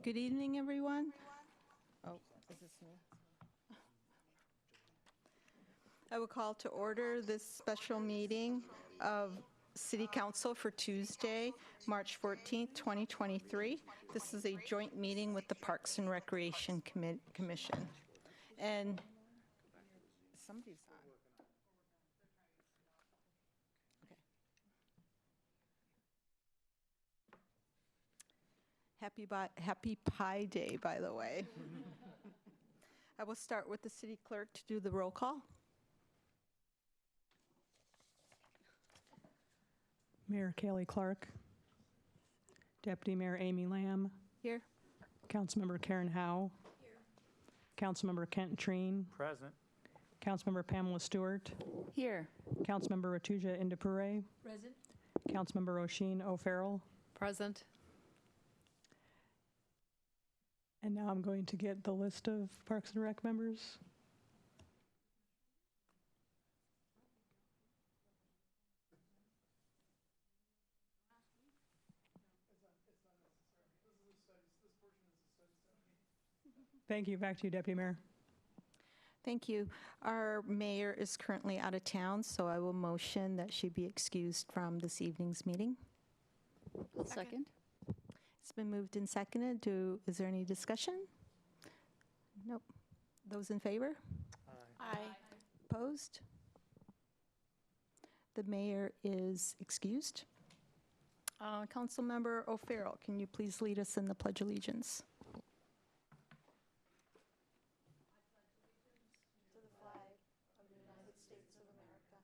Good evening, everyone. Oh, is this me? I will call to order this special meeting of City Council for Tuesday, March 14th, 2023. This is a joint meeting with the Parks and Recreation Commission. And somebody's on. Okay. Happy Pi Day, by the way. I will start with the city clerk to do the roll call. Mayor Kaylee Clark. Deputy Mayor Amy Lamb. Here. Councilmember Karen Howe. Here. Councilmember Kent Treen. Present. Councilmember Pamela Stewart. Here. Councilmember Ratuja Indapure. Present. Councilmember Oshin O'Farrell. Present. And now I'm going to get the list of Parks and Rec members. Thank you. Back to you, Deputy Mayor. Thank you. Our mayor is currently out of town, so I will motion that she be excused from this evening's meeting. I'll second. It's been moved and seconded. Is there any discussion? Nope. Those in favor? Aye. Opposed? The mayor is excused. Councilmember O'Farrell, can you please lead us in the Pledge of Allegiance? To the flag of the United States of America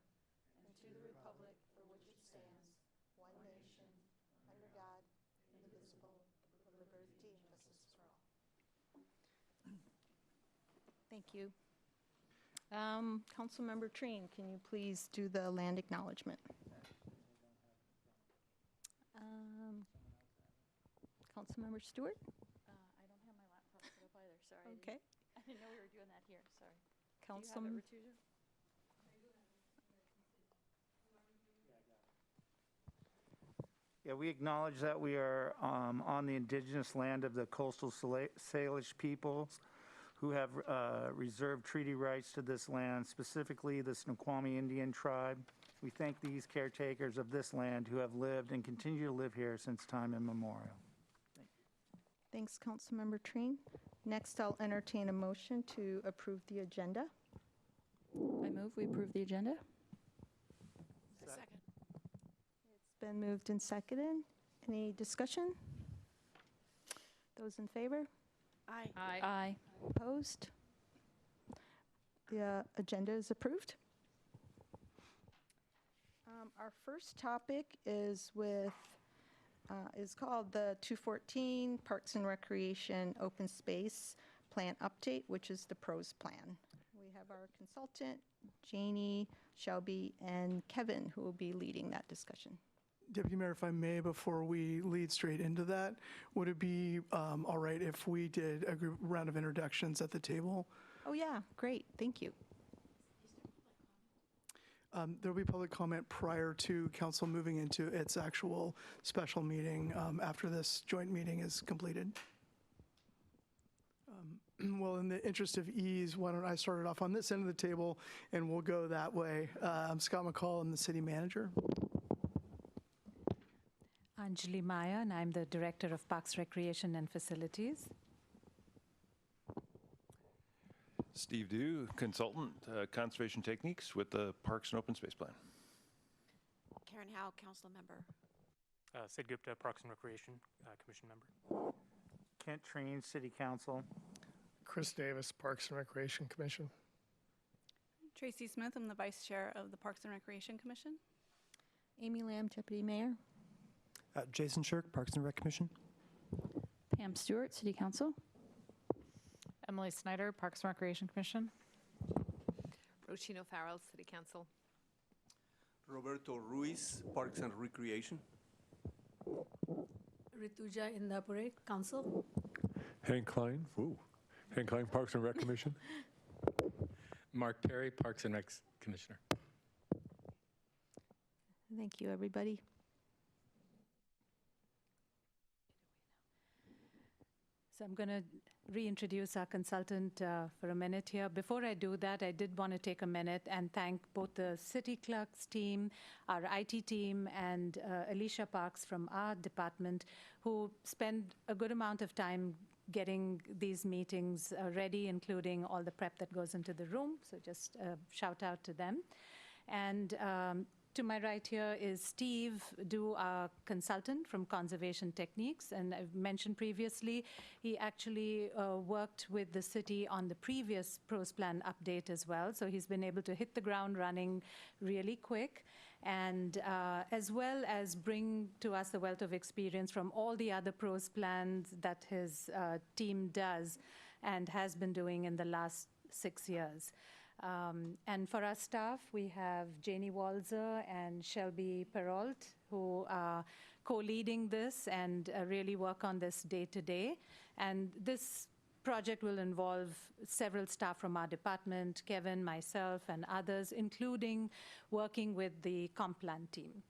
and to the republic for which it stands, one nation, under God, indivisible, with liberty and justice for all. Thank you. Councilmember Treen, can you please do the land acknowledgement? Councilmember Stewart? I don't have my laptop set up either, sorry. Okay. I didn't know we were doing that here, sorry. Council. Do you have it, Ratuja? Yeah, we acknowledge that we are on the indigenous land of the coastal Salish peoples who have reserved treaty rights to this land, specifically the Snoqualmie Indian tribe. We thank these caretakers of this land who have lived and continue to live here since time immemorial. Thanks, Councilmember Treen. Next, I'll entertain a motion to approve the agenda. I move we approve the agenda. Second. It's been moved and seconded. Any discussion? Those in favor? Aye. Aye. Opposed? The agenda is approved. Our first topic is called the 214 Parks and Recreation Open Space Plan Update, which is the PROS plan. We have our consultant, Janie, Shelby, and Kevin, who will be leading that discussion. Deputy Mayor, if I may, before we lead straight into that, would it be all right if we did a round of introductions at the table? Oh, yeah, great, thank you. There will be public comment prior to council moving into its actual special meeting after this joint meeting is completed. Well, in the interest of ease, why don't I start it off on this end of the table and we'll go that way. I'm Scott McCall, I'm the city manager. Anjali Maya, and I'm the Director of Parks, Recreation and Facilities. Steve Dew, Consultant, Conservation Techniques with the Parks and Open Space Plan. Karen Howe, Council Member. Sid Gupta, Parks and Recreation Commission Member. Kent Treen, City Council. Chris Davis, Parks and Recreation Commission. Tracy Smith, I'm the Vice Chair of the Parks and Recreation Commission. Amy Lamb, Deputy Mayor. Jason Shirk, Parks and Rec Commission. Pam Stewart, City Council. Emily Snyder, Parks and Recreation Commission. Rochino Farrell, City Council. Roberto Ruiz, Parks and Recreation. Rituja Indapure, Council. Hank Klein, Parks and Rec Commission. Mark Perry, Parks and Rec Commissioner. Thank you, everybody. So I'm going to reintroduce our consultant for a minute here. Before I do that, I did want to take a minute and thank both the city clerk's team, our IT team, and Alicia Parks from our department, who spend a good amount of time getting these meetings ready, including all the prep that goes into the room. So just a shout out to them. And to my right here is Steve Du, our consultant from Conservation Techniques. And I've mentioned previously, he actually worked with the city on the previous PROS plan update as well. So he's been able to hit the ground running really quick, and as well as bring to us a wealth of experience from all the other PROS plans that his team does and has been doing in the last 6 years. And for our staff, we have Janie Walzer and Shelby Perrault, who are co-leading this and really work on this day to day. And this project will involve several staff from our department, Kevin, myself, and others, including working with the Complan team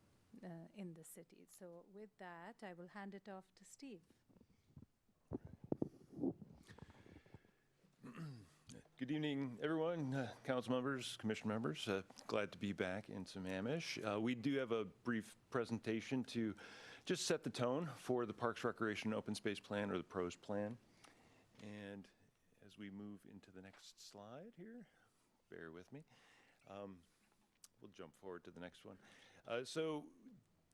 in the city. So with that, I will hand it off to Steve. Good evening, everyone, council members, commission members. Glad to be back in Sammamish. We do have a brief presentation to just set the tone for the Parks, Recreation, Open Space Plan, or the PROS plan. And as we move into the next slide here, bear with me. We'll jump forward to the next one. So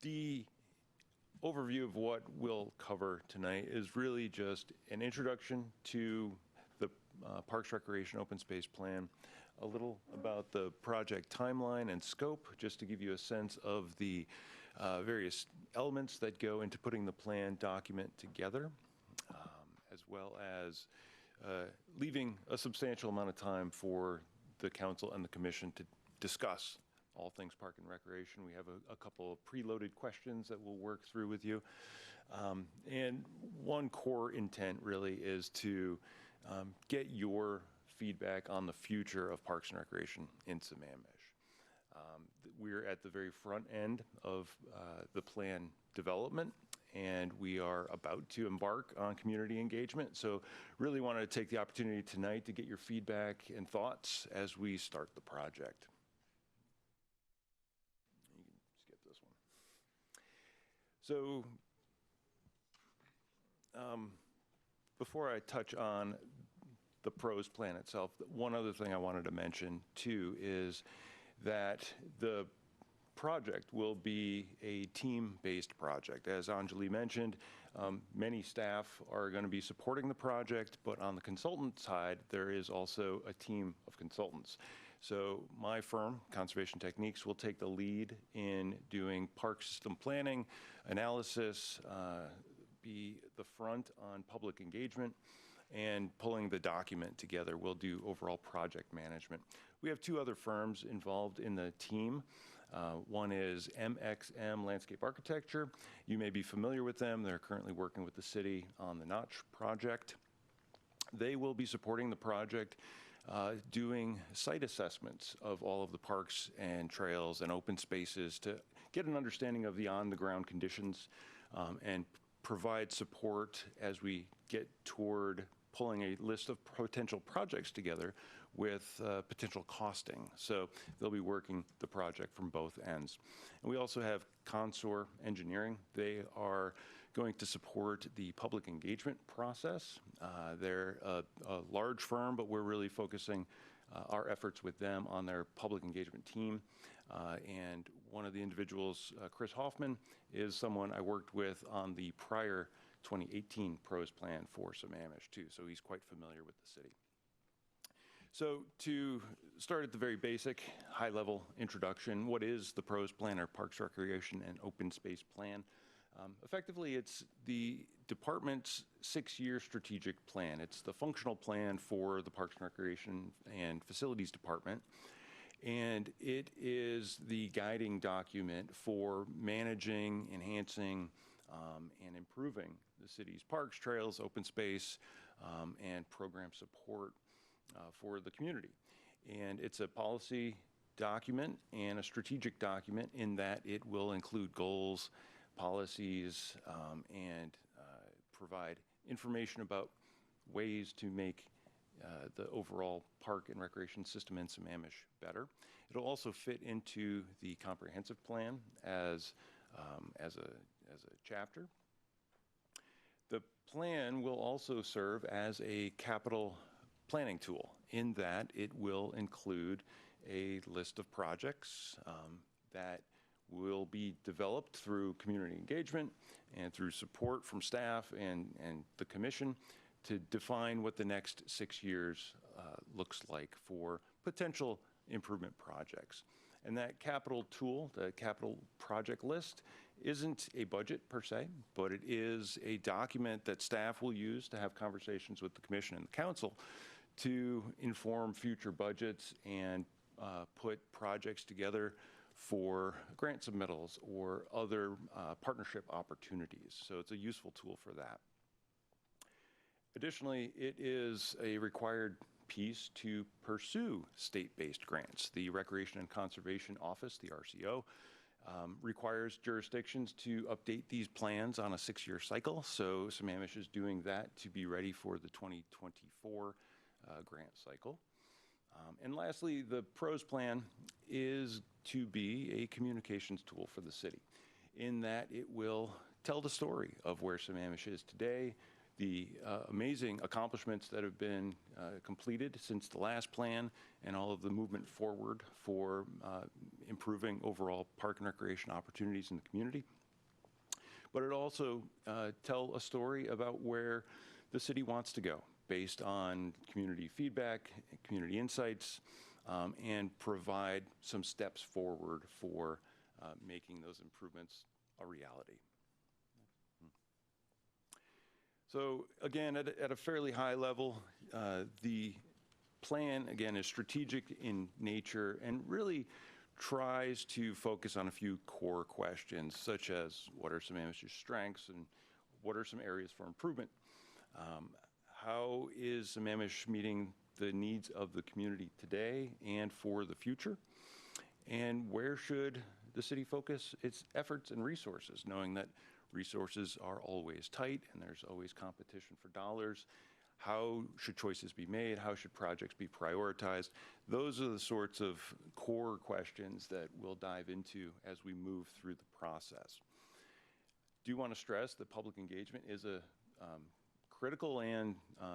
the overview of what we'll cover tonight is really just an introduction to the Parks, Recreation, Open Space Plan, a little about the project timeline and scope, just to give you a sense of the various elements that go into putting the plan document together, as well as leaving a substantial amount of time for the council and the commission to discuss all things park and recreation. We have a couple of preloaded questions that we'll work through with you. And one core intent really is to get your feedback on the future of Parks and Recreation in Sammamish. We're at the very front end of the plan development, and we are about to embark on community engagement. So really wanted to take the opportunity tonight to get your feedback and thoughts as we start the project. You can skip this one. So before I touch on the PROS plan itself, one other thing I wanted to mention too is that the project will be a team-based project. As Anjali mentioned, many staff are going to be supporting the project, but on the consultant side, there is also a team of consultants. So my firm, Conservation Techniques, will take the lead in doing park system planning, analysis, be the front on public engagement, and pulling the document together. We'll do overall project management. We have two other firms involved in the team. One is MXM Landscape Architecture. You may be familiar with them. They're currently working with the city on the Notch project. They will be supporting the project, doing site assessments of all of the parks and trails and open spaces to get an understanding of the on-the-ground conditions and provide support as we get toward pulling a list of potential projects together with potential costing. So they'll be working the project from both ends. And we also have Consor Engineering. They are going to support the public engagement process. They're a large firm, but we're really focusing our efforts with them on their public engagement team. And one of the individuals, Chris Hoffman, is someone I worked with on the prior 2018 PROS plan for Sammamish too, so he's quite familiar with the city. So to start at the very basic, high-level introduction, what is the PROS plan, or Parks, Recreation, and Open Space Plan? Effectively, it's the department's 6-year strategic plan. It's the functional plan for the Parks and Recreation and Facilities Department. And it is the guiding document for managing, enhancing, and improving the city's parks, trails, open space, and program support for the community. And it's a policy document and a strategic document in that it will include goals, policies, and provide information about ways to make the overall park and recreation system in Sammamish better. It'll also fit into the comprehensive plan as a chapter. The plan will also serve as a capital planning tool in that it will include a list of projects that will be developed through community engagement and through support from staff and the commission to define what the next 6 years looks like for potential improvement projects. And that capital tool, the capital project list, isn't a budget per se, but it is a document that staff will use to have conversations with the commission and the council to inform future budgets and put projects together for grant submittals or other partnership opportunities. So it's a useful tool for that. Additionally, it is a required piece to pursue state-based grants. The Recreation and Conservation Office, the RCO, requires jurisdictions to update these plans on a 6-year cycle. So Sammamish is doing that to be ready for the 2024 grant cycle. And lastly, the PROS plan is to be a communications tool for the city in that it will tell the story of where Sammamish is today, the amazing accomplishments that have been completed since the last plan, and all of the movement forward for improving overall park and recreation opportunities in the community. But it also tell a story about where the city wants to go based on community feedback, community insights, and provide some steps forward for making those improvements a reality. So again, at a fairly high level, the plan, again, is strategic in nature and really tries to focus on a few core questions, such as what are Sammamish's strengths and what are some areas for improvement? How is Sammamish meeting the needs of the community today and for the future? And where should the city focus its efforts and resources, knowing that resources are always tight and there's always competition for dollars? How should choices be made? How should projects be prioritized? Those are the sorts of core questions that we'll dive into as we move through the process. Do want to stress that public engagement is a critical and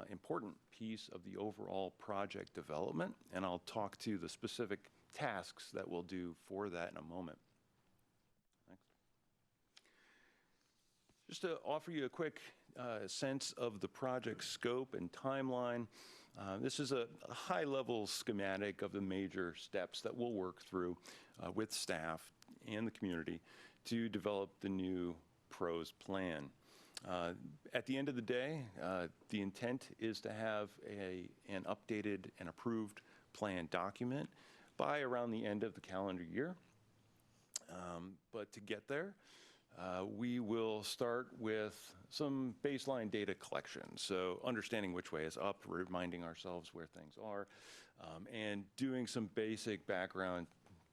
important piece of the overall project development, and I'll talk to the specific tasks that we'll do for that in a moment. Next. Just to offer you a quick sense of the project scope and timeline, this is a high-level schematic of the major steps that we'll work through with staff and the community to develop the new PROS plan. At the end of the day, the intent is to have an updated and approved plan document by around the end of the calendar year. But to get there, we will start with some baseline data collection. So understanding which way is up, reminding ourselves where things are, and doing some basic background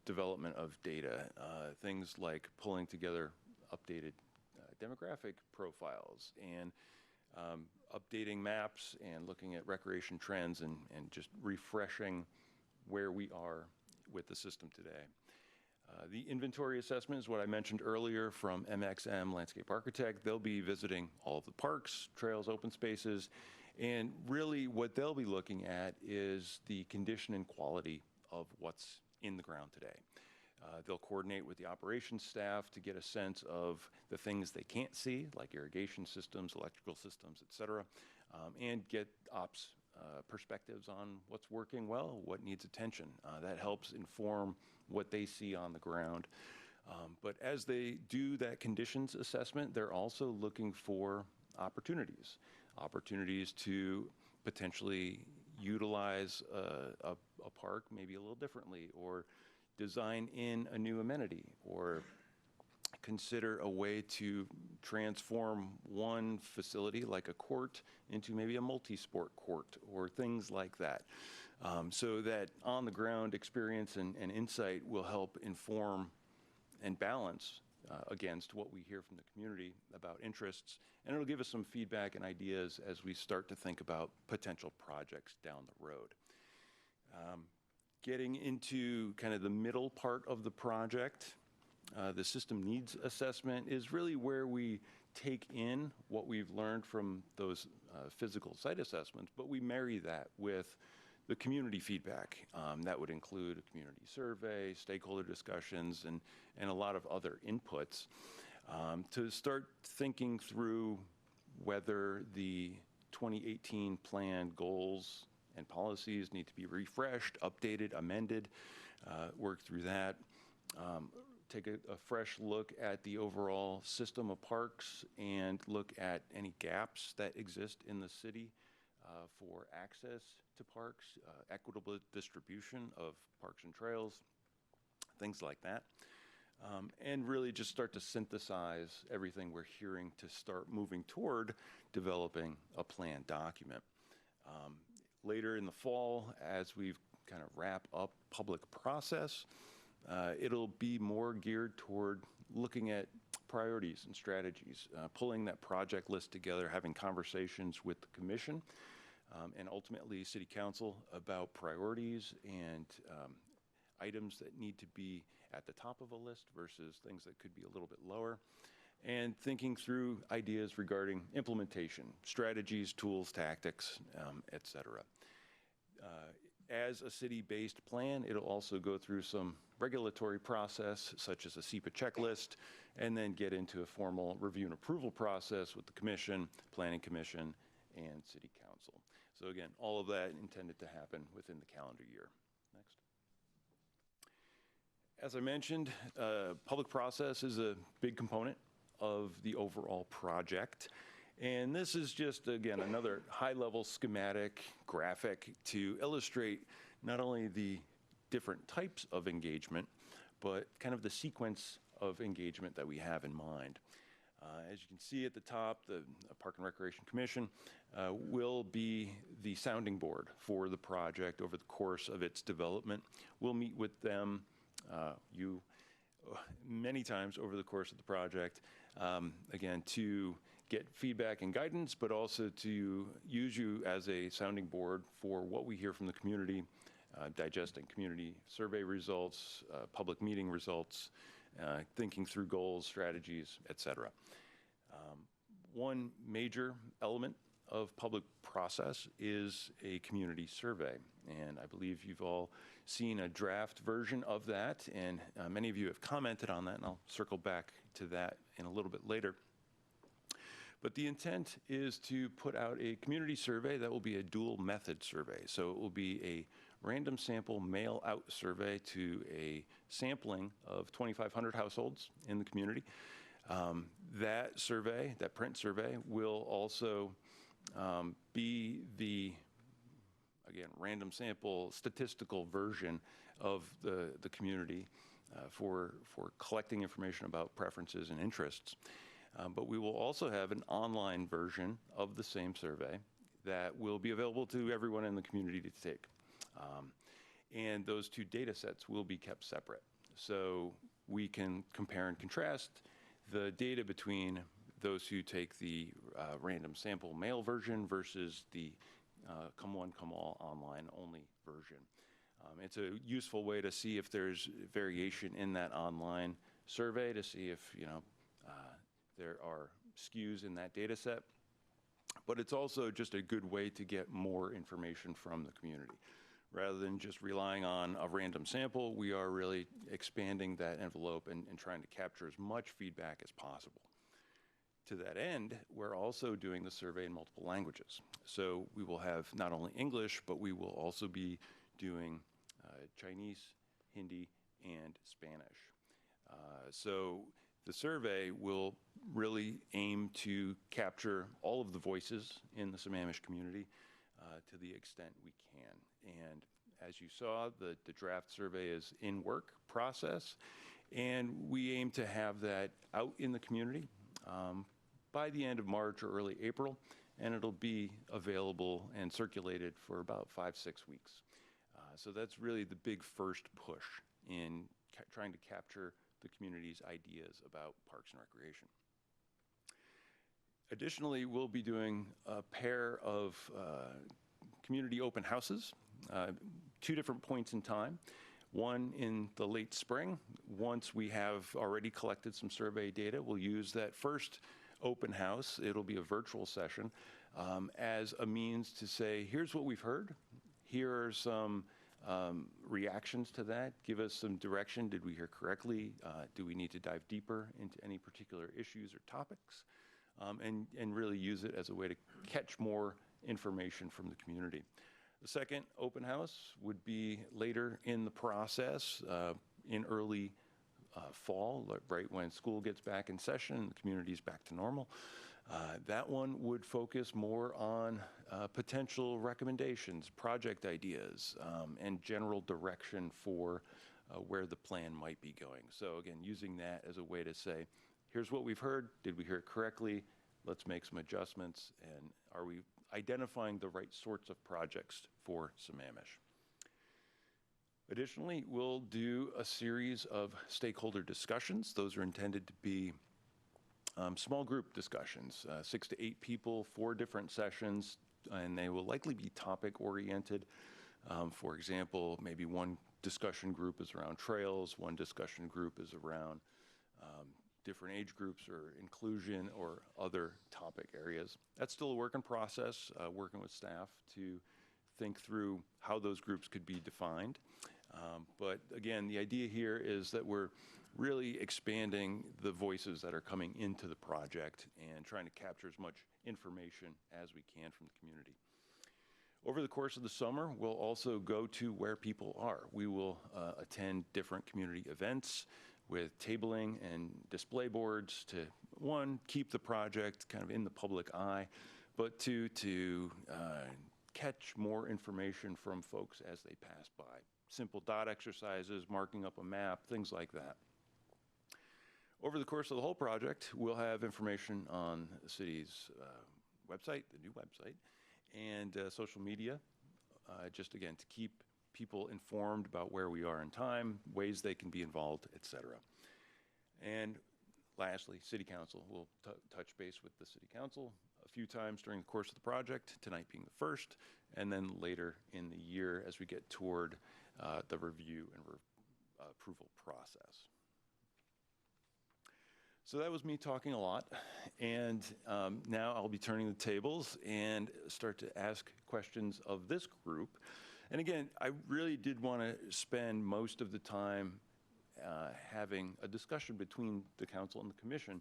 development of data. Things like pulling together updated demographic profiles and updating maps and looking at recreation trends and just refreshing where we are with the system today. The inventory assessment is what I mentioned earlier from MXM Landscape Architect. They'll be visiting all of the parks, trails, open spaces, and really what they'll be looking at is the condition and quality of what's in the ground today. They'll coordinate with the operations staff to get a sense of the things they can't see, like irrigation systems, electrical systems, et cetera, and get ops perspectives on what's working well, what needs attention. That helps inform what they see on the ground. But as they do that conditions assessment, they're also looking for opportunities to potentially utilize a park maybe a little differently, or design in a new amenity, or consider a way to transform one facility like a court into maybe a multi-sport court or things like that. So that on-the-ground experience and insight will help inform and balance against what we hear from the community about interests, and it'll give us some feedback and ideas as we start to think about potential projects down the road. Getting into kind of the middle part of the project, the system needs assessment is really where we take in what we've learned from those physical site assessments, but we marry that with the community feedback. That would include a community survey, stakeholder discussions, and a lot of other inputs to start thinking through whether the 2018 plan goals and policies need to be refreshed, updated, amended, work through that. Take a fresh look at the overall system of parks and look at any gaps that exist in the city for access to parks, equitable distribution of parks and trails, things like that. And really just start to synthesize everything we're hearing to start moving toward developing a plan document. Later in the fall, as we've kind of wrap up public process, it'll be more geared toward looking at priorities and strategies, pulling that project list together, having conversations with the commission, and ultimately City Council about priorities and items that need to be at the top of a list versus things that could be a little bit lower, and thinking through ideas regarding implementation, strategies, tools, tactics, et cetera. As a city-based plan, it'll also go through some regulatory process, such as a SEPA checklist, and then get into a formal review and approval process with the commission, planning commission, and city council. So again, all of that intended to happen within the calendar year. Next. As I mentioned, public process is a big component of the overall project. And this is just, again, another high-level schematic graphic to illustrate not only the different types of engagement, but kind of the sequence of engagement that we have in mind. As you can see at the top, the Park and Recreation Commission will be the sounding board for the project over the course of its development. We'll meet with them, many times over the course of the project, again, to get feedback and guidance, but also to use you as a sounding board for what we hear from the community, digesting community survey results, public meeting results, thinking through goals, strategies, et cetera. One major element of public process is a community survey, and I believe you've all seen a draft version of that, and many of you have commented on that, and I'll circle back to that in a little bit later. But the intent is to put out a community survey that will be a dual method survey. So it will be a random sample mail out survey to a sampling of 2,500 households in the community. That survey, that print survey, will also be the, again, random sample statistical version of the community for collecting information about preferences and interests. But we will also have an online version of the same survey that will be available to everyone in the community to take. And those two data sets will be kept separate. So we can compare and contrast the data between those who take the random sample mail version versus the come one, come all online only version. It's a useful way to see if there's variation in that online survey, to see if, there are skews in that data set, but it's also just a good way to get more information from the community. Rather than just relying on a random sample, we are really expanding that envelope and trying to capture as much feedback as possible. To that end, we're also doing the survey in multiple languages. So we will have not only English, but we will also be doing Chinese, Hindi, and Spanish. So the survey will really aim to capture all of the voices in the Sammamish community to the extent we can. And as you saw, the draft survey is in work process, and we aim to have that out in the community by the end of March or early April, and it'll be available and circulated for about 5-6 weeks. So that's really the big first push in trying to capture the community's ideas about Parks and Recreation. Additionally, we'll be doing a pair of community open houses, 2 different points in time. One in the late spring. Once we have already collected some survey data, we'll use that first open house, it'll be a virtual session, as a means to say, here's what we've heard. Here are some reactions to that. Give us some direction. Did we hear correctly? Do we need to dive deeper into any particular issues or topics? And really use it as a way to catch more information from the community. The second open house would be later in the process, in early fall, right when school gets back in session and the community's back to normal. That one would focus more on potential recommendations, project ideas, and general direction for where the plan might be going. So again, using that as a way to say, here's what we've heard. Did we hear it correctly? Let's make some adjustments. And are we identifying the right sorts of projects for Sammamish? Additionally, we'll do a series of stakeholder discussions. Those are intended to be small group discussions, 6 to 8 people, 4 different sessions, and they will likely be topic oriented. For example, maybe one discussion group is around trails, one discussion group is around different age groups or inclusion or other topic areas. That's still a work in process, working with staff to think through how those groups could be defined. But again, the idea here is that we're really expanding the voices that are coming into the project and trying to capture as much information as we can from the community. Over the course of the summer, we'll also go to where people are. We will attend different community events with tabling and display boards to, one, keep the project kind of in the public eye, but two, to catch more information from folks as they pass by. Simple dot exercises, marking up a map, things like that. Over the course of the whole project, we'll have information on the city's website, the new website, and social media, just again, to keep people informed about where we are in time, ways they can be involved, et cetera. And lastly, City Council. We'll touch base with the City Council a few times during the course of the project, tonight being the first, and then later in the year as we get toward the review and approval process. So that was me talking a lot, and now I'll be turning the tables and start to ask questions of this group. And again, I really did want to spend most of the time having a discussion between the council and the commission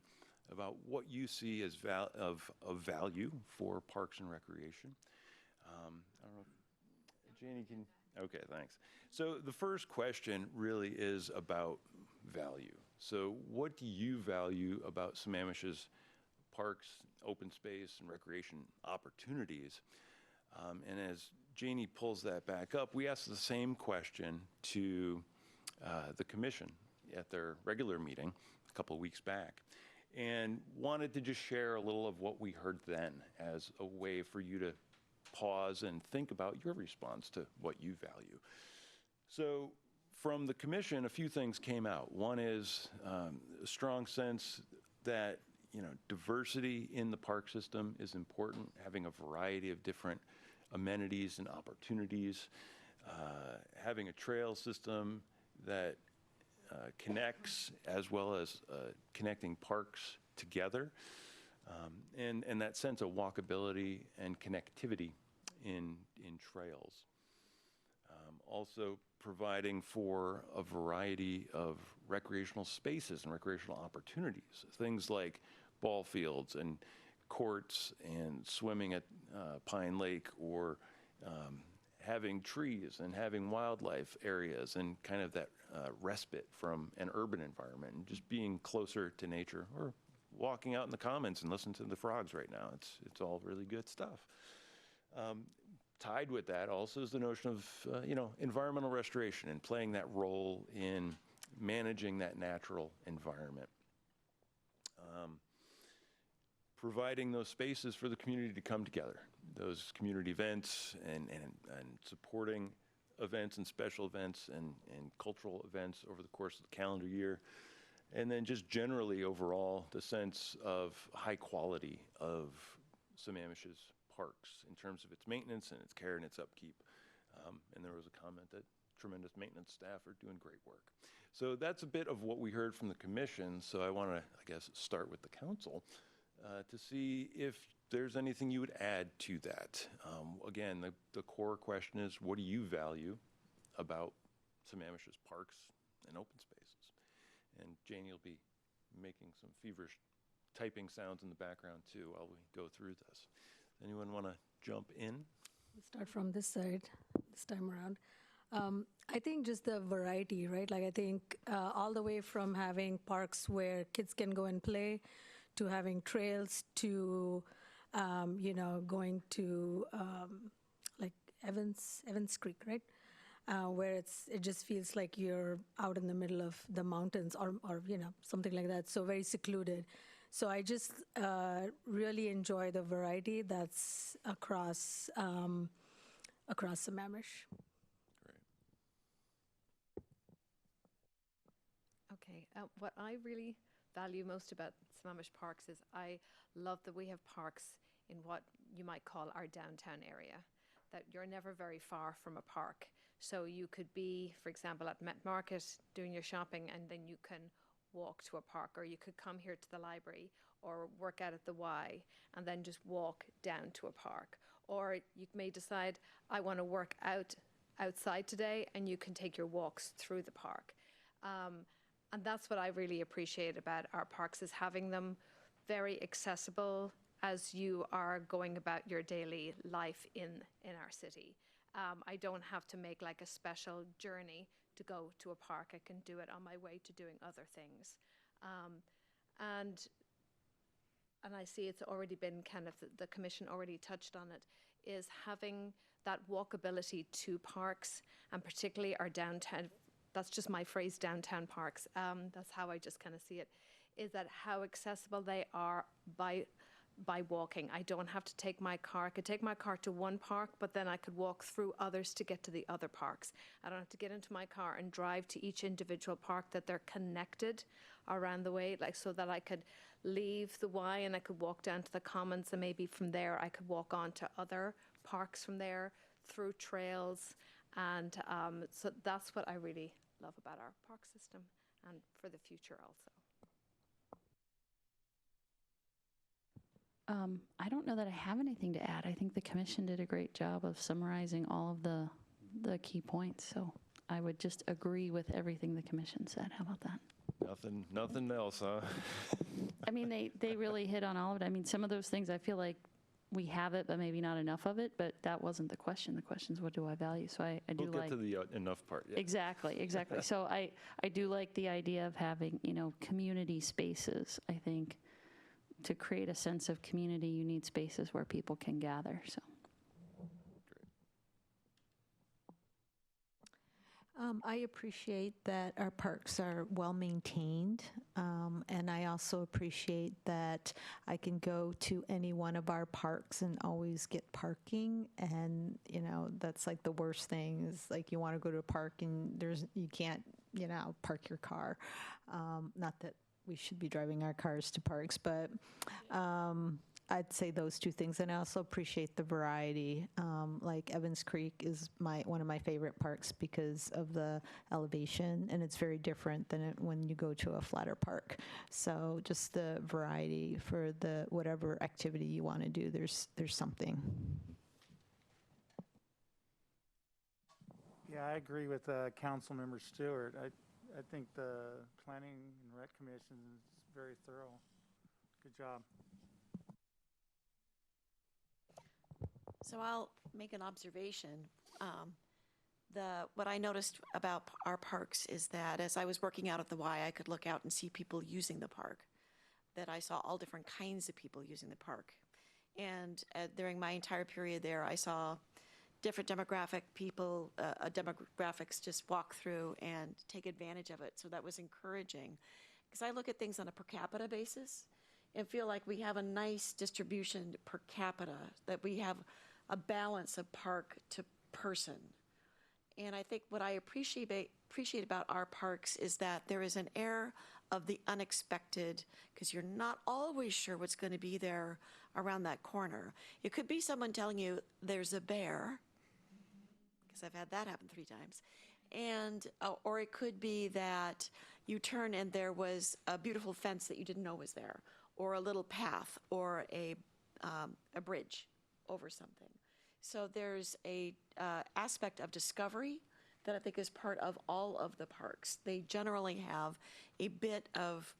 about what you see as of value for Parks and Recreation. I don't know if Janie can, okay, thanks. So the first question really is about value. So what do you value about Sammamish's parks, open space, and recreation opportunities? And as Janie pulls that back up, we asked the same question to the commission at their regular meeting a couple of weeks back, and wanted to just share a little of what we heard then as a way for you to pause and think about your response to what you value. So from the commission, a few things came out. One is a strong sense that diversity in the park system is important, having a variety of different amenities and opportunities, having a trail system that connects as well as connecting parks together, and that sense of walkability and connectivity in trails. Also providing for a variety of recreational spaces and recreational opportunities, things like ball fields and courts and swimming at Pine Lake, or having trees and having wildlife areas and kind of that respite from an urban environment and just being closer to nature, or walking out in the commons and listening to the frogs right now. It's all really good stuff. Tied with that also is the notion of environmental restoration and playing that role in managing that natural environment. Providing those spaces for the community to come together, those community events and supporting events and special events and cultural events over the course of the calendar year, And then just generally overall, the sense of high quality of Sammamish's parks in terms of its maintenance and its care and its upkeep. And there was a comment that tremendous maintenance staff are doing great work. So that's a bit of what we heard from the commission. So I want to, I guess, start with the council to see if there's anything you would add to that. Again, the core question is, what do you value about Sammamish's parks and open spaces? And Jane, you'll be making some feverish typing sounds in the background too while we go through this. Anyone want to jump in? We'll start from this side this time around. I think just the variety, right? Like I think all the way from having parks where kids can go and play to having trails to, going to like Evans Creek, right? Where it just feels like you're out in the middle of the mountains or something like that. So very secluded. So I just really enjoy the variety that's across Sammamish. Okay, what I really value most about Sammamish Parks is I love that we have parks in what you might call our downtown area, that you're never very far from a park. So you could be, for example, at Met Market doing your shopping and then you can walk to a park, or you could come here to the library or work out at the Y and then just walk down to a park. Or you may decide, I want to work outside today, and you can take your walks through the park. And that's what I really appreciate about our parks, is having them very accessible as you are going about your daily life in our city. I don't have to make like a special journey to go to a park. I can do it on my way to doing other things. And I see it's already been kind of, the commission already touched on it, is having that walkability to parks, and particularly our downtown, that's just my phrase, downtown parks. That's how I just kind of see it, is that how accessible they are by walking. I don't have to take my car. I could take my car to one park, but then I could walk through others to get to the other parks. I don't have to get into my car and drive to each individual park, that they're connected around the way, like so that I could leave the Y and I could walk down to the Commons, and maybe from there I could walk on to other parks from there through trails. And so that's what I really love about our park system, and for the future also. I don't know that I have anything to add. I think the commission did a great job of summarizing all of the key points. So I would just agree with everything the commission said. How about that? Nothing else, huh? I mean, they really hit on all of it. I mean, some of those things I feel like we have it, but maybe not enough of it. But that wasn't the question. The question is, what do I value? So I do We'll get to the enough part. Yeah. Exactly. So I do like the idea of having, community spaces. I think to create a sense of community, you need spaces where people can gather. So. I appreciate that our parks are well maintained, and I also appreciate that I can go to any one of our parks and always get parking. And that's like the worst thing, is like you want to go to a park and you can't park your car. Not that we should be driving our cars to parks, but I'd say those two things. And I also appreciate the variety. Like Evans Creek is one of my favorite parks because of the elevation, and it's very different than when you go to a flatter park. So just the variety for the whatever activity you want to do, there's something. Yeah, I agree with Councilmember Stewart. I think the Planning and Rec Commission is very thorough. Good job. So I'll make an observation. What I noticed about our parks is that as I was working out at the Y, I could look out and see people using the park, that I saw all different kinds of people using the park. And during my entire period there, I saw different demographics just walk through and take advantage of it. So that was encouraging, because I look at things on a per capita basis and feel like we have a nice distribution per capita, that we have a balance of park to person. And I think what I appreciate appreciate about our parks is that there is an air of the unexpected, because you're not always sure what's going to be there around that corner. It could be someone telling you there's a bear, because I've had that happen 3 times. And, or it could be that you turn and there was a beautiful fence that you didn't know was there, or a little path, or a bridge over something. So there's a aspect of discovery that I think is part of all of the parks. They generally have a bit of,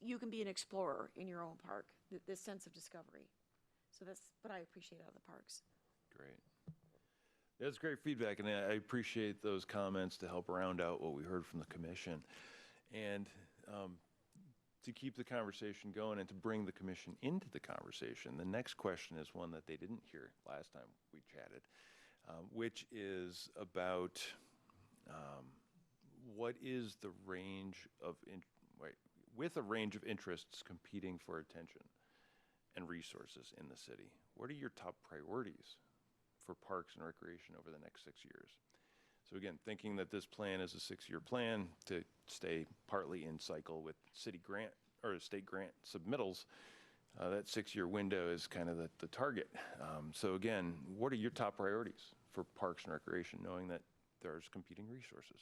you can be an explorer in your own park, this sense of discovery. So that's what I appreciate out of the parks. Great. That's great feedback, and I appreciate those comments to help round out what we heard from the commission. And to keep the conversation going and to bring the commission into the conversation, the next question is one that they didn't hear last time we chatted, which is about what is the range of, with a range of interests competing for attention and resources in the city, what are your top priorities for parks and recreation over the next 6 years? So again, thinking that this plan is a 6-year plan to stay partly in cycle with city grant or state grant submittals, that 6-year window is kind of the target. So again, what are your top priorities for parks and recreation, knowing that there's competing resources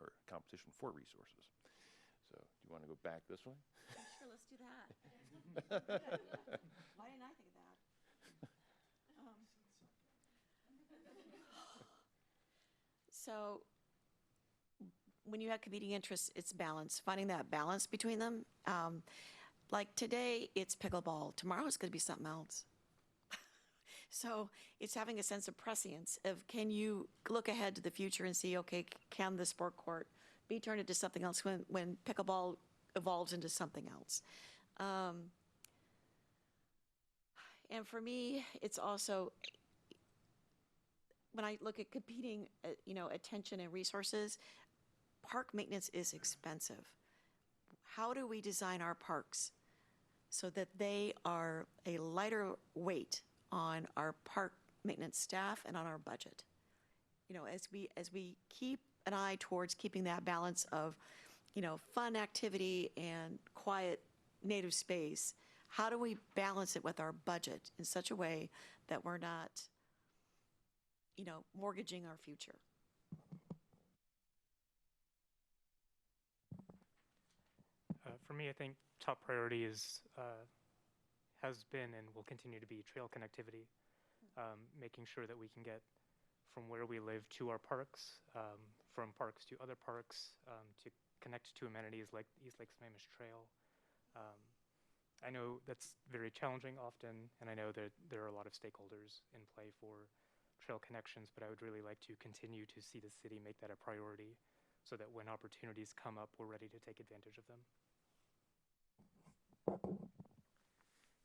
or competition for resources? So do you want to go back this way? Sure, let's do that. Why didn't I think of that? So when you have competing interests, it's balance, finding that balance between them. Like today, it's pickleball. Tomorrow, it's going to be something else. So it's having a sense of prescience of, can you look ahead to the future and see, okay, can the sport court be turned into something else when pickleball evolves into something else? And for me, it's also, when I look at competing, attention and resources, park maintenance is expensive. How do we design our parks so that they are a lighter weight on our park maintenance staff and on our budget? As we keep an eye towards keeping that balance of, fun activity and quiet native space, how do we balance it with our budget in such a way that we're not, mortgaging our future? For me, I think top priority is, has been and will continue to be trail connectivity, making sure that we can get from where we live to our parks, from parks to other parks, to connect to amenities like the East Lake Sammamish Trail. I know that's very challenging often, and I know that there are a lot of stakeholders in play for trail connections, but I would really like to continue to see the city make that a priority so that when opportunities come up, we're ready to take advantage of them.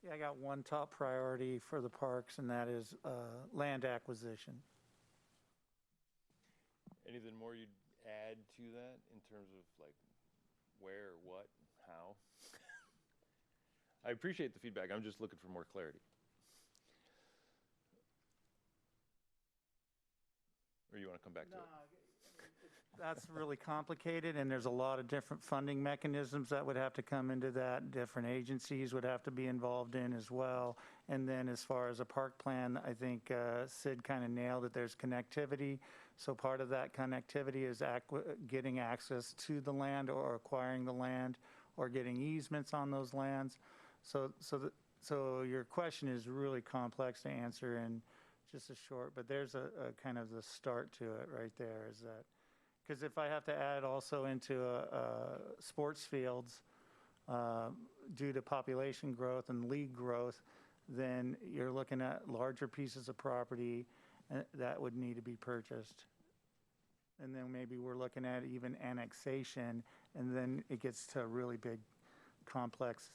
Yeah, I got one top priority for the parks, and that is land acquisition. Anything more you'd add to that in terms of like where, what, how? I appreciate the feedback. I'm just looking for more clarity. Or you want to come back to it? That's really complicated, and there's a lot of different funding mechanisms that would have to come into that. Different agencies would have to be involved in as well. And then as far as a park plan, I think Sid kind of nailed it. There's connectivity. So part of that connectivity is getting access to the land or acquiring the land or getting easements on those lands. So your question is really complex to answer in just a short, but there's a kind of the start to it right there, is that, because if I have to add also into sports fields due to population growth and league growth, then you're looking at larger pieces of property that would need to be purchased. And then maybe we're looking at even annexation, and then it gets to a really big, complex.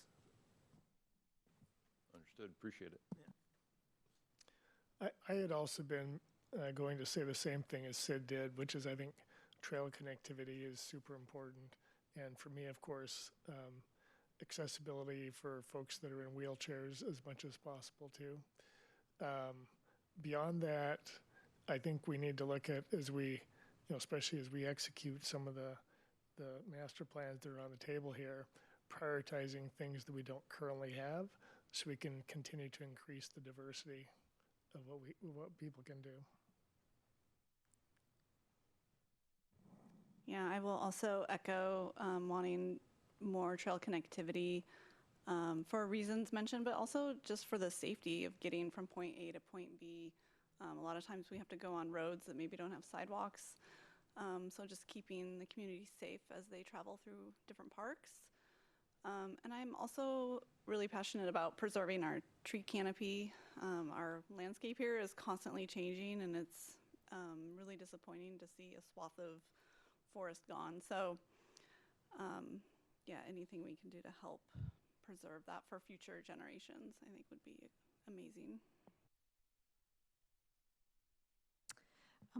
Understood. Appreciate it. I had also been going to say the same thing as Sid did, which is I think trail connectivity is super important. And for me, of course, accessibility for folks that are in wheelchairs as much as possible too. Beyond that, I think we need to look at as we, especially as we execute some of the master plans that are on the table here, prioritizing things that we don't currently have so we can continue to increase the diversity of what people can do. Yeah, I will also echo wanting more trail connectivity for reasons mentioned, but also just for the safety of getting from point A to point B. A lot of times we have to go on roads that maybe don't have sidewalks. So just keeping the community safe as they travel through different parks. And I'm also really passionate about preserving our tree canopy. Our landscape here is constantly changing, and it's really disappointing to see a swath of forest gone. So yeah, anything we can do to help preserve that for future generations, I think would be amazing.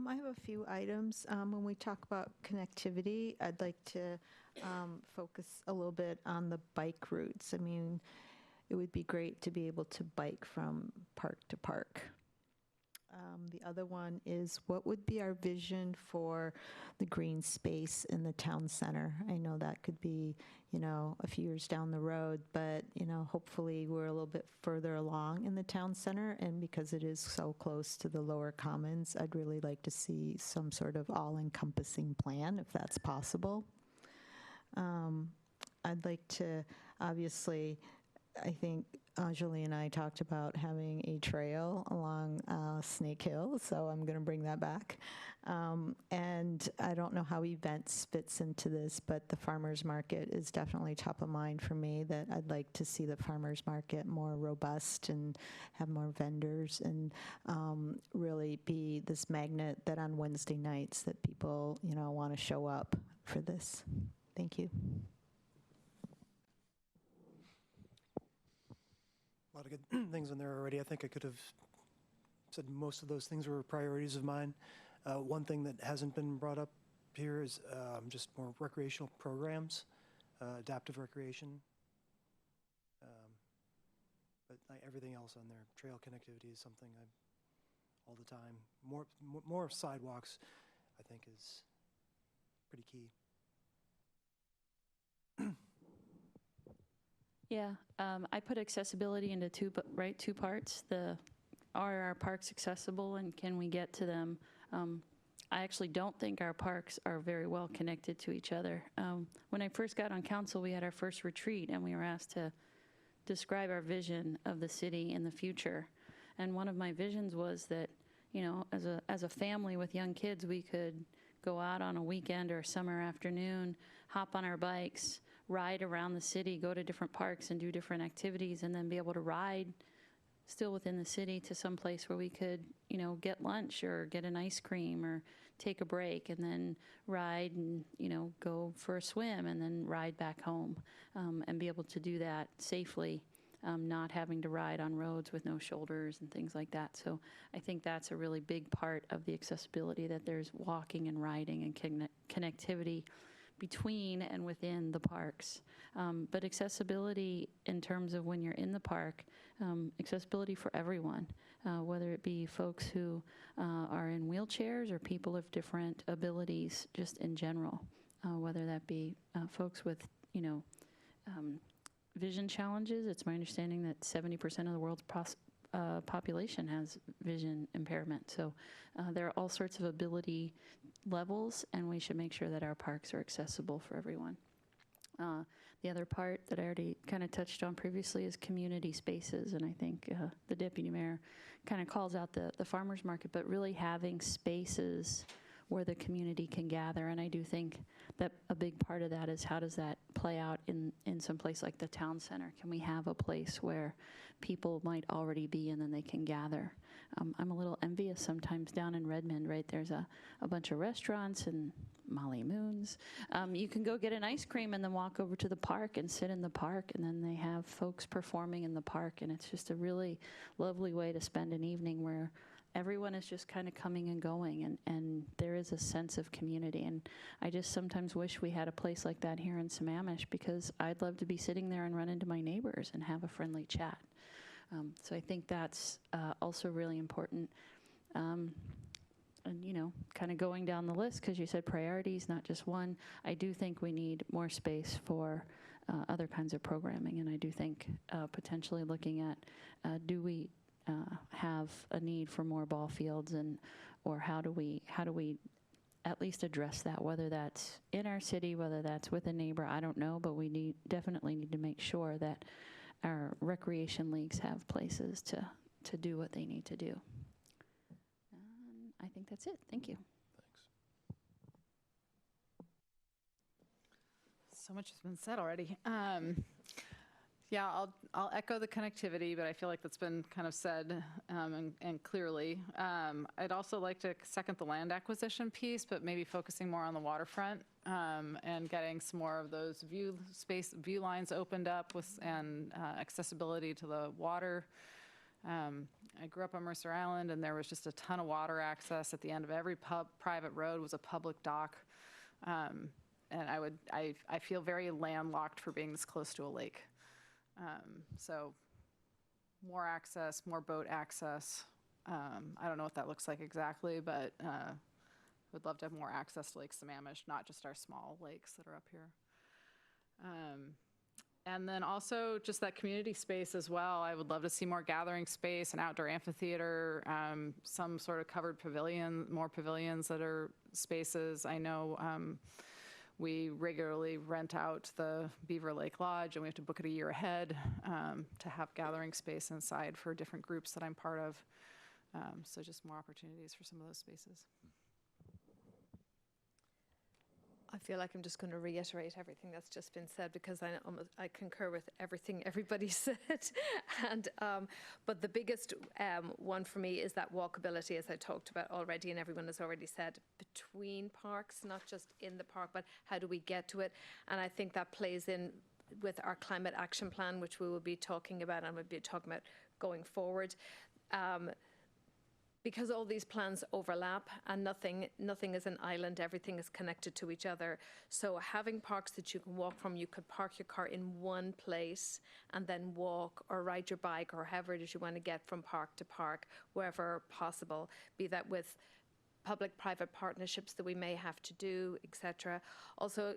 I have a few items. When we talk about connectivity, I'd like to focus a little bit on the bike routes. I mean, it would be great to be able to bike from park to park. The other one is, what would be our vision for the green space in the town center? I know that could be, a few years down the road, but, hopefully we're a little bit further along in the town center. And because it is so close to the lower commons, I'd really like to see some sort of all-encompassing plan, if that's possible. I'd like to, obviously, I think Anjali and I talked about having a trail along Snake Hill, so I'm going to bring that back. And I don't know how events fits into this, but the farmers market is definitely top of mind for me, that I'd like to see the farmers market more robust and have more vendors and really be this magnet that on Wednesday nights that people, want to show up for this. Thank you. A lot of good things in there already. I think I could have said most of those things were priorities of mine. One thing that hasn't been brought up here is just more recreational programs, adaptive recreation. But everything else on there, trail connectivity is something all the time. More sidewalks, I think, is pretty key. Yeah, I put accessibility into two parts. Are our parks accessible, and can we get to them? I actually don't think our parks are very well connected to each other. When I first got on council, we had our first retreat, and we were asked to describe our vision of the city in the future. And one of my visions was that, as a family with young kids, we could go out on a weekend or a summer afternoon, hop on our bikes, ride around the city, go to different parks and do different activities, and then be able to ride still within the city to some place where we could, get lunch or get an ice cream or take a break, and then ride and, go for a swim and then ride back home, and be able to do that safely, not having to ride on roads with no shoulders and things like that. So I think that's a really big part of the accessibility, that there's walking and riding and connectivity between and within the parks. But accessibility in terms of when you're in the park, accessibility for everyone, whether it be folks who are in wheelchairs or people of different abilities just in general, whether that be folks with, vision challenges. It's my understanding that 70% of the world's population has vision impairment. So there are all sorts of ability levels, and we should make sure that our parks are accessible for everyone. The other part that I already kind of touched on previously is community spaces, and I think the deputy mayor kind of calls out the farmers market, but really having spaces where the community can gather. And I do think that a big part of that is, how does that play out in some place like the town center? Can we have a place where people might already be and then they can gather? I'm a little envious sometimes down in Redmond, right? There's a bunch of restaurants and Molly Moons. You can go get an ice cream and then walk over to the park and sit in the park, and then they have folks performing in the park, and it's just a really lovely way to spend an evening where everyone is just kind of coming and going, and there is a sense of community. And I just sometimes wish we had a place like that here in Sammamish, because I'd love to be sitting there and run into my neighbors and have a friendly chat. So I think that's also really important. and, you know, kind of going down the list, because you said priorities, not just one, I do think we need more space for other kinds of programming. And I do think potentially looking at, do we have a need for more ball fields, and or how do we at least address that, whether that's in our city, whether that's with a neighbor, I don't know, but we definitely need to make sure that our recreation leagues have places to do what they need to do. I think that's it. Thank you. So much has been said already. Yeah, I'll echo the connectivity, but I feel like that's been kind of said and clearly. I'd also like to second the land acquisition piece, but maybe focusing more on the waterfront and getting some more of those view lines opened up and accessibility to the water. I grew up on Mercer Island, and there was just a ton of water access. At the end of every private road was a public dock. And I feel very landlocked for being this close to a lake. So more access, more boat access. I don't know what that looks like exactly, but would love to have more access to Lake Sammamish, not just our small lakes that are up here. And then also just that community space as well. I would love to see more gathering space, an outdoor amphitheater, some sort of covered pavilion, more pavilions that are spaces. I know we regularly rent out the Beaver Lake Lodge, and we have to book it a year ahead to have gathering space inside for different groups that I'm part of. So just more opportunities for some of those spaces. I feel like I'm just going to reiterate everything that's just been said, because I concur with everything everybody said. And but the biggest one for me is that walkability, as I talked about already, and everyone has already said, between parks, not just in the park, but how do we get to it? And I think that plays in with our climate action plan, which we will be talking about, and we'll be talking about going forward. Because all these plans overlap, and nothing is an island, everything is connected to each other. So having parks that you can walk from, you could park your car in one place and then walk or ride your bike or however it is you want to get from park to park, wherever possible, be that with public-private partnerships that we may have to do, etc. Also,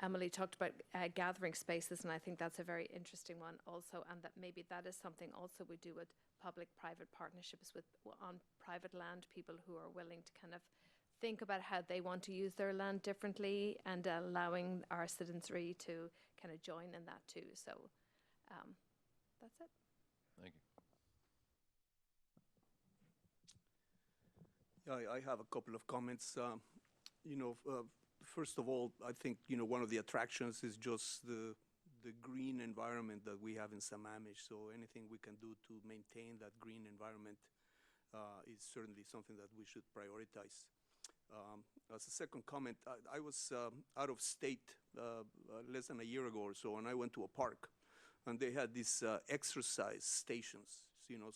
Emily talked about gathering spaces, and I think that's a very interesting one also, and that maybe that is something also we do with public-private partnerships with on private land, people who are willing to kind of think about how they want to use their land differently, and allowing our citizenry to kind of join in that too. So that's it. Thank you. Yeah, I have a couple of comments. First of all, I think, one of the attractions is just the green environment that we have in Sammamish. So anything we can do to maintain that green environment is certainly something that we should prioritize. As a second comment, I was out of state less than a year ago or so, and I went to a park, and they had these exercise stations,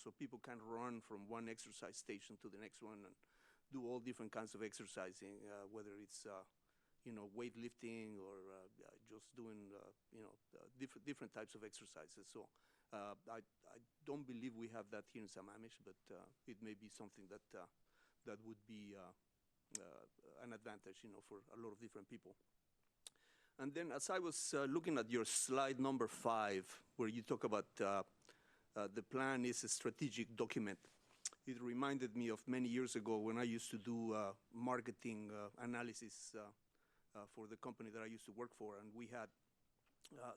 so people can run from one exercise station to the next one and do all different kinds of exercising, whether it's weightlifting or just doing different types of exercises. So I don't believe we have that here in Sammamish, but it may be something that would be an advantage, for a lot of different people. And then, as I was looking at your slide number 5, where you talk about the plan is a strategic document, it reminded me of many years ago when I used to do marketing analysis for the company that I used to work for, and we had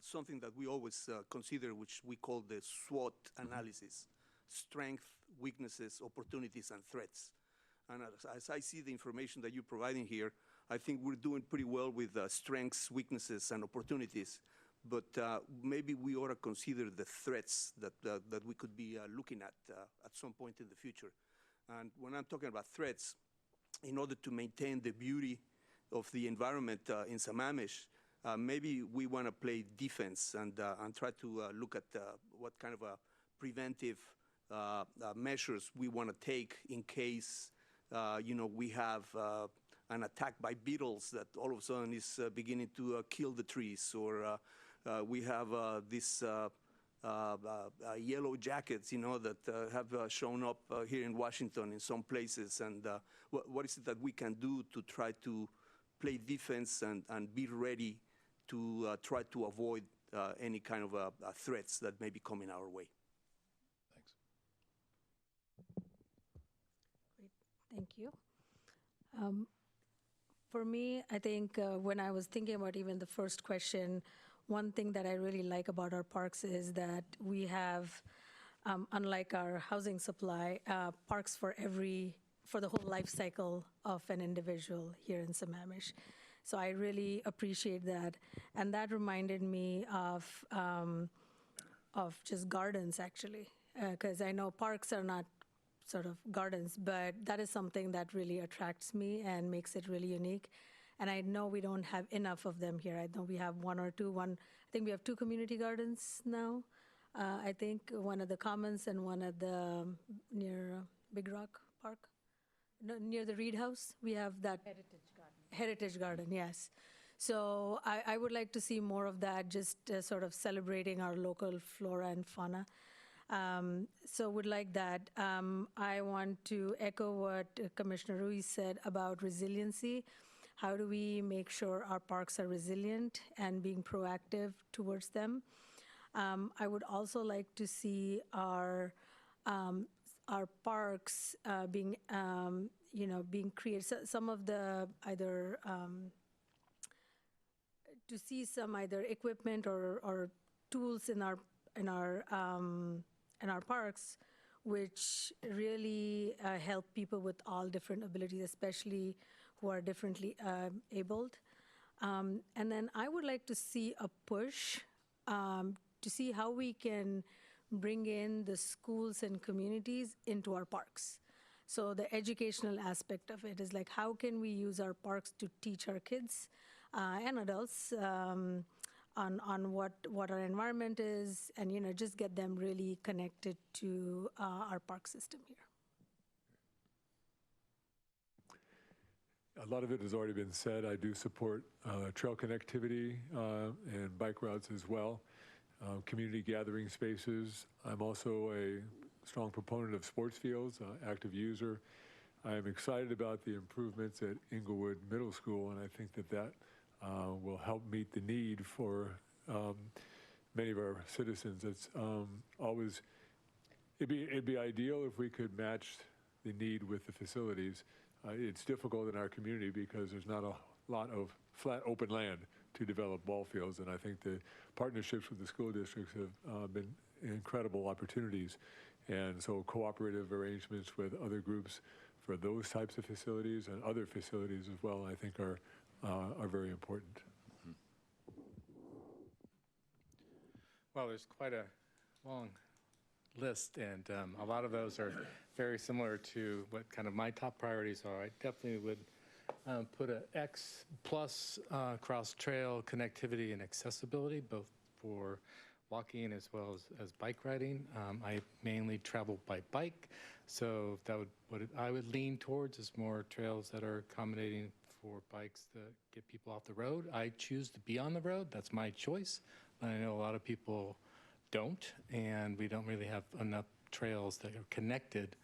something that we always consider, which we call the SWOT analysis: strength, weaknesses, opportunities, and threats. And as I see the information that you're providing here, I think we're doing pretty well with strengths, weaknesses, and opportunities. But maybe we ought to consider the threats that we could be looking at some point in the future. And when I'm talking about threats, in order to maintain the beauty of the environment in Sammamish, maybe we want to play defense and try to look at what kind of preventive measures we want to take in case we have an attack by beetles that all of a sudden is beginning to kill the trees, or we have this yellow jackets, that have shown up here in Washington in some places. And what is it that we can do to try to play defense and be ready to try to avoid any kind of threats that may be coming our way? Thank you. For me, I think when I was thinking about even the first question, one thing that I really like about our parks is that we have, unlike our housing supply, parks for the whole life cycle of an individual here in Sammamish. So I really appreciate that. And that reminded me of just gardens, actually, because I know parks are not sort of gardens, but that is something that really attracts me and makes it really unique. And I know we don't have enough of them here. I know we have one or two. I think we have 2 community gardens now. I think one at the Commons and one at the near Big Rock Park, no, near the Reed House. We have that Heritage Garden, yes. So I would like to see more of that, just sort of celebrating our local flora and fauna. So would like that. I want to echo what Commissioner Ruiz said about resiliency. How do we make sure our parks are resilient and being proactive towards them? I would also like to see our parks being created. Some of the either to see some either equipment or tools in our parks, which really help people with all different abilities, especially who are differently abled. And then I would like to see a push to see how we can bring in the schools and communities into our parks. So the educational aspect of it is like, how can we use our parks to teach our kids and adults on what our environment is, and just get them really connected to our park system here. A lot of it has already been said. I do support trail connectivity and bike routes as well, community gathering spaces. I'm also a strong proponent of sports fields, active user. I am excited about the improvements at Inglewood Middle School, and I think that will help meet the need for many of our citizens. It's always, it'd be ideal if we could match the need with the facilities. It's difficult in our community because there's not a lot of flat open land to develop ball fields, and I think the partnerships with the school districts have been incredible opportunities. And so cooperative arrangements with other groups for those types of facilities and other facilities as well, I think are very important. Well, there's quite a long list, and a lot of those are very similar to what kind of my top priorities are. I definitely would put an X plus cross trail connectivity and accessibility, both for walking as well as bike riding. I mainly travel by bike, so that what I would lean towards is more trails that are accommodating for bikes that get people off the road. I choose to be on the road. That's my choice. I know a lot of people don't, and we don't really have enough trails that are connected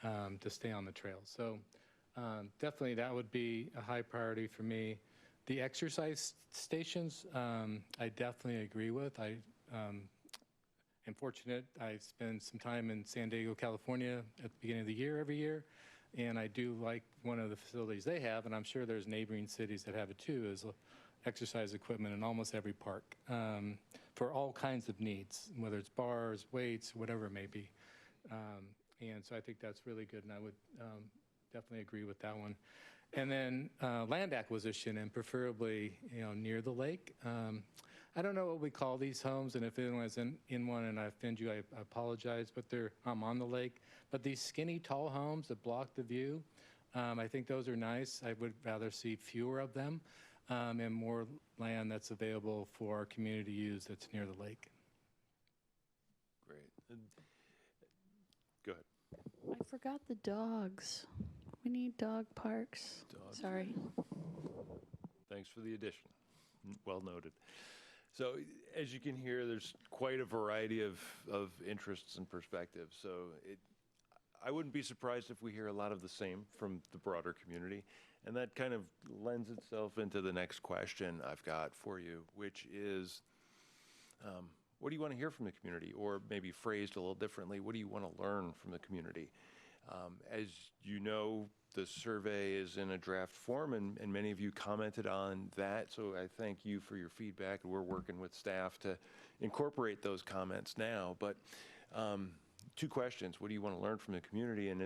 to stay on the trail. So definitely that would be a high priority for me. The exercise stations, I definitely agree with. I am fortunate. I spend some time in San Diego, California at the beginning of the year every year, and I do like one of the facilities they have, and I'm sure there's neighboring cities that have it too, is exercise equipment in almost every park for all kinds of needs, whether it's bars, weights, whatever it may be. And so I think that's really good, and I would definitely agree with that one. And then land acquisition, and preferably near the lake. I don't know what we call these homes, and if anyone's in one and I offend you, I apologize, but I'm on the lake. But these skinny, tall homes that block the view, I think those are nice. I would rather see fewer of them and more land that's available for our community use that's near the lake. Great. Go ahead. I forgot the dogs. We need dog parks. Dogs. Sorry. Thanks for the addition. Well noted. So as you can hear, there's quite a variety of interests and perspectives. So I wouldn't be surprised if we hear a lot of the same from the broader community. And that kind of lends itself into the next question I've got for you, which is, what do you want to hear from the community? Or maybe phrased a little differently, what do you want to learn from the community? As you know, the survey is in a draft form, and many of you commented on that, so I thank you for your feedback, and we're working with staff to incorporate those comments now. But two questions: what do you want to learn from the community, and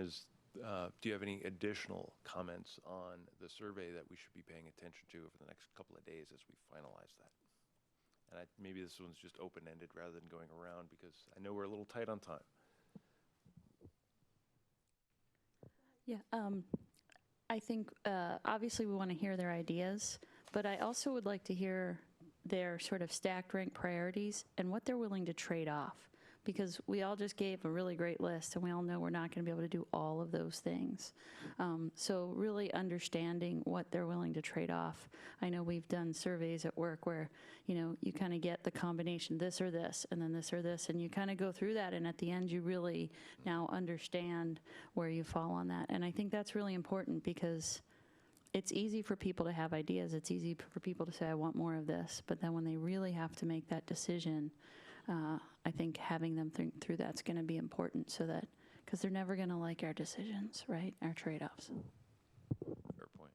do you have any additional comments on the survey that we should be paying attention to over the next couple of days as we finalize that? And maybe this one's just open-ended rather than going around, because I know we're a little tight on time. Yeah, I think obviously we want to hear their ideas, but I also would like to hear their sort of stacked rank priorities and what they're willing to trade off. Because we all just gave a really great list, and we all know we're not going to be able to do all of those things. So really understanding what they're willing to trade off. I know we've done surveys at work where, you kind of get the combination this or this, and then this or this, and you kind of go through that, and at the end you really now understand where you fall on that. And I think that's really important, because it's easy for people to have ideas. It's easy for people to say, I want more of this. But then when they really have to make that decision, I think having them think through that's going to be important, so that, because they're never going to like our decisions, right? Our trade-offs. Fair point.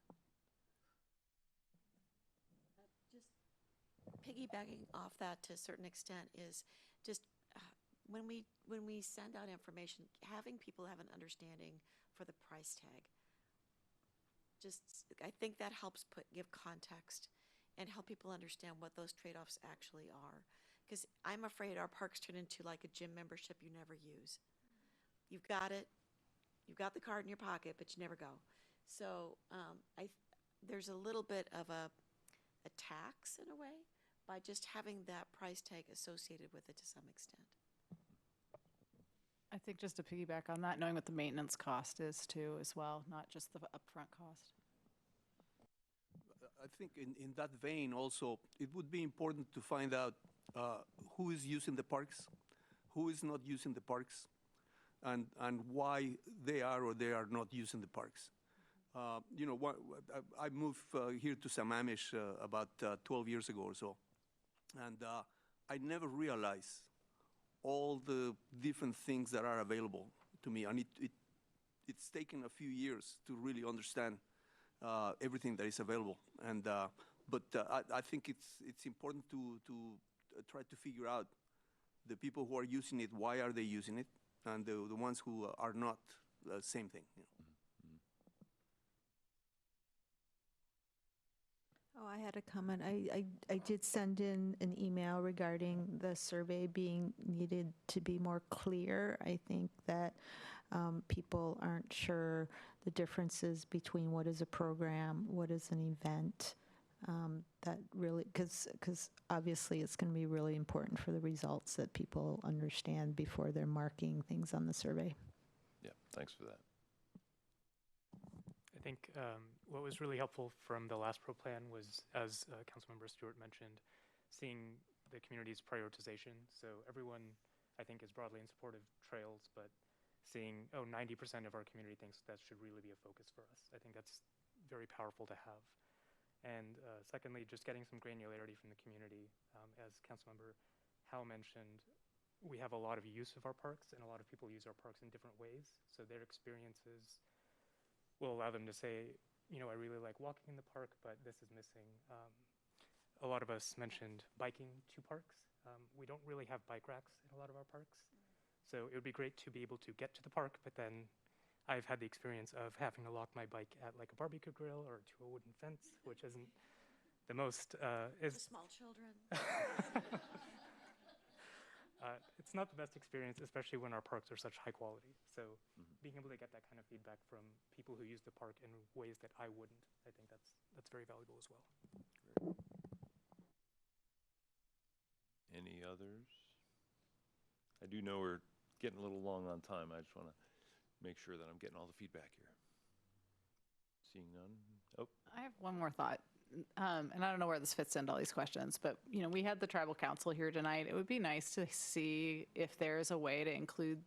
Just piggybacking off that to a certain extent is just when we send out information, having people have an understanding for the price tag. I think that helps give context and help people understand what those trade-offs actually are. Because I'm afraid our parks turn into like a gym membership you never use. You've got it, you've got the card in your pocket, but you never go. So there's a little bit of a tax in a way by just having that price tag associated with it to some extent. I think just to piggyback on that, knowing what the maintenance cost is too as well, not just the upfront cost. I think in that vein also, it would be important to find out who is using the parks, who is not using the parks, and why they are or they are not using the parks. I moved here to Sammamish about 12 years ago or so, and I never realized all the different things that are available to me, and it's taken a few years to really understand everything that is available. And but I think it's important to try to figure out the people who are using it, why are they using it, and the ones who are not, same thing. Oh, I had a comment. I did send in an email regarding the survey being needed to be more clear. I think that people aren't sure the differences between what is a program, what is an event. That really, because obviously it's going to be really important for the results that people understand before they're marking things on the survey. Yeah, thanks for that. I think what was really helpful from the last pro plan was, as Councilmember Stewart mentioned, seeing the community's prioritization. So everyone, I think, is broadly in support of trails, but seeing, 90% of our community thinks that should really be a focus for us. I think that's very powerful to have. And secondly, just getting some granularity from the community. As Councilmember Howell mentioned, we have a lot of use of our parks, and a lot of people use our parks in different ways. So their experiences will allow them to say, I really like walking in the park, but this is missing. A lot of us mentioned biking to parks. We don't really have bike racks in a lot of our parks. So it would be great to be able to get to the park, but then I've had the experience of having to lock my bike at like a barbecue grill or to a wooden fence, which isn't the most... For small children. It's not the best experience, especially when our parks are such high quality. So being able to get that kind of feedback from people who use the park in ways that I wouldn't, I think that's very valuable as well. Great. Any others? I do know we're getting a little long on time. I just want to make sure that I'm getting all the feedback here. Seeing none? Oh. I have one more thought. and I don't know where this fits into all these questions, but, you know, we had the tribal council here tonight. It would be nice to see if there's a way to include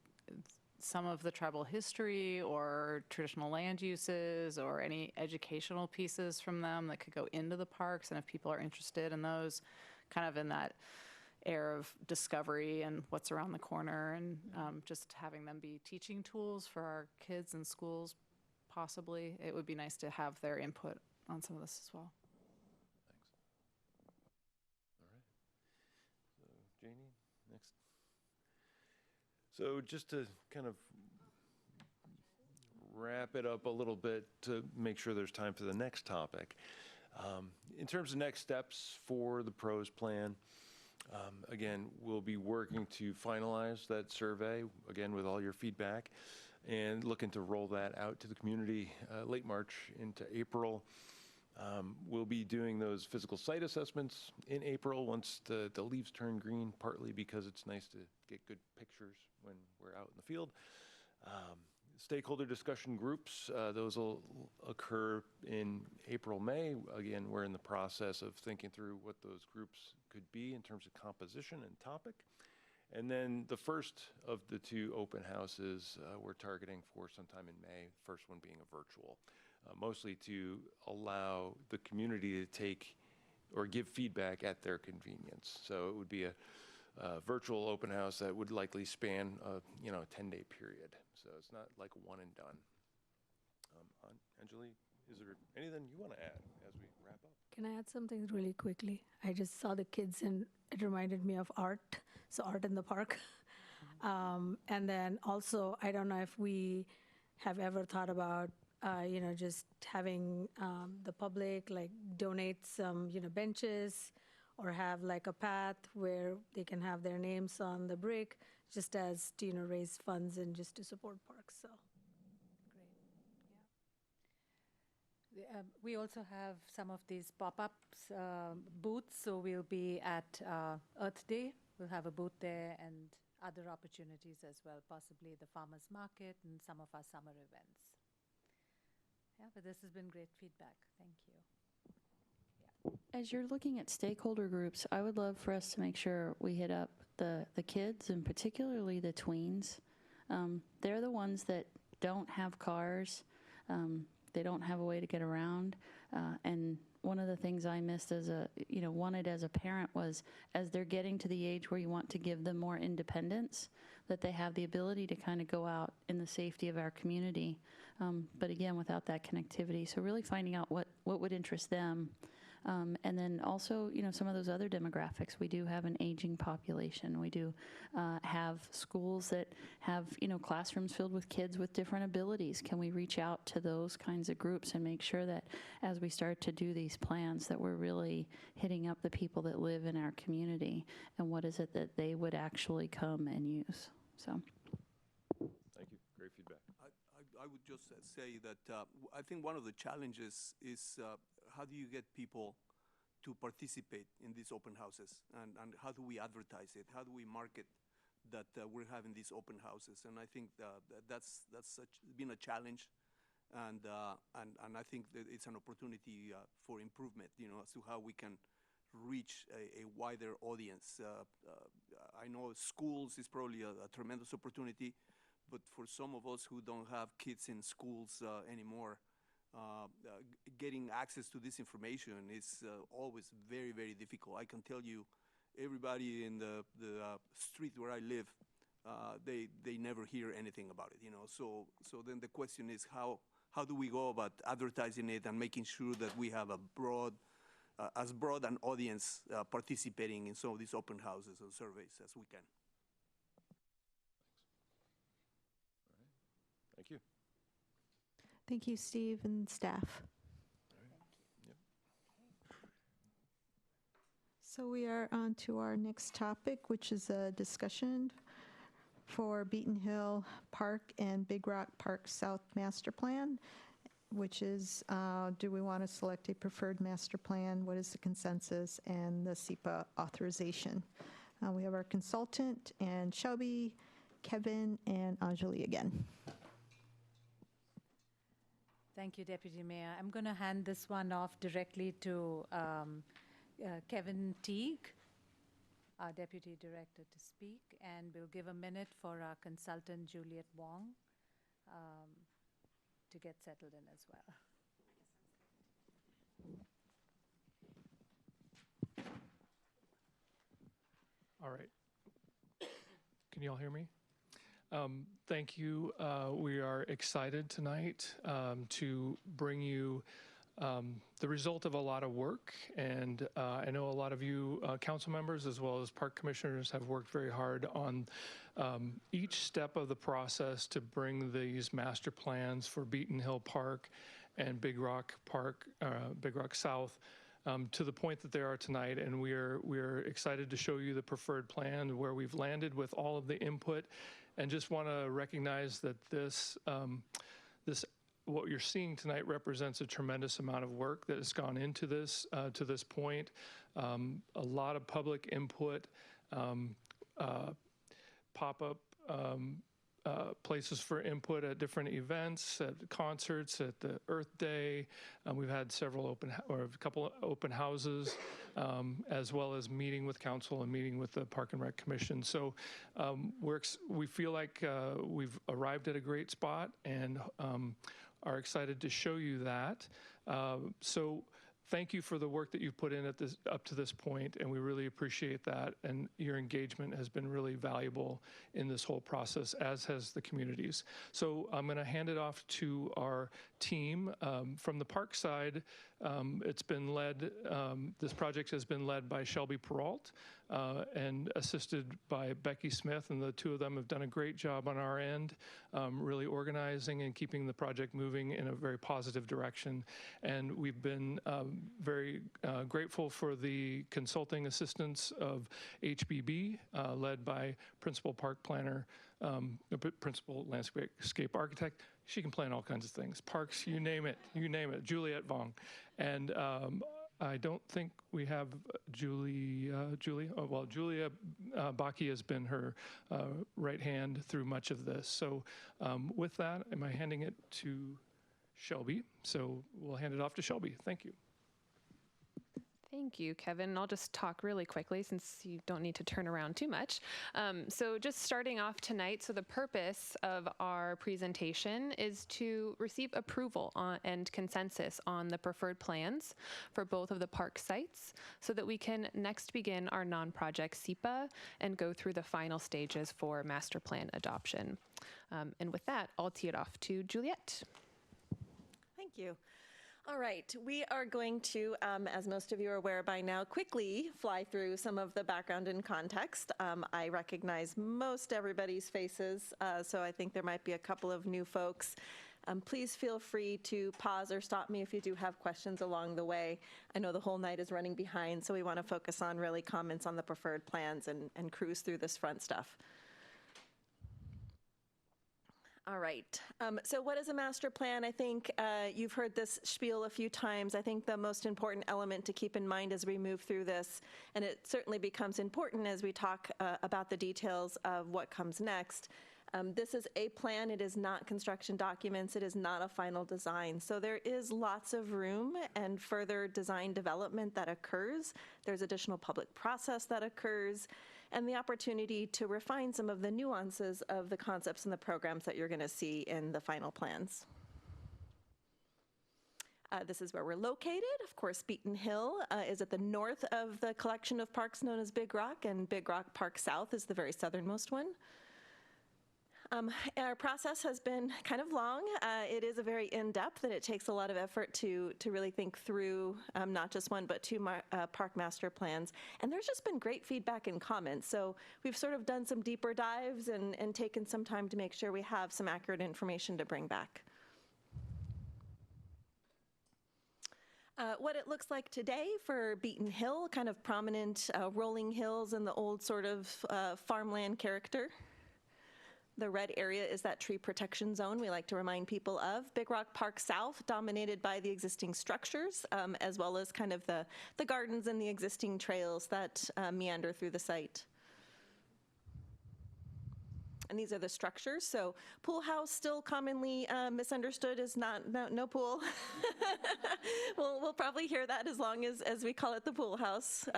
some of the tribal history or traditional land uses or any educational pieces from them that could go into the parks. And if people are interested in those, kind of in that air of discovery and what's around the corner, and just having them be teaching tools for our kids in schools, possibly, it would be nice to have their input on some of this as well. All right. So Janie, next. So just to kind of wrap it up a little bit to make sure there's time for the next topic. In terms of next steps for the PROS plan, again, we'll be working to finalize that survey, again, with all your feedback, and looking to roll that out to the community late March into April. We'll be doing those physical site assessments in April once the leaves turn green, partly because it's nice to get good pictures when we're out in the field. Stakeholder discussion groups, those will occur in April, May. Again, we're in the process of thinking through what those groups could be in terms of composition and topic. And then the first of the two open houses we're targeting for sometime in May, first one being a virtual, mostly to allow the community to take or give feedback at their convenience. So it would be a virtual open house that would likely span a 10-day period. So it's not like one and done. Anjali, is there anything you want to add as we wrap up? Can I add something really quickly? I just saw the kids and it reminded me of art, so art in the park. And then also, I don't know if we have ever thought about, just having the public like donate some, benches or have like a path where they can have their names on the brick, just as to, raise funds and just to support parks, so. We also have some of these pop-ups booths, so we'll be at Earth Day. We'll have a booth there and other opportunities as well, possibly the farmers market and some of our summer events. Yeah, but this has been great feedback. Thank you. As you're looking at stakeholder groups, I would love for us to make sure we hit up the kids and particularly the tweens. They're the ones that don't have cars. They don't have a way to get around. And one of the things I missed wanted as a parent was, as they're getting to the age where you want to give them more independence, that they have the ability to kind of go out in the safety of our community. But again, without that connectivity. So really finding out what would interest them. And then also, some of those other demographics. We do have an aging population. We do have schools that have, classrooms filled with kids with different abilities. Can we reach out to those kinds of groups and make sure that as we start to do these plans that we're really hitting up the people that live in our community and what is it that they would actually come and use? So. Thank you. Great feedback. I would just say that I think one of the challenges is how do you get people to participate in these open houses, and how do we advertise it? How do we market that we're having these open houses? And I think that's been a challenge, and I think that it's an opportunity for improvement. As to how we can reach a wider audience. I know schools is probably a tremendous opportunity, but for some of us who don't have kids in schools anymore, getting access to this information is always very, very difficult. I can tell you, everybody in the street where I live, they never hear anything about it. So then the question is how do we go about advertising it and making sure that we have as broad an audience participating in some of these open houses and surveys as we can. Thank you. Thank you, Steve and staff. So we are on to our next topic, which is a discussion for Beaton Hill Park and Big Rock Park South Master Plan, which is, do we want to select a preferred master plan? What is the consensus? And the SEPA authorization. We have our consultant, and Shelby, Kevin, and Anjali again. Thank you, Deputy Mayor. I'm going to hand this one off directly to Kevin Teague, our Deputy Director, to speak, and we'll give a minute for our consultant, Juliet Wong, to get settled in as well. All right. Can you all hear me? Thank you. We are excited tonight to bring you the result of a lot of work. And I know a lot of you council members as well as park commissioners have worked very hard on each step of the process to bring these master plans for Beaton Hill Park and Big Rock Park, Big Rock South, to the point that they are tonight. And we're excited to show you the preferred plan where we've landed with all of the input, and just want to recognize that this what you're seeing tonight represents a tremendous amount of work that has gone into this to this point. A lot of public input, pop-up places for input at different events, at concerts, at the Earth Day. We've had a couple of open houses, as well as meeting with council and meeting with the Park and Rec Commission. So we feel like we've arrived at a great spot and are excited to show you that. So thank you for the work that you've put in up to this point, and we really appreciate that. And your engagement has been really valuable in this whole process, as has the communities. So I'm going to hand it off to our team. From the park side, it's been led, this project has been led by Shelby Peralt and assisted by Becky Smith, and the two of them have done a great job on our end, really organizing and keeping the project moving in a very positive direction. And we've been very grateful for the consulting assistance of HBB, led by Principal Park Planner, Principal Landscape Architect. She can plan all kinds of things. Parks, you name it, Juliet Vong. And I don't think we have Julia Baki has been her right hand through much of this. So with that, am I handing it to Shelby? So we'll hand it off to Shelby. Thank you. Thank you, Kevin. I'll just talk really quickly since you don't need to turn around too much. So just starting off tonight, so the purpose of our presentation is to receive approval and consensus on the preferred plans for both of the park sites so that we can next begin our non-project SEPA and go through the final stages for master plan adoption. And with that, I'll tee it off to Juliet. Thank you. All right, we are going to, as most of you are aware by now, quickly fly through some of the background and context. I recognize most everybody's faces, so I think there might be a couple of new folks. Please feel free to pause or stop me if you do have questions along the way. I know the whole night is running behind, so we want to focus on really comments on the preferred plans and cruise through this front stuff. All right, so what is a master plan? I think you've heard this spiel a few times. I think the most important element to keep in mind as we move through this, and it certainly becomes important as we talk about the details of what comes next. This is a plan. It is not construction documents. It is not a final design. So there is lots of room and further design development that occurs. There's additional public process that occurs, and the opportunity to refine some of the nuances of the concepts and the programs that you're going to see in the final plans. This is where we're located. Of course, Beaton Hill is at the north of the collection of parks known as Big Rock, and Big Rock Park South is the very southernmost one. Our process has been kind of long. It is a very in-depth, and it takes a lot of effort to really think through not just one but two park master plans. And there's just been great feedback and comments. So we've sort of done some deeper dives and taken some time to make sure we have some accurate information to bring back. What it looks like today for Beaton Hill, kind of prominent rolling hills and the old sort of farmland character. The red area is that tree protection zone we like to remind people of. Big Rock Park South, dominated by the existing structures, as well as kind of the gardens and the existing trails that meander through the site. and these are the structures. So pool house, still commonly misunderstood as no pool. We'll probably hear that as long as we call it the pool house.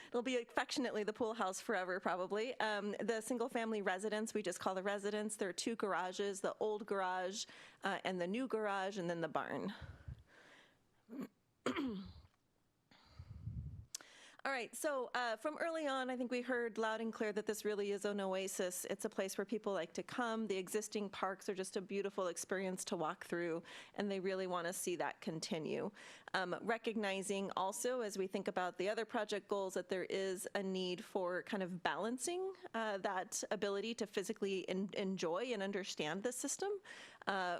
It'll be affectionately the pool house forever, probably. The single-family residence, we just call the residence. There are 2 garages, the old garage and the new garage, and then the barn. All right, so from early on, I think we heard loud and clear that this really is an oasis. It's a place where people like to come. The existing parks are just a beautiful experience to walk through, and they really want to see that continue. Recognizing also, as we think about the other project goals, that there is a need for kind of balancing that ability to physically enjoy and understand the system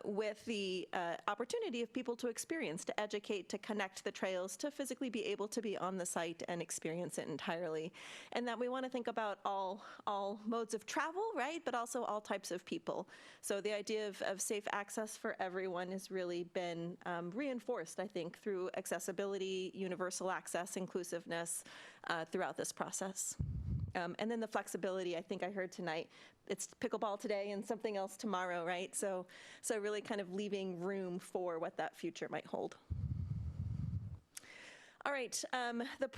with the opportunity of people to experience, to educate, to connect the trails, to physically be able to be on the site and experience it entirely. And that we want to think about all modes of travel, right, but also all types of people. So the idea of safe access for everyone has really been reinforced, I think, through accessibility, universal access, inclusiveness throughout this process. And then the flexibility, I think I heard tonight, it's pickleball today and something else tomorrow, right? So really kind of leaving room for what that future might hold. All right, the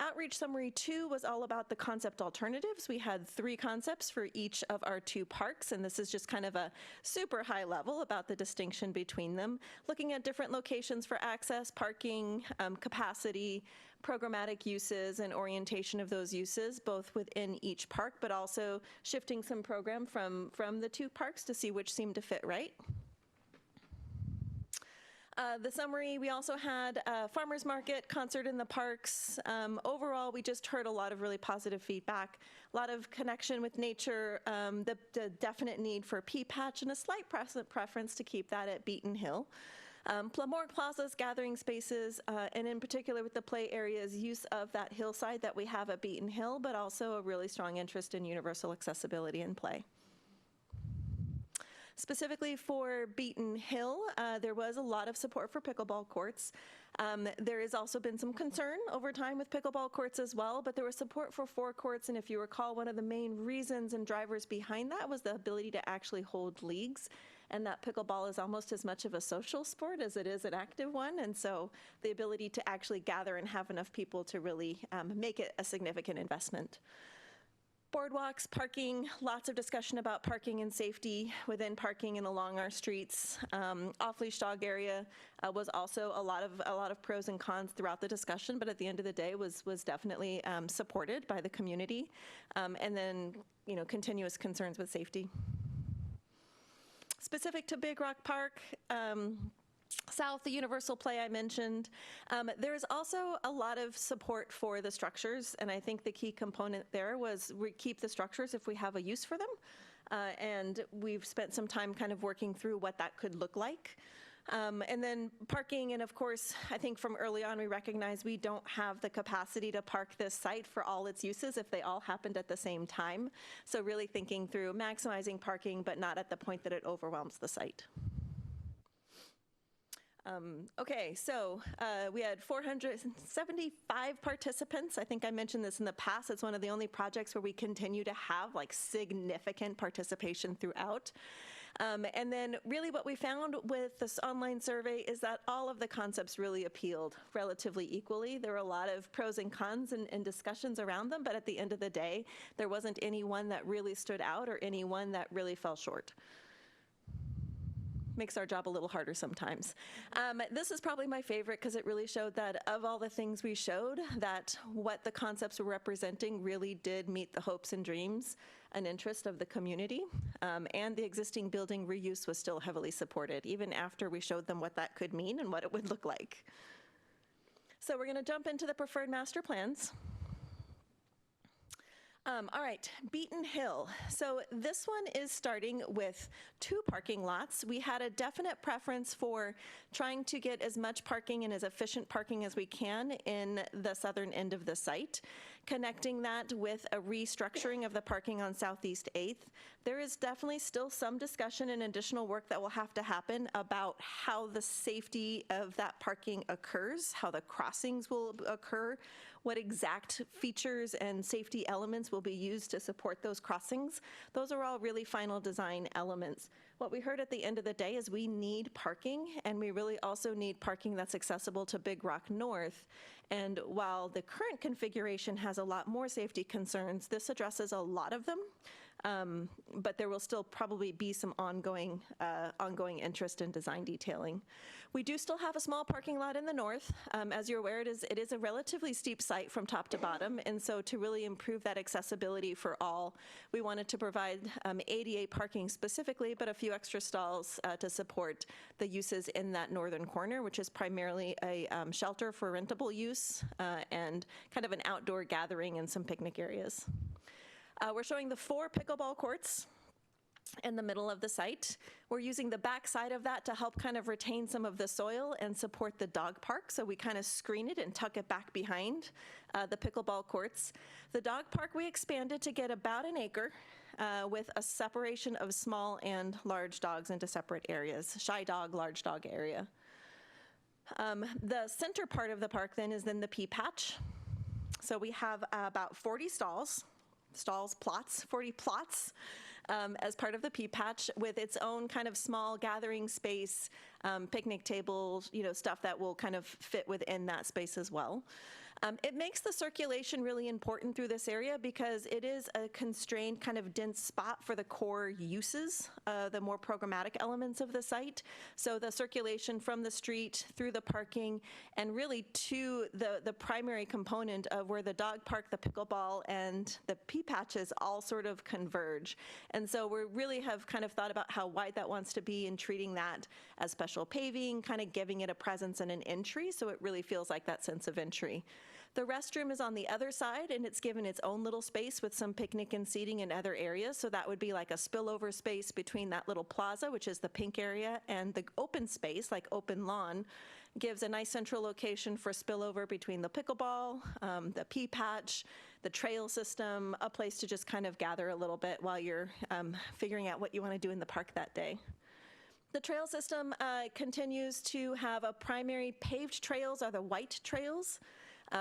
outreach summary 2 was all about the concept alternatives. We had 3 concepts for each of our 2 parks, and this is just kind of a super high level about the distinction between them, looking at different locations for access, parking, capacity, programmatic uses, and orientation of those uses, both within each park, but also shifting some program from the 2 parks to see which seem to fit right. The summary, we also had a farmers market, concert in the parks. Overall, we just heard a lot of really positive feedback, a lot of connection with nature, the definite need for pea patch, and a slight preference to keep that at Beaton Hill. More plazas, gathering spaces, and in particular with the play areas, use of that hillside that we have at Beaton Hill, but also a really strong interest in universal accessibility and play. Specifically for Beaton Hill, there was a lot of support for pickleball courts. There has also been some concern over time with pickleball courts as well, but there was support for 4 courts, and if you recall, one of the main reasons and drivers behind that was the ability to actually hold leagues, and that pickleball is almost as much of a social sport as it is an active one, and so the ability to actually gather and have enough people to really make it a significant investment. Boardwalks, parking, lots of discussion about parking and safety within parking and along our streets. Off-leash dog area was also a lot of pros and cons throughout the discussion, but at the end of the day was definitely supported by the community. And then, continuous concerns with safety. Specific to Big Rock Park, South, the universal play I mentioned. There's also a lot of support for the structures, and I think the key component there was we keep the structures if we have a use for them. And we've spent some time kind of working through what that could look like. And then parking, and of course, I think from early on we recognize we don't have the capacity to park this site for all its uses if they all happened at the same time. So really thinking through maximizing parking, but not at the point that it overwhelms the site. Okay, so we had 475 participants. I think I mentioned this in the past. It's one of the only projects where we continue to have significant participation throughout. And then really what we found with this online survey is that all of the concepts really appealed relatively equally. There were a lot of pros and cons and discussions around them, but at the end of the day, there wasn't any one that really stood out or any one that really fell short. Makes our job a little harder sometimes. This is probably my favorite because it really showed that of all the things we showed, that what the concepts were representing really did meet the hopes and dreams and interest of the community. And the existing building reuse was still heavily supported, even after we showed them what that could mean and what it would look like. So we're going to jump into the preferred master plans. All right, Beaton Hill. So this one is starting with 2 parking lots. We had a definite preference for trying to get as much parking and as efficient parking as we can in the southern end of the site, connecting that with a restructuring of the parking on Southeast 8th. There is definitely still some discussion and additional work that will have to happen about how the safety of that parking occurs, how the crossings will occur, what exact features and safety elements will will be used to support those crossings. Those are all really final design elements. What we heard at the end of the day is we need parking, and we really also need parking that's accessible to Big Rock North. And while the current configuration has a lot more safety concerns, this addresses a lot of them. But there will still probably be some ongoing interest in design detailing. We do still have a small parking lot in the north. As you're aware, it is a relatively steep site from top to bottom, and so to really improve that accessibility for all, we wanted to provide ADA parking specifically, but a few extra stalls to support the uses in that northern corner, which is primarily a shelter for rentable use and kind of an outdoor gathering and some picnic areas. We're showing the 4 pickleball courts in the middle of the site. We're using the back side of that to help kind of retain some of the soil and support the dog park. So we kind of screen it and tuck it back behind the pickleball courts. The dog park we expanded to get about an acre with a separation of small and large dogs into separate areas, shy dog, large dog area. The center part of the park then is then the pea patch. So we have about 40 plots, 40 plots as part of the pea patch with its own kind of small gathering space, picnic tables, stuff that will kind of fit within that space as well. It makes the circulation really important through this area because it is a constrained kind of dense spot for the core uses, the more programmatic elements of the site. So the circulation from the street through the parking and really to the primary component of where the dog park, the pickleball, and the pea patches all sort of converge. And so we really have kind of thought about how wide that wants to be and treating that as special paving, kind of giving it a presence and an entry so it really feels like that sense of entry. The restroom is on the other side, and it's given its own little space with some picnic and seating in other areas. So that would be like a spillover space between that little plaza, which is the pink area, and the open space, like open lawn, gives a nice central location for spillover between the pickleball, the pea patch, the trail system, a place to just kind of gather a little bit while you're figuring out what you want to do in the park that day. The trail system continues to have a primary paved trails are the white trails.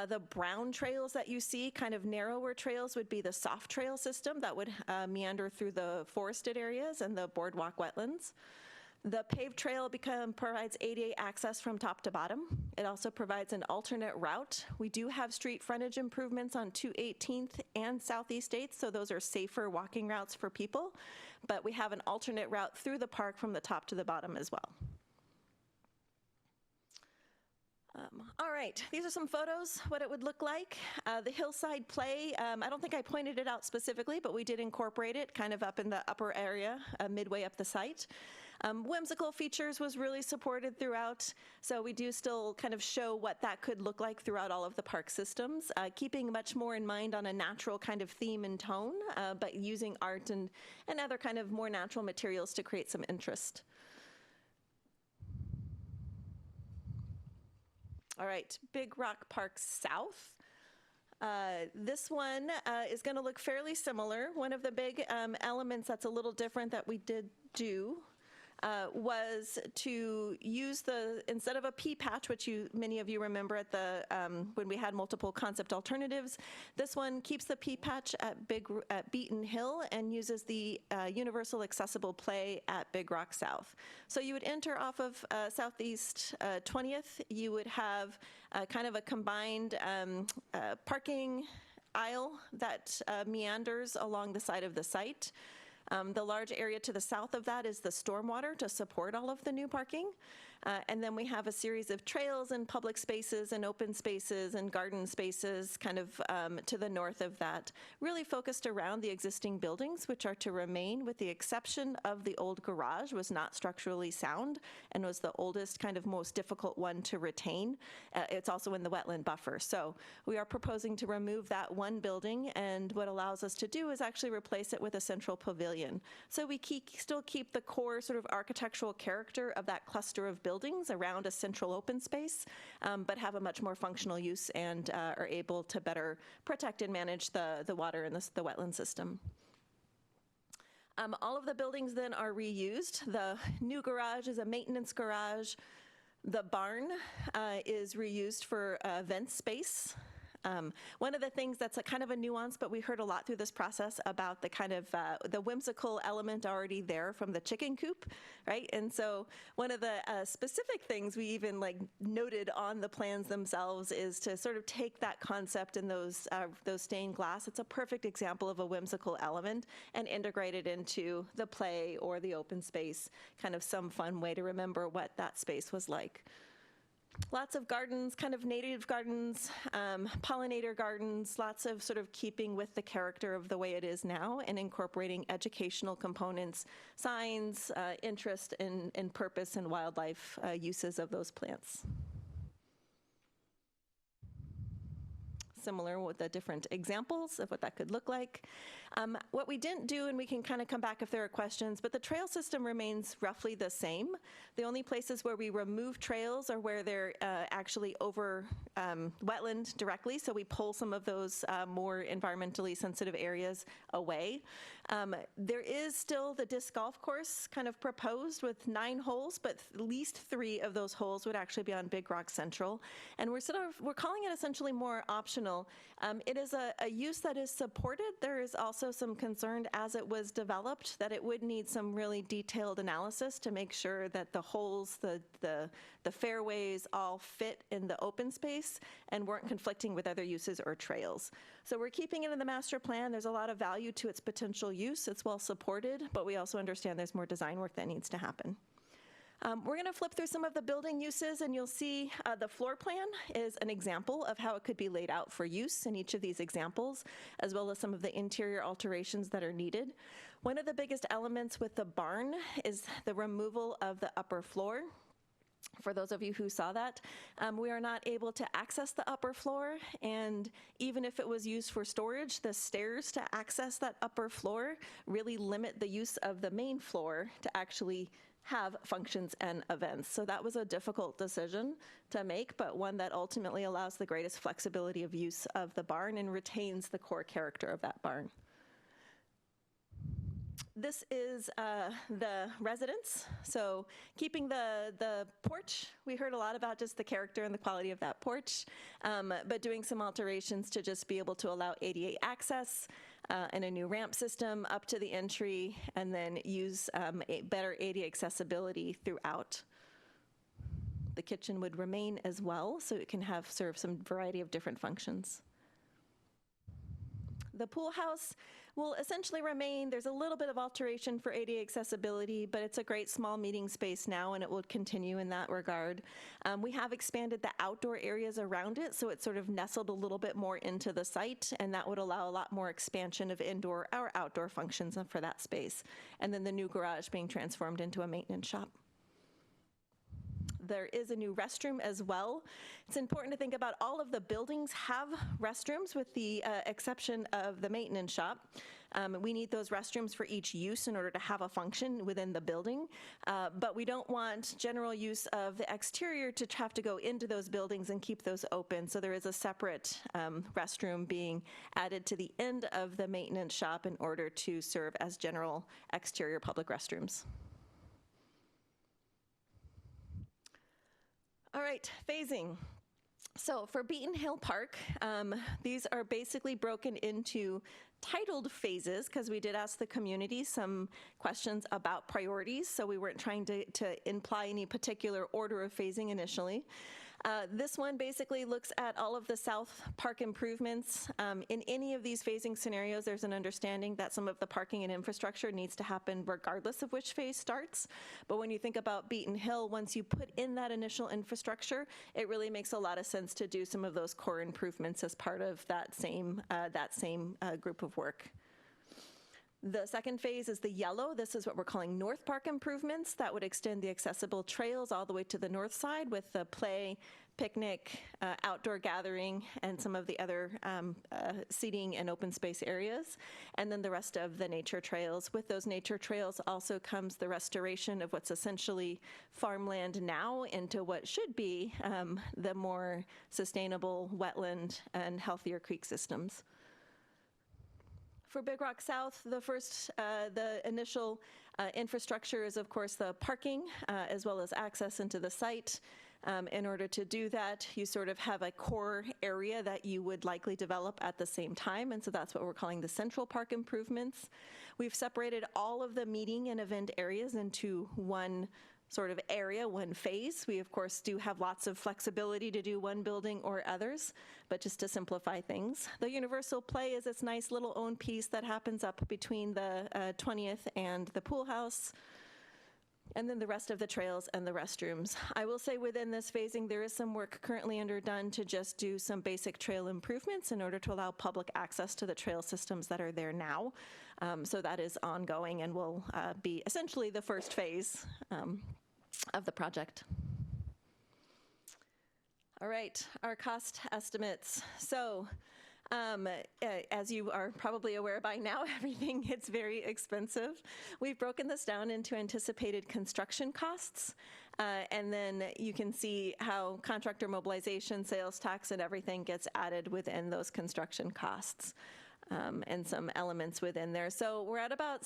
The brown trails that you see, kind of narrower trails, would be the soft trail system that would meander through the forested areas and the boardwalk wetlands. The paved trail provides ADA access from top to bottom. It also provides an alternate route. We do have street frontage improvements on 218th and Southeast 8th, so those are safer walking routes for people, but we have an alternate route through the park from the top to the bottom as well. All right, these are some photos, what it would look like. The hillside play, I don't think I pointed it out specifically, but we did incorporate it kind of up in the upper area, midway up the site. Whimsical features was really supported throughout, so we do still kind of show what that could look like throughout all of the park systems, keeping much more in mind on a natural kind of theme and tone, but using art and other kind of more natural materials to create some interest. All right, Big Rock Park South. This one is going to look fairly similar. One of the big elements that's a little different that we did do was to use instead of a pea patch, which many of you remember at the when we had multiple concept alternatives, this one keeps the pea patch at Beaton Hill and uses the universal accessible play at Big Rock South. So you would enter off of Southeast 20th. You would have kind of a combined parking aisle that meanders along the side of the site. The large area to the south of that is the stormwater to support all of the new parking. And then we have a series of trails and public spaces and open spaces and garden spaces kind of to the north of that, really focused around the existing buildings, which are to remain with the exception of the old garage, was not structurally sound and was the oldest, kind of most difficult one to retain. It's also in the wetland buffer. So we are proposing to remove that one building, and what allows us to do is actually replace it with a central pavilion. So we still keep the core sort of architectural character of that cluster of buildings around a central open space, but have a much more functional use and are able to better protect and manage the water in the wetland system. All of the buildings then are reused. The new garage is a maintenance garage. The barn is reused for vent space. One of the things that's a kind of a nuance, but we heard a lot through this process about the kind of the whimsical element already there from the chicken coop, right? And so one of the specific things we even like noted on the plans themselves is to sort of take that concept and those stained glass. It's a perfect example of a whimsical element and integrate it into the play or the open space, kind of some fun way to remember what that space was like. Lots of gardens, kind of native gardens, pollinator gardens, lots of sort of keeping with the character of the way it is now and incorporating educational components, signs, interest in purpose and wildlife uses of those plants. Similar with the different examples of what that could look like. What we didn't do, and we can kind of come back if there are questions, but the trail system remains roughly the same. The only places where we remove trails are where they're actually over wetland directly, so we pull some of those more environmentally sensitive areas away. There is still the disc golf course kind of proposed with 9 holes, but at least 3 of those holes would actually be on Big Rock Central. And we're calling it essentially more optional. It is a use that is supported. There is also some concern as it was developed that it would need some really detailed analysis to make sure that the holes, the fairways all fit in the open space and weren't conflicting with other uses or trails. So we're keeping it in the master plan. There's a lot of value to its potential use. It's well supported, but we also understand there's more design work that needs to happen. We're going to flip through some of the building uses, and you'll see the floor plan is an example of how it could be laid out for use in each of these examples, as well as some of the interior alterations that are needed. One of the biggest elements with the barn is the removal of the upper floor. For those of you who saw that, we are not able to access the upper floor, and even if it was used for storage, the stairs to access that upper floor really limit the use of the main floor to actually have functions and events. So that was a difficult decision to make, but one that ultimately allows the greatest flexibility of use of the barn and retains the core character of that barn. This is the residence. So keeping the porch, we heard a lot about just the character and the quality of that porch, but doing some alterations to just be able to allow ADA access and a new ramp system up to the entry, and then use better ADA accessibility throughout. The kitchen would remain as well, so it can serve some variety of different functions. The pool house will essentially remain. There's a little bit of alteration for ADA accessibility, but it's a great small meeting space now, and it will continue in that regard. We have expanded the outdoor areas around it, so it's sort of nestled a little bit more into the site, and that would allow a lot more expansion of indoor or outdoor functions for that space. And then the new garage being transformed into a maintenance shop. There is a new restroom as well. It's important to think about all of the buildings have restrooms with the exception of the maintenance shop. We need those restrooms for each use in order to have a function within the building, but we don't want general use of the exterior to have to go into those buildings and keep those open. So there is a separate restroom being added to the end of the maintenance shop in order to serve as general exterior public restrooms. All right, phasing. So for Beaton Hill Park, these are basically broken into titled phases because we did ask the community some questions about priorities, so we weren't trying to imply any particular order of phasing initially. This one basically looks at all of the South Park improvements. In any of these phasing scenarios, there's an understanding that some of the parking and infrastructure needs to happen regardless of which phase starts. But when you think about Beaton Hill, once you put in that initial infrastructure, it really makes a lot of sense to do some of those core improvements as part of that same group of work. The second phase is the yellow. This is what we're calling North Park improvements. That would extend the accessible trails all the way to the north side with the play, picnic, outdoor gathering, and some of the other seating and open space areas. And then the rest of the nature trails. With those nature trails also comes the restoration of what's essentially farmland now into what should be the more sustainable wetland and healthier creek systems. For Big Rock South, the initial infrastructure is, of course, the parking, as well as access into the site. In order to do that, you sort of have a core area that you would likely develop at the same time, and so that's what we're calling the Central Park improvements. We've separated all of the meeting and event areas into one sort of area, one phase. We, of course, do have lots of flexibility to do one building or others, but just to simplify things. The Universal Play is this nice little own piece that happens up between the 20th and the pool house, and then the rest of the trails and the restrooms. I will say within this phasing, there is some work currently underdone to just do some basic trail improvements in order to allow public access to the trail systems that are there now. So that is ongoing and will be essentially the first phase of the project. All right, our cost estimates. So as you are probably aware by now, everything gets very expensive. We've broken this down into anticipated construction costs, and then you can see how contractor mobilization, sales tax, and everything gets added within those construction costs. And some elements within there. So we're at about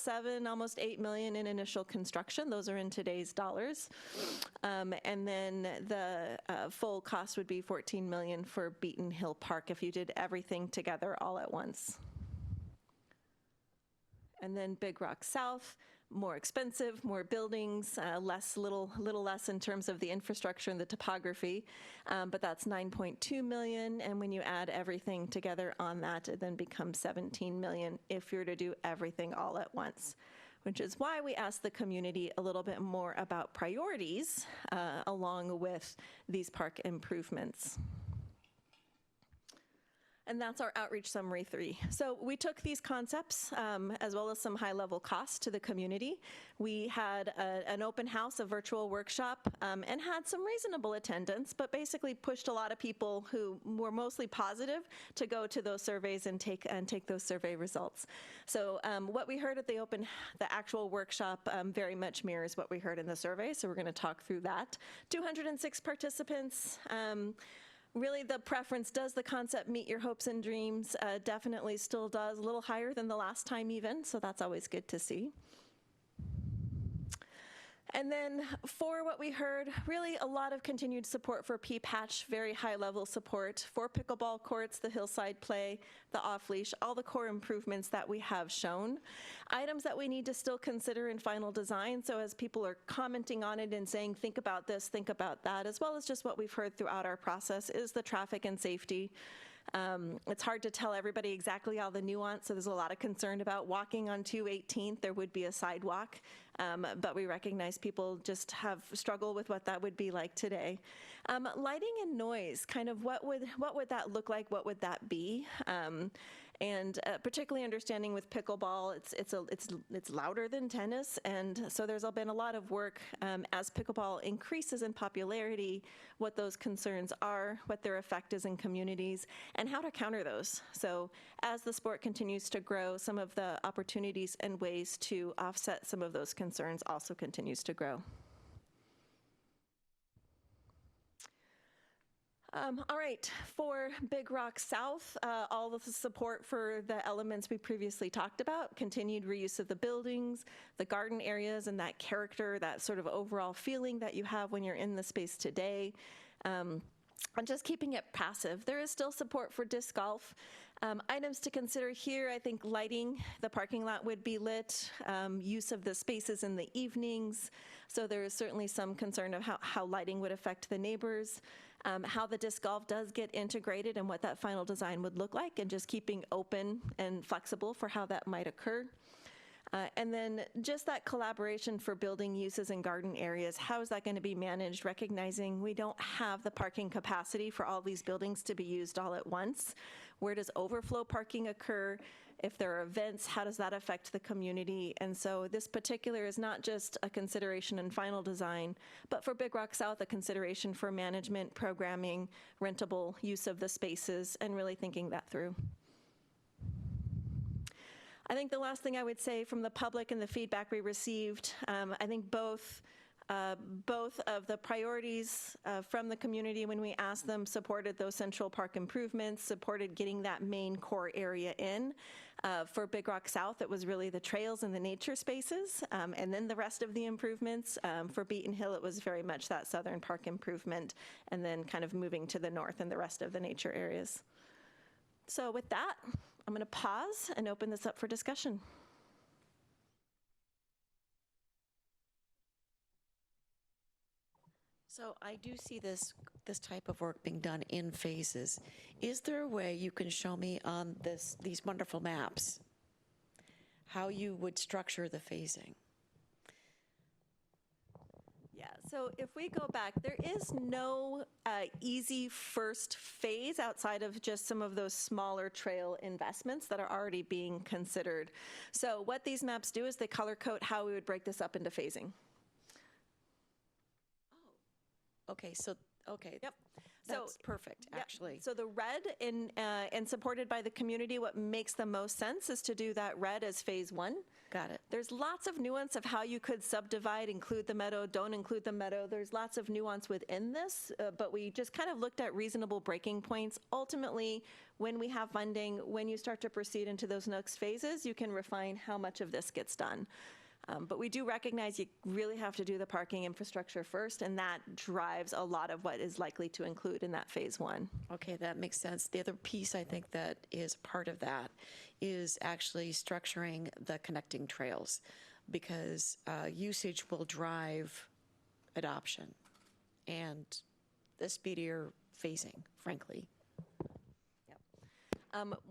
almost $8 million in initial construction. Those are in today's dollars. And then the full cost would be $14 million for Beaton Hill Park if you did everything together all at once. And then Big Rock South, more expensive, more buildings, little less in terms of the infrastructure and the topography, but that's $9.2 million, and when you add everything together on that, it then becomes $17 million if you're to do everything all at once, which is why we asked the community a little bit more about priorities along with these park improvements. And that's our outreach summary 3. So we took these concepts as well as some high-level costs to the community. We had an open house, a virtual workshop, and had some reasonable attendance, but basically pushed a lot of people who were mostly positive to go to those surveys and take those survey results. So what we heard at the actual workshop very much mirrors what we heard in the survey, so we're going to talk through that. 206 participants. Really, the preference, does the concept meet your hopes and dreams? Definitely still does, a little higher than the last time even, so that's always good to see. And then for what we heard, really a lot of continued support for P-Patch, very high-level support for pickleball courts, the hillside play, the off-leash, all the core improvements that we have shown. Items that we need to still consider in final design, so as people are commenting on it and saying, think about this, think about that, as well as just what we've heard throughout our process, is the traffic and safety. It's hard to tell everybody exactly all the nuance, so there's a lot of concern about walking on 218th. There would be a sidewalk, but we recognize people just have struggle with what that would be like today. Lighting and noise, kind of what would that look like? What would that be? And particularly understanding with pickleball, it's louder than tennis, and so there's been a lot of work as pickleball increases in popularity, what those concerns are, what their effect is in communities, and how to counter those. So as the sport continues to grow, some of the opportunities and ways to offset some of those concerns also continues to grow. All right, for Big Rock South, all of the support for the elements we previously talked about, continued reuse of the buildings, the garden areas, and that character, that sort of overall feeling that you have when you're in the space today, and just keeping it passive. There is still support for disc golf. Items to consider here, I think lighting, the parking lot would be lit, use of the spaces in the evenings, so there is certainly some concern of how lighting would affect the neighbors. How the disc golf does get integrated and what that final design would look like, and just keeping open and flexible for how that might occur. And then just that collaboration for building uses and garden areas, how is that going to be managed, recognizing we don't have the parking capacity for all these buildings to be used all at once. Where does overflow parking occur? If there are events, how does that affect the community? And so this particular is not just a consideration in final design, but for Big Rock South, a consideration for management, programming, rentable use of the spaces, and really thinking that through. I think the last thing I would say from the public and the feedback we received, I think both of the priorities from the community when we asked them supported those Central Park improvements, supported getting that main core area in. For Big Rock South, it was really the trails and the nature spaces, and then the rest of the improvements. For Beaton Hill, it was very much that southern park improvement, and then kind of moving to the north and the rest of the nature areas. So with that, I'm going to pause and open this up for discussion. So I do see this type of work being done in phases. Is there a way you can show me on these wonderful maps how you would structure the phasing? Yeah, so if we go back, there is no easy first phase outside of just some of those smaller trail investments that are already being considered. So what these maps do is they color code how we would break this up into phasing. Okay, Yep. That's perfect, Yep. actually. So the red and supported by the community, what makes the most sense is to do that red as phase 1. Got it. There's lots of nuance of how you could subdivide, include the meadow, don't include the meadow. There's lots of nuance within this, but we just kind of looked at reasonable breaking points. Ultimately, when we have funding, when you start to proceed into those next phases, you can refine how much of this gets done. But we do recognize you really have to do the parking infrastructure first, and that drives a lot of what is likely to include in that phase 1. Okay, that makes sense. The other piece I think that is part of that is actually structuring the connecting trails, because usage will drive adoption and the speedier phasing, frankly.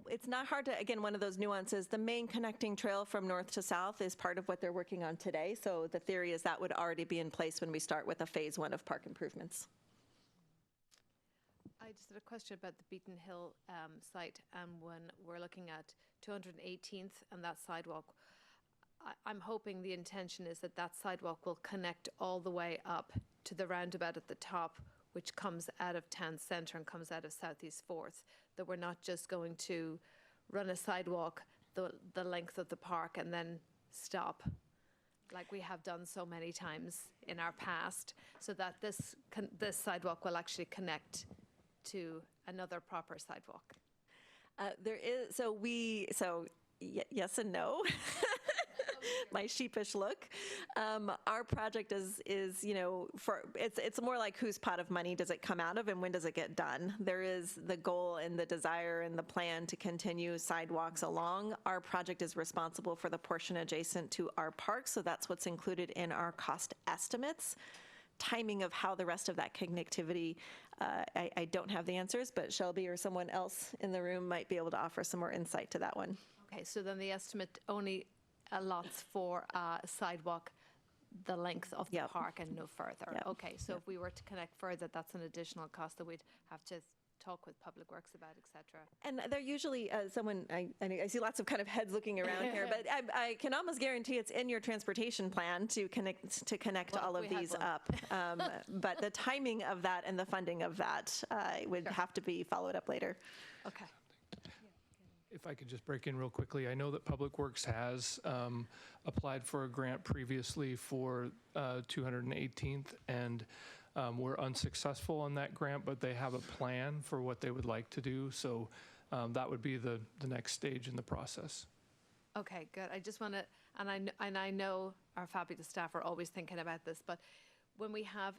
It's not hard to, again, one of those nuances, the main connecting trail from north to south is part of what they're working on today. So the theory is that would already be in place when we start with a phase 1 of park improvements. I just had a question about the Beaton Hill site, and when we're looking at 218th and that sidewalk, I'm hoping the intention is that that sidewalk will connect all the way up to the roundabout at the top, which comes out of town centre and comes out of Southeast 4th, that we're not just going to run a sidewalk the length of the park and then stop, like we have done so many times in our past, so that this sidewalk will actually connect to another proper sidewalk. There is, yes and no. My sheepish look. Our project is it's more like whose pot of money does it come out of and when does it get done. There is the goal and the desire and the plan to continue sidewalks along. Our project is responsible for the portion adjacent to our park, so that's what's included in our cost estimates. Timing of how the rest of that connectivity, I don't have the answers, but Shelby or someone else in the room might be able to offer some more insight to that one. Okay, so then the estimate only allots for a sidewalk the length of the park and no further. Yep. Okay, so if we were to connect further, that's an additional cost that we'd have to talk with Public Works about, et cetera. And they're usually I see lots of kind of heads looking around here, but I can almost guarantee it's in your transportation plan to connect Well, all of we had these one. up. But the timing of that and the funding of that would have to be followed up later. Okay. If I could just break in real quickly, I know that Public Works has applied for a grant previously for 218th, and we're unsuccessful on that grant, but they have a plan for what they would like to do. So that would be the next stage in the process. Okay, good. I just want to, and I know our fabulous staff are always thinking about this, but when we have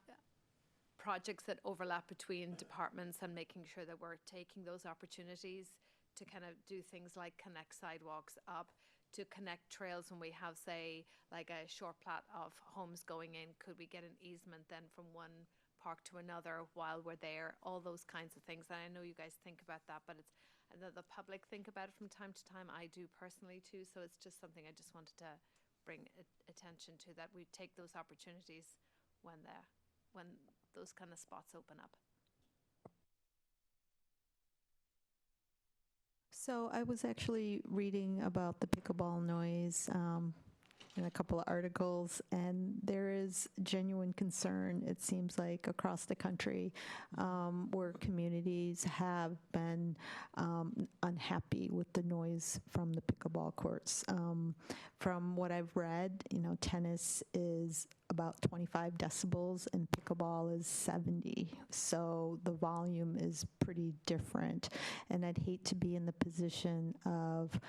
projects that overlap between departments and making sure that we're taking those opportunities to kind of do things like connect sidewalks up, to connect trails when we have, say, like a short plat of homes going in, could we get an easement then from one park to another while we're there? All those kinds of things. And I know you guys think about that, but it's, and the public think about it from time to time. I do personally too, so it's just something I just wanted to bring attention to, that we take those opportunities when those kind of spots open up. So I was actually reading about the pickleball noise in a couple of articles, and there is genuine concern, it seems like, across the country, where communities have been unhappy with the noise from the pickleball courts. From what I've read, tennis is about 25 decibels and pickleball is 70. So the volume is pretty different. And I'd hate to be in the position of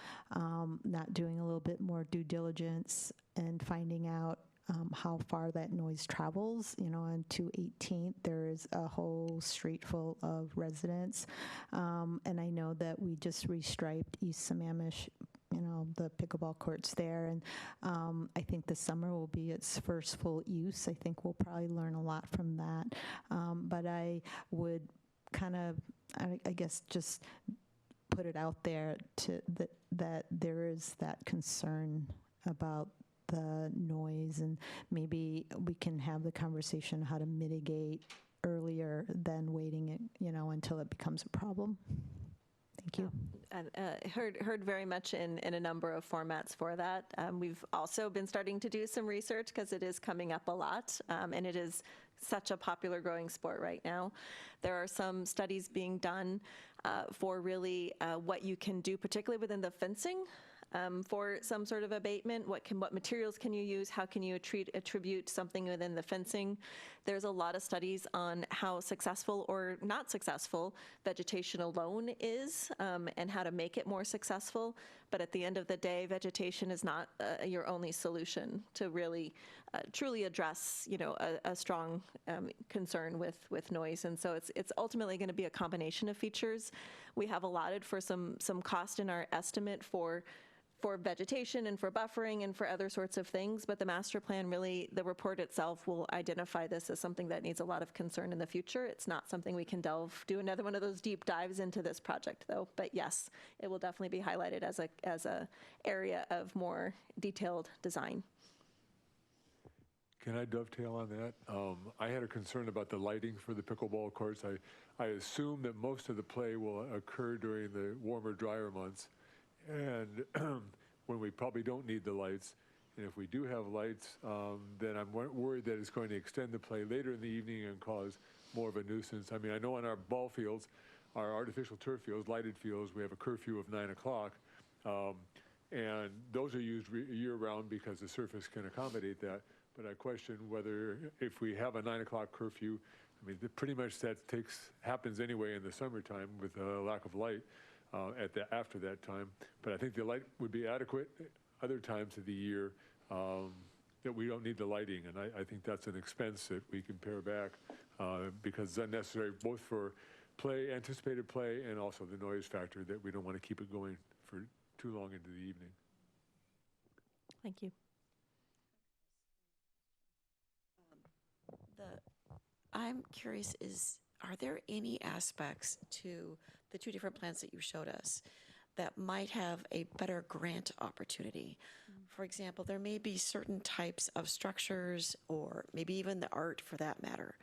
not doing a little bit more due diligence and finding out how far that noise travels. On 218th, there is a whole street full of residents. And I know that we just restriped East Sammamish, the pickleball courts there. And I think the summer will be its first full use. I think we'll probably learn a lot from that. But I would kind of, I guess, just put it out there that there is that concern about the noise, and maybe we can have the conversation how to mitigate earlier than waiting it, until it becomes a problem. Thank you. Heard very much in a number of formats for that. We've also been starting to do some research because it is coming up a lot, and it is such a popular growing sport right now. There are some studies being done for really what you can do, particularly within the fencing, for some sort of abatement. What materials can you use? How can you attribute something within the fencing? There's a lot of studies on how successful or not successful vegetation alone is, and how to make it more successful. But at the end of the day, vegetation is not your only solution to really truly address, a strong concern with noise. And so it's ultimately going to be a combination of features. We have allotted for some cost in our estimate for vegetation and for buffering and for other sorts of things, but the master plan really, the report itself will identify this as something that needs a lot of concern in the future. It's not something we can do another one of those deep dives into this project though, but yes, it will definitely be highlighted as a area of more detailed design. Can I dovetail on that? I had a concern about the lighting for the pickleball courts. I assume that most of the play will occur during the warmer, drier months, and when we probably don't need the lights. And if we do have lights, then I'm worried that it's going to extend the play later in the evening and cause more of a nuisance. I mean, I know on our ball fields, our artificial turf fields, lighted fields, we have a curfew of 9 o'clock. And those are used year-round because the surface can accommodate that. But I question whether, if we have a 9 o'clock curfew, I mean, pretty much that happens anyway in the summertime with a lack of light after that time. But I think the light would be adequate other times of the year that we don't need the lighting. And I think that's an expense that we can pare back because it's unnecessary both for anticipated play, and also the noise factor that we don't want to keep it going for too long into the evening. Thank you. I'm curious, are there any aspects to the two different plans that you showed us that might have a better grant opportunity? For example, there may be certain types of structures, or maybe even the art for that matter,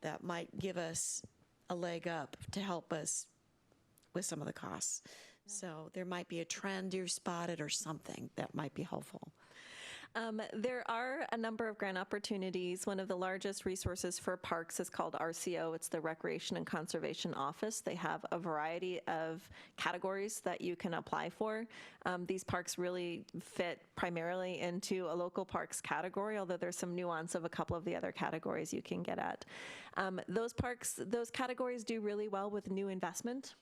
that might give us a leg up to help us with some of the costs. So there might be a trend you spotted or something that might be helpful. There are a number of grant opportunities. One of the largest resources for parks is called RCO. It's the Recreation and Conservation Office. They have a variety of categories that you can apply for. These parks really fit primarily into a local parks category, although there's some nuance of a couple of the other categories you can get at. Those categories do really well with new investment.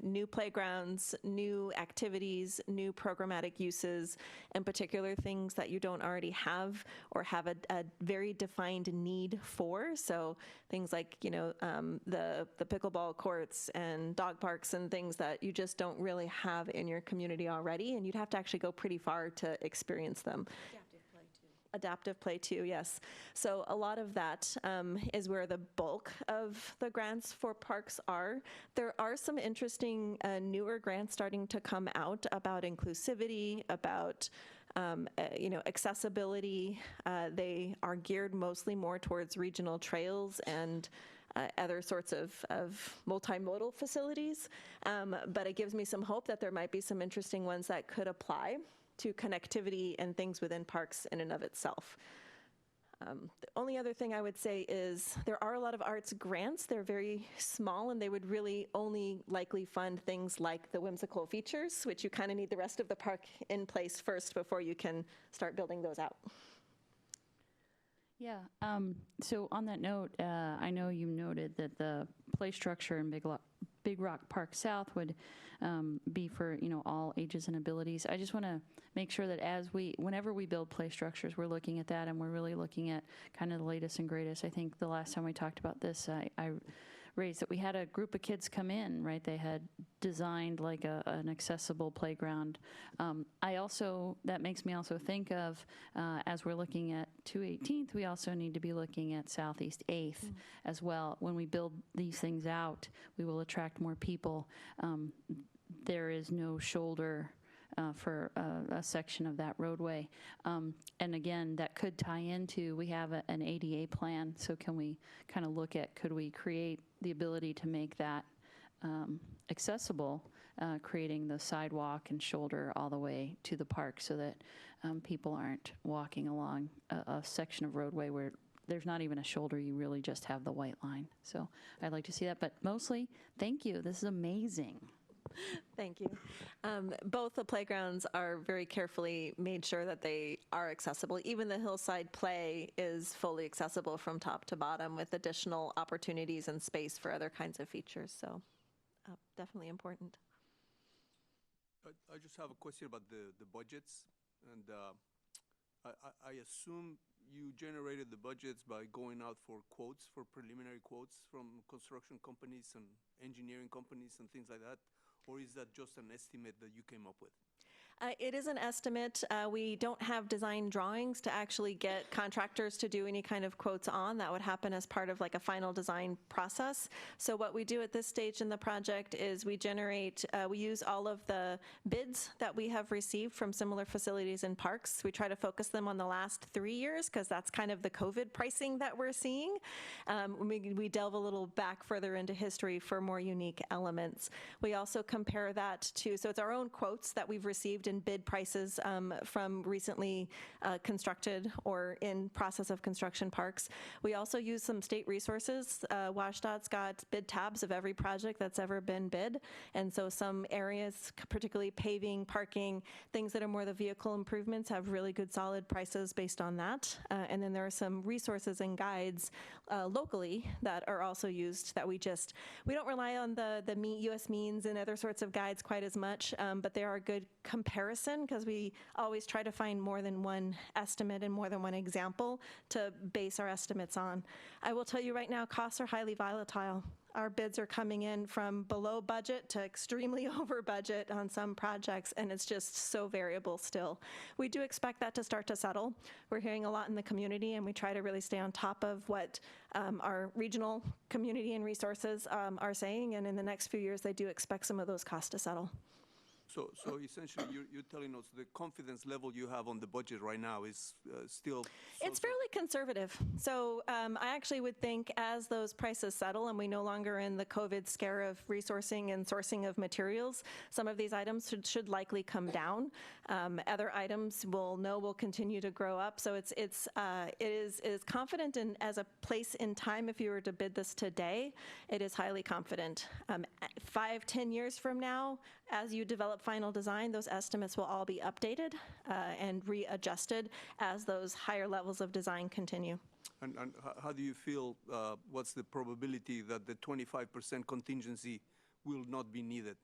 New playgrounds, new activities, new programmatic uses, and particular things that you don't already have or have a very defined need for. So things like, the pickleball courts and dog parks and things that you just don't really have in your community already, and you'd have to actually go pretty far to experience them. Adaptive play too, yes. So a lot of that is where the bulk of the grants for parks are. There are some interesting newer grants starting to come out about inclusivity, about accessibility. They are geared mostly more towards regional trails and other sorts of multimodal facilities. But it gives me some hope that there might be some interesting ones that could apply to connectivity and things within parks in and of itself. The only other thing I would say is there are a lot of arts grants. They're very small, and they would really only likely fund things like the whimsical features, which you kind of need the rest of the park in place first before you can start building those out. Yeah, so on that note, I know you noted that the play structure in Big Rock Park South would be for, all ages and abilities. I just want to make sure that whenever we build play structures, we're looking at that, and we're really looking at kind of the latest and greatest. I think the last time we talked about this, I raised that we had a group of kids come in, right? They had designed like an accessible playground. That makes me also think of, as we're looking at 218th, we also need to be looking at Southeast 8th as well. When we build these things out, we will attract more people. There is no shoulder for a section of that roadway. And again, that could tie into, we have an ADA plan, so can we kind of look at, could we create the ability to make that accessible, creating the sidewalk and shoulder all the way to the park so that people aren't walking along a section of roadway where there's not even a shoulder, you really just have the white line. So I'd like to see that, but mostly, thank you, this is amazing. Thank you. Both the playgrounds are very carefully made sure that they are accessible. Even the hillside play is fully accessible from top to bottom with additional opportunities and space for other kinds of features. So definitely important. I just have a question about the budgets. And I assume you generated the budgets by going out for quotes, for preliminary quotes from construction companies and engineering companies and things like that? Or is that just an estimate that you came up with? It is an estimate. We don't have design drawings to actually get contractors to do any kind of quotes on. That would happen as part of like a final design process. So what we do at this stage in the project is we use all of the bids that we have received from similar facilities and parks. We try to focus them on the last 3 years because that's kind of the COVID pricing that we're seeing. We delve a little back further into history for more unique elements. We also compare that to, so it's our own quotes that we've received in bid prices from recently constructed or in process of construction parks. We also use some state resources. WashDOT's got bid tabs of every project that's ever been bid. And so some areas, particularly paving, parking, things that are more the vehicle improvements have really good solid prices based on that. And then there are some resources and guides locally that are also used that we don't rely on the US means and other sorts of guides quite as much, but they are a good comparison because we always try to find more than one estimate and more than one example to base our estimates on. I will tell you right now, costs are highly volatile. Our bids are coming in from below budget to extremely over budget on some projects, and it's just so variable still. We do expect that to start to settle. We're hearing a lot in the community, and we try to really stay on top of what our regional community and resources are saying, and in the next few years, they do expect some of those costs to settle. So essentially, you're telling us the confidence level you have on the budget right now is still... It's fairly conservative. So I actually would think as those prices settle and we no longer in the COVID scare of resourcing and sourcing of materials, some of these items should likely come down. Other items will continue to grow up. So it is confident in, as a place in time, if you were to bid this today, it is highly confident. 5-10 years from now, as you develop final design, those estimates will all be updated and readjusted as those higher levels of design continue. And how do you feel, what's the probability that the 25% contingency will not be needed?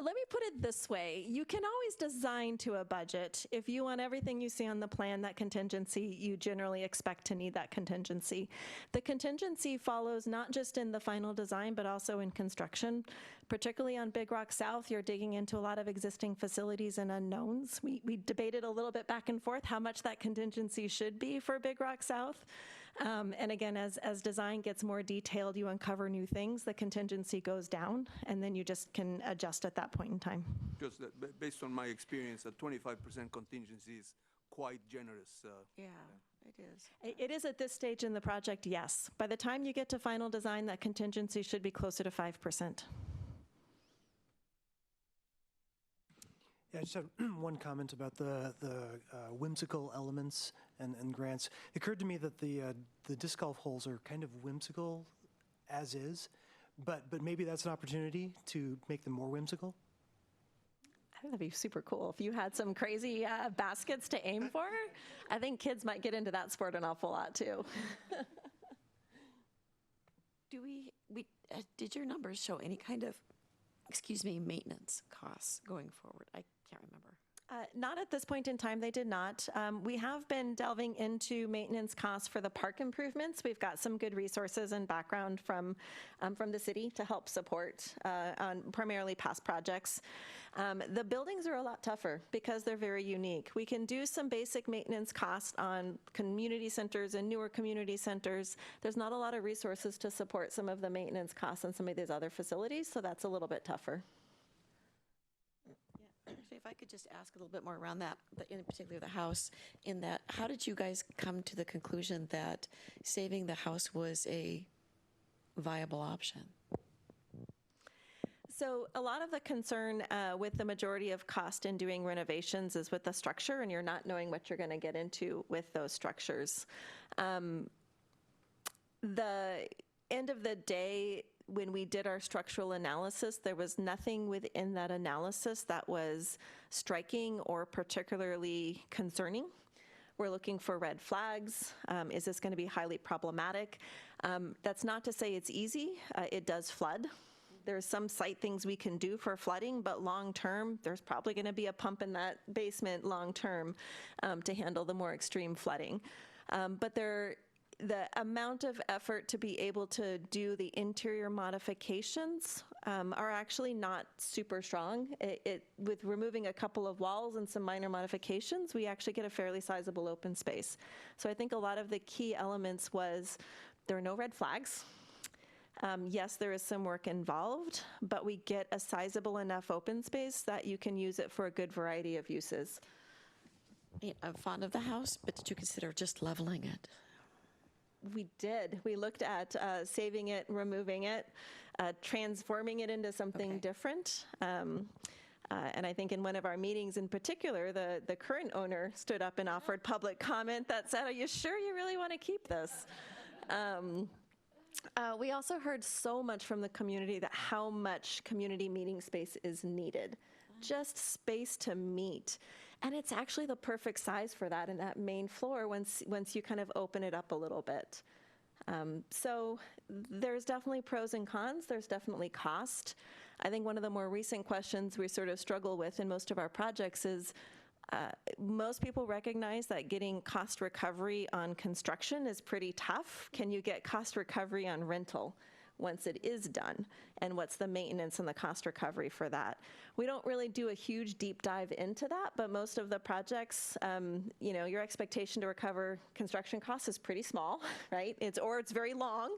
Let me put it this way. You can always design to a budget. If you want everything you see on the plan, that contingency, you generally expect to need that contingency. The contingency follows not just in the final design, but also in construction. Particularly on Big Rock South, you're digging into a lot of existing facilities and unknowns. We debated a little bit back and forth how much that contingency should be for Big Rock South. And again, as design gets more detailed, you uncover new things, the contingency goes down, and then you just can adjust at that point in time. Just based on my experience, a 25% contingency is quite generous. Yeah, it is. It is at this stage in the project, yes. By the time you get to final design, that contingency should be closer to 5%. Yeah, I just had one comment about the whimsical elements and grants. It occurred to me that the disc golf holes are kind of whimsical as is, but maybe that's an opportunity to make them more whimsical. I think that'd be super cool. If you had some crazy baskets to aim for, I think kids might get into that sport an awful lot too. Did your numbers show any kind of, maintenance costs going forward? I can't remember. Not at this point in time, they did not. We have been delving into maintenance costs for the park improvements. We've got some good resources and background from the city to help support on primarily past projects. The buildings are a lot tougher because they're very unique. We can do some basic maintenance costs on community centers and newer community centers. There's not a lot of resources to support some of the maintenance costs on some of these other facilities, so that's a little bit tougher. Actually, if I could just ask a little bit more around that, but in particular the house, in that, how did you guys come to the conclusion that saving the house was a viable option? So a lot of the concern with the majority of cost in doing renovations is with the structure, and you're not knowing what you're going to get into with those structures. The end of the day, when we did our structural analysis, there was nothing within that analysis that was striking or particularly concerning. We're looking for red flags. Is this going to be highly problematic? That's not to say it's easy. It does flood. There's some site things we can do for flooding, but long term, there's probably going to be a pump in that basement long term to handle the more extreme flooding. But the amount of effort to be able to do the interior modifications are actually not super strong. With removing a couple of walls and some minor modifications, we actually get a fairly sizable open space. So I think a lot of the key elements was there are no red flags. Yes, there is some work involved, but we get a sizable enough open space that you can use it for a good variety of uses. I'm fond of the house, but did you consider just leveling it? We did. We looked at saving it, removing it, transforming it into something different. And I think in one of our meetings in particular, the current owner stood up and offered public comment that said, "Are you sure you really want to keep this?" We also heard so much from the community that how much community meeting space is needed. Just space to meet. And it's actually the perfect size for that in that main floor once you kind of open it up a little bit. So there's definitely pros and cons. There's definitely cost. I think one of the more recent questions we sort of struggle with in most of our projects is most people recognize that getting cost recovery on construction is pretty tough. Can you get cost recovery on rental once it is done? And what's the maintenance and the cost recovery for that? We don't really do a huge deep dive into that, but most of the projects, your expectation to recover construction costs is pretty small, right? It's very long,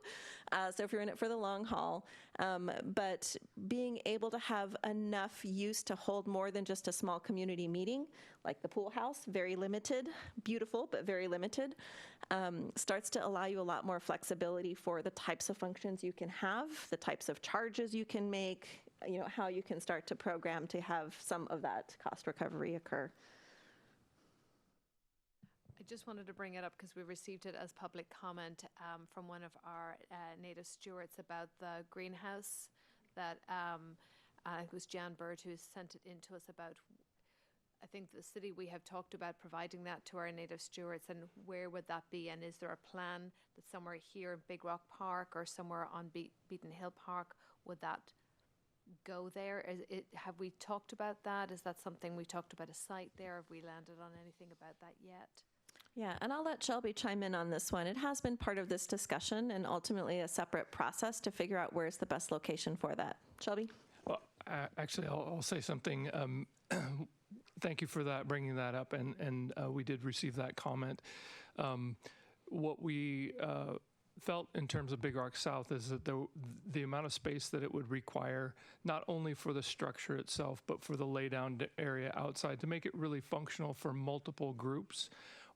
so if you're in it for the long haul. But being able to have enough use to hold more than just a small community meeting, like the pool house, very limited, beautiful, but very limited, starts to allow you a lot more flexibility for the types of functions you can have, the types of charges you can make, how you can start to program to have some of that cost recovery occur. I just wanted to bring it up because we received it as public comment from one of our native stewards about the greenhouse that it was Jan Bird who sent it in to us about. I think the city, we have talked about providing that to our native stewards, and where would that be? And is there a plan that somewhere here in Big Rock Park or somewhere on Beaton Hill Park, would that go there? Have we talked about that? Is that something we talked about a site there? Have we landed on anything about that yet? Yeah, and I'll let Shelby chime in on this one. It has been part of this discussion and ultimately a separate process to figure out where's the best location for that. Shelby? Well, actually, I'll say something. Thank you for that, bringing that up, and we did receive that comment. What we felt in terms of Big Rock South is that the amount of space that it would require, not only for the structure itself, but for the laydown area outside, to make it really functional for multiple groups,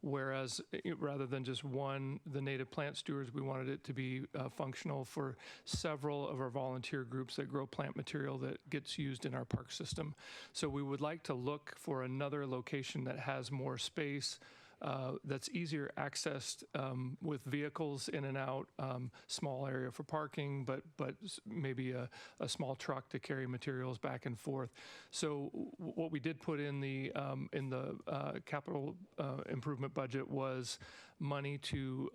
whereas rather than just one, the native plant stewards, we wanted it to be functional for several of our volunteer groups that grow plant material that gets used in our park system. So we would like to look for another location that has more space, that's easier accessed with vehicles in and out, small area for parking, but maybe a small truck to carry materials back and forth. So what we did put in the capital improvement budget was money to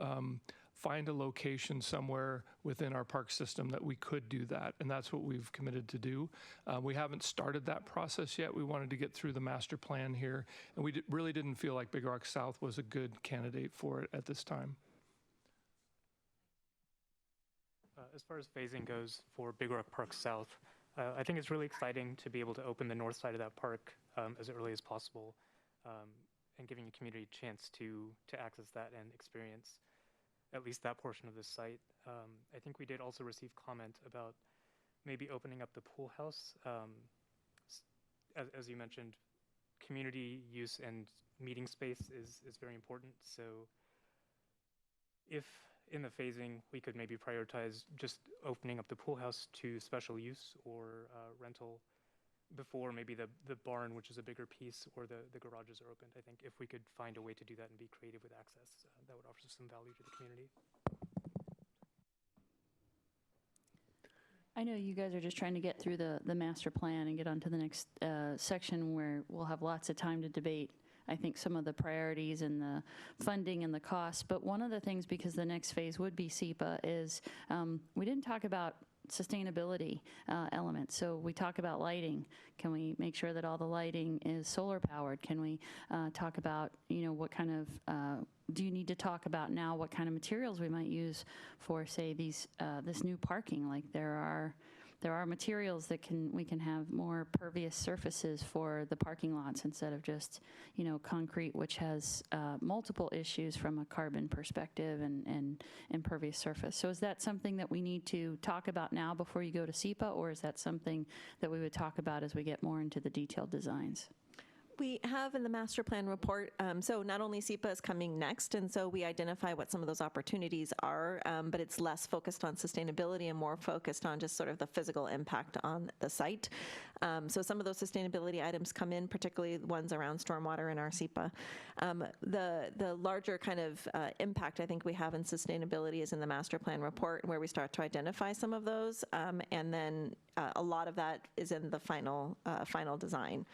find a location somewhere within our park system that we could do that, and that's what we've committed to do. We haven't started that process yet. We wanted to get through the master plan here, and we really didn't feel like Big Rock South was a good candidate for it at this time. As far as phasing goes for Big Rock Park South, I think it's really exciting to be able to open the north side of that park as early as possible, and giving the community a chance to access that and experience at least that portion of the site. I think we did also receive comment about maybe opening up the pool house. As you mentioned, community use and meeting space is very important. So if in the phasing we could maybe prioritize just opening up the pool house to special use or rental before maybe the barn, which is a bigger piece, or the garages are opened. I think if we could find a way to do that and be creative with access, that would offer some value to the community. I know you guys are just trying to get through the master plan and get on to the next section where we'll have lots of time to debate, I think, some of the priorities and the funding and the costs. But one of the things, because the next phase would be SEPA, is we didn't talk about sustainability elements. So we talk about lighting. Can we make sure that all the lighting is solar powered? Can we talk about, what kind of, do you need to talk about now what kind of materials we might use for, say, this new parking? Like there are materials that we can have more pervious surfaces for the parking lots instead of just, concrete, which has multiple issues from a carbon perspective and impervious surface. So is that something that we need to talk about now before you go to SEPA, or is that something that we would talk about as we get more into the detailed designs? We have in the master plan report, so not only SEPA is coming next, and so we identify what some of those opportunities are, but it's less focused on sustainability and more focused on just sort of the physical impact on the site. So some of those sustainability items come in, particularly the ones around stormwater in our SEPA. The larger kind of impact I think we have in sustainability is in the master plan report, where we start to identify some of those, and then a lot of that is in the final design.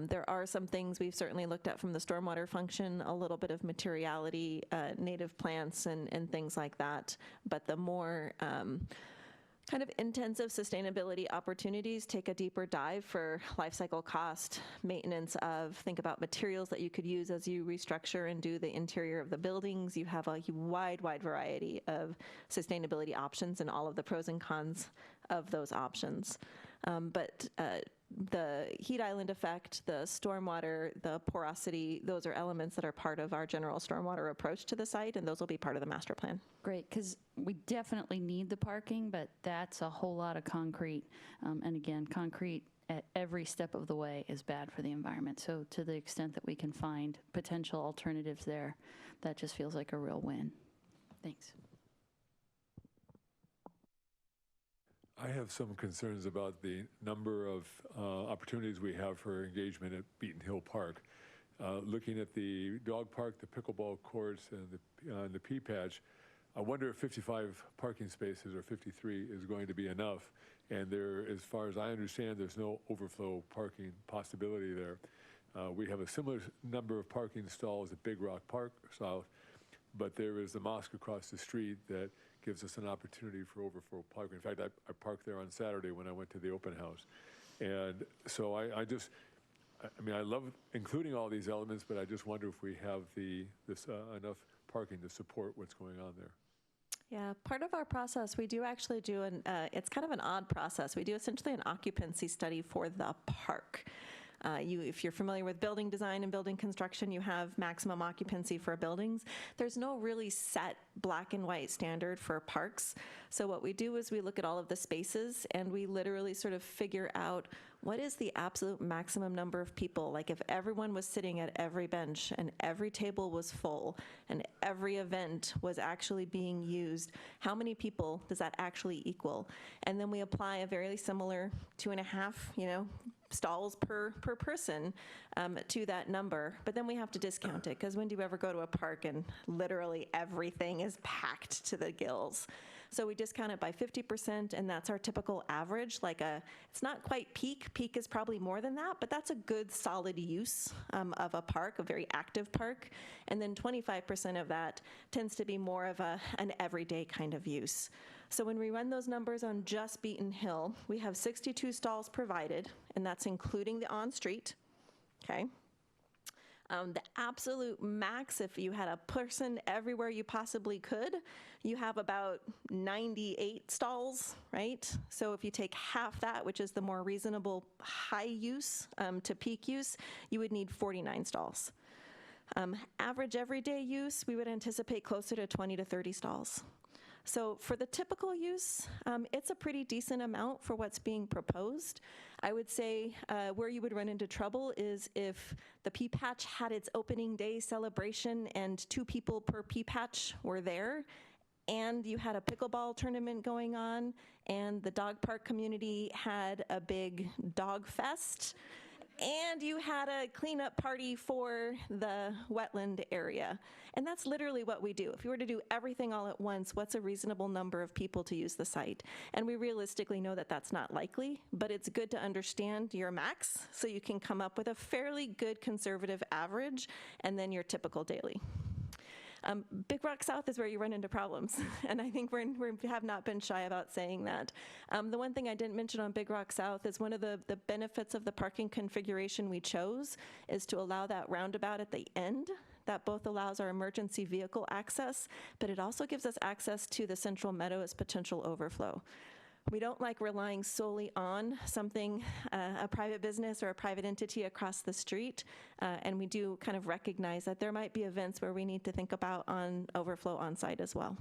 There are some things we've certainly looked at from the stormwater function, a little bit of materiality, native plants and things like that. But the more kind of intensive sustainability opportunities take a deeper dive for life cycle cost, maintenance of, think about materials that you could use as you restructure and do the interior of the buildings. You have a wide variety of sustainability options and all of the pros and cons of those options. But the heat island effect, the stormwater, the porosity, those are elements that are part of our general stormwater approach to the site, and those will be part of the master plan. Great, because we definitely need the parking, but that's a whole lot of concrete. And again, concrete at every step of the way is bad for the environment. So to the extent that we can find potential alternatives there, that just feels like a real win. Thanks. I have some concerns about the number of opportunities we have for engagement at Beaton Hill Park. Looking at the dog park, the pickleball courts, and the pea patch, I wonder if 55 parking spaces or 53 is going to be enough. And there, as far as I understand, there's no overflow parking possibility there. We have a similar number of parking stalls at Big Rock Park South, but there is the mosque across the street that gives us an opportunity for overflow parking. In fact, I parked there on Saturday when I went to the open house. And so I love including all these elements, but I just wonder if we have enough parking to support what's going on there. Yeah, part of our process, we do actually do it's kind of an odd process. We do essentially an occupancy study for the park. If you're familiar with building design and building construction, you have maximum occupancy for buildings. There's no really set black and white standard for parks. So what we do is we look at all of the spaces and we literally sort of figure out what is the absolute maximum number of people? Like if everyone was sitting at every bench and every table was full and every event was actually being used, how many people does that actually equal? And then we apply a very similar 2.5, stalls per person to that number. But then we have to discount it, because when do you ever go to a park and literally everything is packed to the gills? So we discount it by 50%, and that's our typical average. It's not quite peak. Peak is probably more than that, but that's a good solid use of a park, a very active park. And then 25% of that tends to be more of an everyday kind of use. So when we run those numbers on just Beaton Hill, we have 62 stalls provided, and that's including the on-street, okay? The absolute max, if you had a person everywhere you possibly could, you have about 98 stalls, right? So if you take half that, which is the more reasonable high use to peak use, you would need 49 stalls. Average everyday use, we would anticipate closer to 20 to 30 stalls. So for the typical use, it's a pretty decent amount for what's being proposed. I would say where you would run into trouble is if the Pea Patch had its opening day celebration and 2 people per Pea Patch were there, and you had a pickleball tournament going on, and the dog park community had a big dog fest, and you had a cleanup party for the wetland area. And that's literally what we do. If you were to do everything all at once, what's a reasonable number of people to use the site? And we realistically know that that's not likely, but it's good to understand your max so you can come up with a fairly good conservative average and then your typical daily. Big Rock South is where you run into problems, and I think we have not been shy about saying that. The one thing I didn't mention on Big Rock South is one of the benefits of the parking configuration we chose is to allow that roundabout at the end. That both allows our emergency vehicle access, but it also gives us access to the Central Meadow as potential overflow. We don't like relying solely on something, a private business or a private entity across the street, and we do kind of recognize that there might be events where we need to think about on overflow on site as well.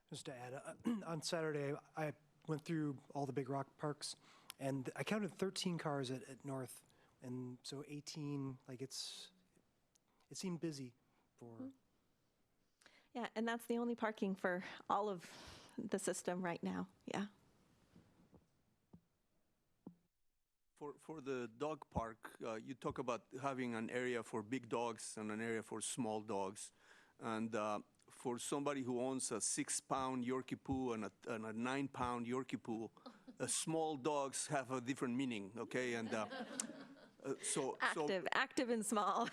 Just to add, on Saturday, I went through all the Big Rock parks, and I counted 13 cars at North, and so 18, it seemed busy for... Yeah, and that's the only parking for all of the system right now, yeah. For the dog park, you talk about having an area for big dogs and an area for small dogs. And for somebody who owns a 6-pound Yorkie Poo and a 9-pound Yorkie Poo, small dogs have a different meaning, okay? And active and small.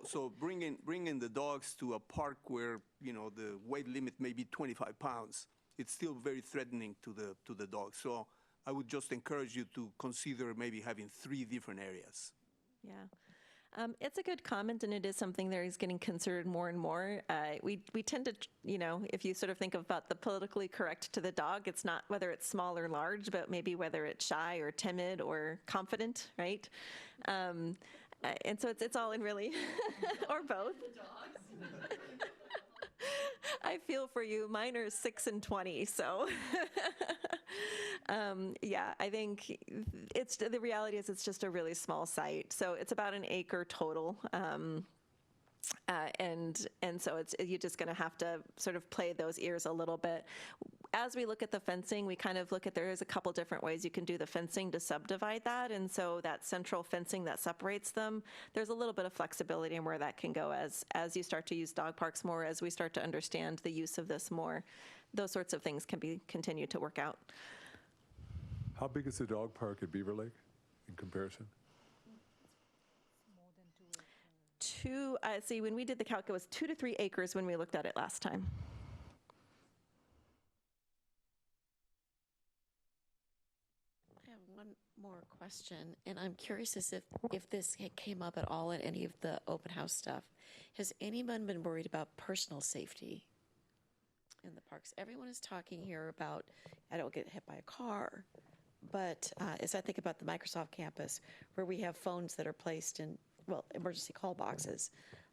so bringing the dogs to a park where the weight limit may be 25 pounds, it's still very threatening to the dog. So I would just encourage you to consider maybe having 3 different areas. Yeah. It's a good comment, and it is something that is getting considered more and more. We tend to, if you sort of think about the politically correct to the dog, it's not whether it's small or large, but maybe whether it's shy or timid or confident, right? And so it's all in really, or both. I feel for you. Mine are 6 and 20, so yeah, I think the reality is it's just a really small site. So it's about an acre total. And so you're just going to have to sort of play those ears a little bit. As we look at the fencing, we kind of look at, there is a couple different ways you can do the fencing to subdivide that. And so that central fencing that separates them, there's a little bit of flexibility in where that can go as you start to use dog parks more, as we start to understand the use of this more. Those sorts of things can be continued to work out. How big is the dog park at Beaver Lake in comparison? See, when we did the calc, it was 2 to 3 acres when we looked at it last time. I have one more question, and I'm curious as if this came up at all at any of the open house stuff. Has anyone been worried about personal safety in the parks? Everyone is talking here about, I don't get hit by a car, but as I think about the Microsoft campus, where we have phones that are placed in, emergency call boxes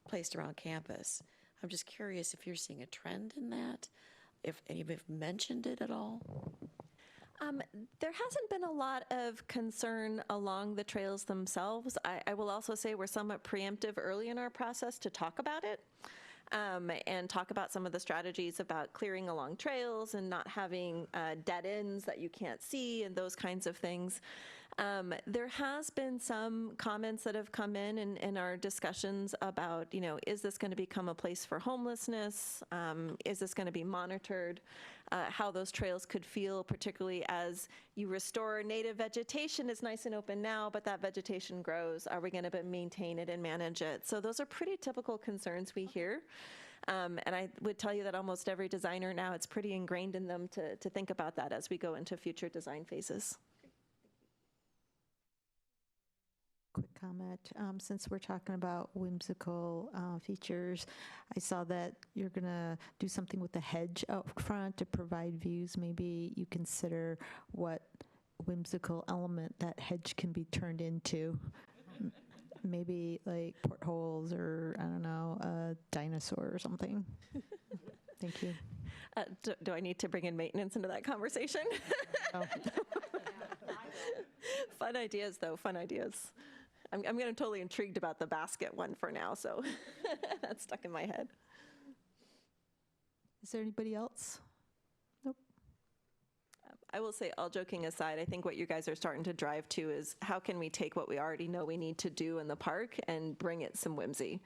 placed around campus. I'm just curious if you're seeing a trend in that, if any of you have mentioned it at all. There hasn't been a lot of concern along the trails themselves. I will also say we're somewhat preemptive early in our process to talk about it and talk about some of the strategies about clearing along trails and not having dead ends that you can't see and those kinds of things. There has been some comments that have come in our discussions about, you know, is this going to become a place for homelessness? Is this going to be monitored? How those trails could feel, particularly as you restore native vegetation is nice and open now, but that vegetation grows. Are we going to maintain it and manage it? So those are pretty typical concerns we hear. And I would tell you that almost every designer now, it's pretty ingrained in them to think about that as we go into future design phases. Quick comment. Since we're talking about whimsical features, I saw that you're going to do something with the hedge out front to provide views. Maybe you consider what whimsical element that hedge can be turned into. Maybe like portholes or, I don't know, a dinosaur or something. Thank you. Do I need to bring in maintenance into that conversation? No. Fun ideas, though, fun ideas. I'm getting totally intrigued about the basket one for now, so that's stuck in my head. Is there anybody else? Nope. I will say, all joking aside, I think what you guys are starting to drive to is how can we take what we already know we need to do in the park and bring it some whimsy.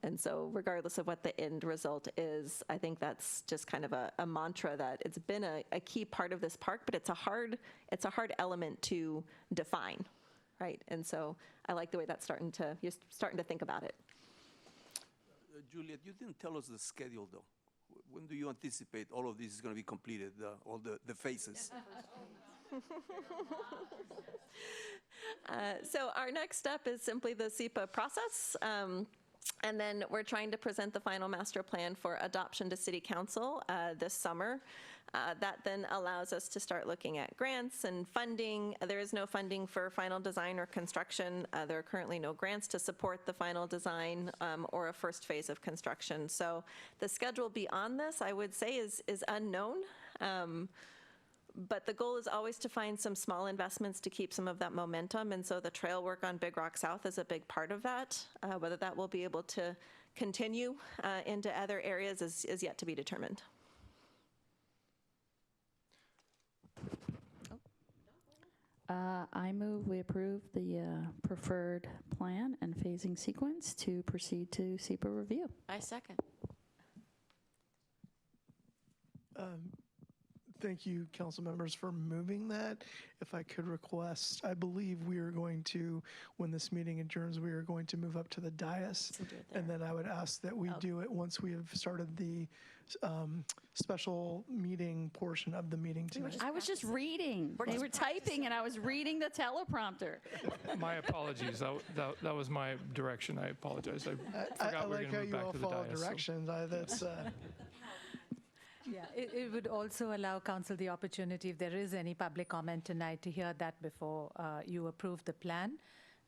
And so regardless of what the end result is, I think that's just kind of a mantra that it's been a key part of this park, but it's a hard element to define, right? And so I like the way that's you're starting to think about it. Juliet, you didn't tell us the schedule, though. When do you anticipate all of this is going to be completed, all the phases? So our next step is simply the SEPA process. And then we're trying to present the final master plan for adoption to City Council this summer. That then allows us to start looking at grants and funding. There is no funding for final design or construction. There are currently no grants to support the final design or a first phase of construction. So the schedule beyond this, I would say, is unknown. But the goal is always to find some small investments to keep some of that momentum. And so the trail work on Big Rock South is a big part of that. Whether that will be able to continue into other areas is yet to be determined. I move we approve the preferred plan and phasing sequence to proceed to SEPA review. I second. Thank you, council members, for moving that. If I could request, I believe we are going to, when this meeting adjourns, we are going to move up to the dais. And then I would ask that we do it once we have started the special meeting portion of the meeting tonight. I was just reading. They were typing, and I was reading the teleprompter. My apologies. That was my direction. I apologize. I forgot I we were like going to how move you back all to the follow dais. directions. That's Yeah, it would also allow council the opportunity, if there is any public comment tonight, to hear that before you approve the plan.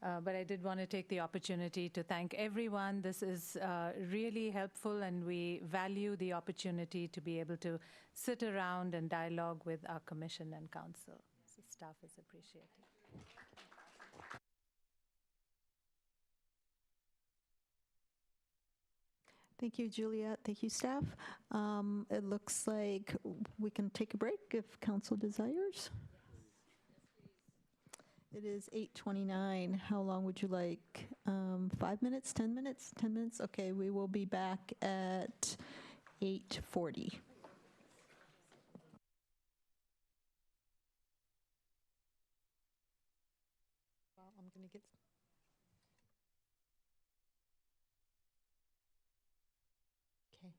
But I did want to take the opportunity to thank everyone. This is really helpful, and we value the opportunity to be able to sit around and dialogue with our commission and council. So staff is appreciated. Thank you, Juliet. Thank you, staff. It looks like we can take a break if council desires. It is 8:29. How long would you like? 5 minutes, 10 minutes, 10 minutes? Okay, we will be back at 8:40. Well, I'm going to get... Okay.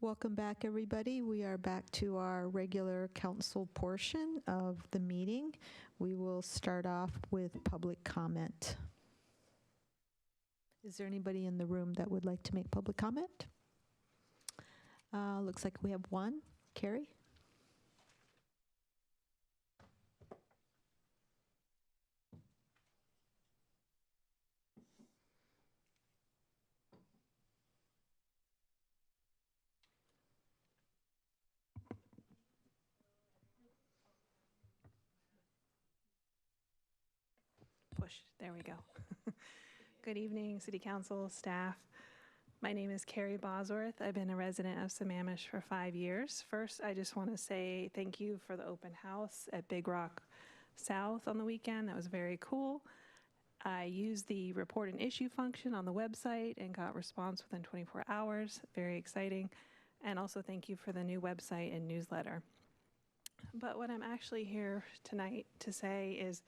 Welcome back, everybody. We are back to our regular council portion of the meeting. We will start off with public comment. Is there anybody in the room that would like to make public comment? Looks like we have one. Carrie? There we go. Good evening, City Council, staff. My name is Carrie Bosworth. I've been a resident of Sammamish for 5 years. First, I just want to say thank you for the open house at Big Rock South on the weekend. That was very cool. I used the report an issue function on the website and got response within 24 hours. Very exciting. And also thank you for the new website and newsletter. But what I'm actually here tonight to say is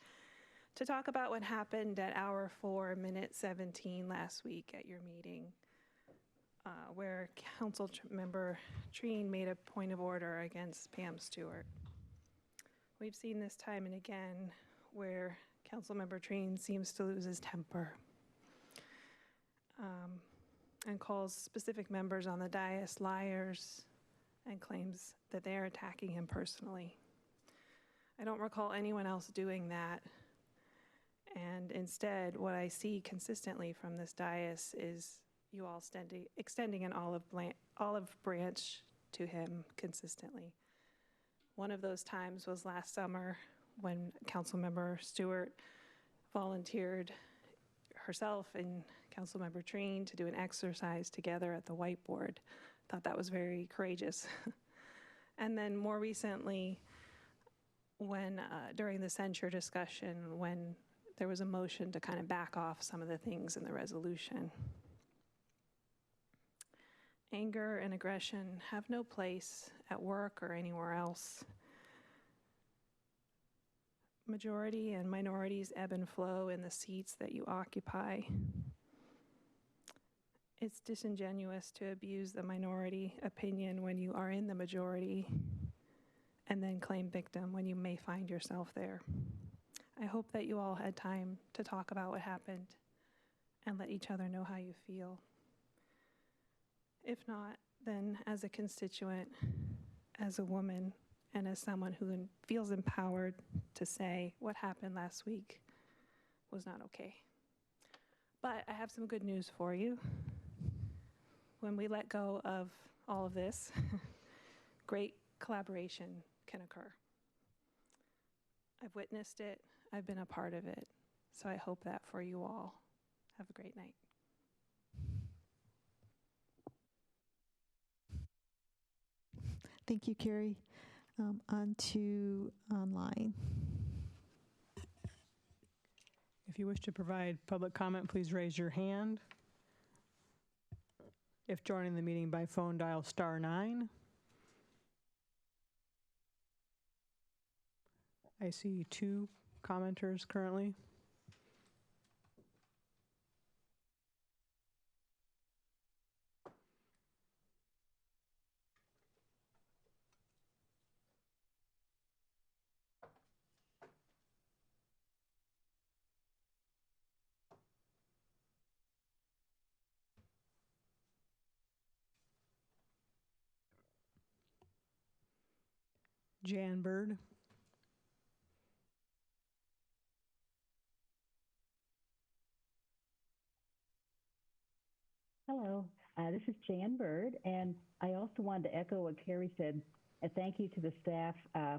to talk about what happened at hour 4, minute 17 last week at your meeting, where Council Member Treen made a point of order against Pam Stewart. We've seen this time and again where Councilmember Treen seems to lose his temper and calls specific members on the dais liars and claims that they are attacking him personally. I don't recall anyone else doing that. And instead, what I see consistently from this dais is you all extending an olive branch to him consistently. One of those times was last summer when Councilmember Stewart volunteered herself and Councilmember Treen to do an exercise together at the whiteboard. Thought that was very courageous. And then more recently, when during the censure discussion, when there was a motion to kind of back off some of the things in the resolution. Anger and aggression have no place at work or anywhere else. Majority and minorities ebb and flow in the seats that you occupy. It's disingenuous to abuse the minority opinion when you are in the majority and then claim victim when you may find yourself there. I hope that you all had time to talk about what happened and let each other know how you feel. If not, then as a constituent, as a woman, and as someone who feels empowered to say what happened last week was not okay. But I have some good news for you. When we let go of all of this, great collaboration can occur. I've witnessed it, I've been a part of it, so I hope that for you all. Have a great night. Thank you, Carrie. On to online. If you wish to provide public comment, please raise your hand. If joining the meeting by phone, dial *9. I see 2 commenters currently. Jan Bird. Hello, this is Jan Bird, and I also wanted to echo what Carrie said. Thank you to the staff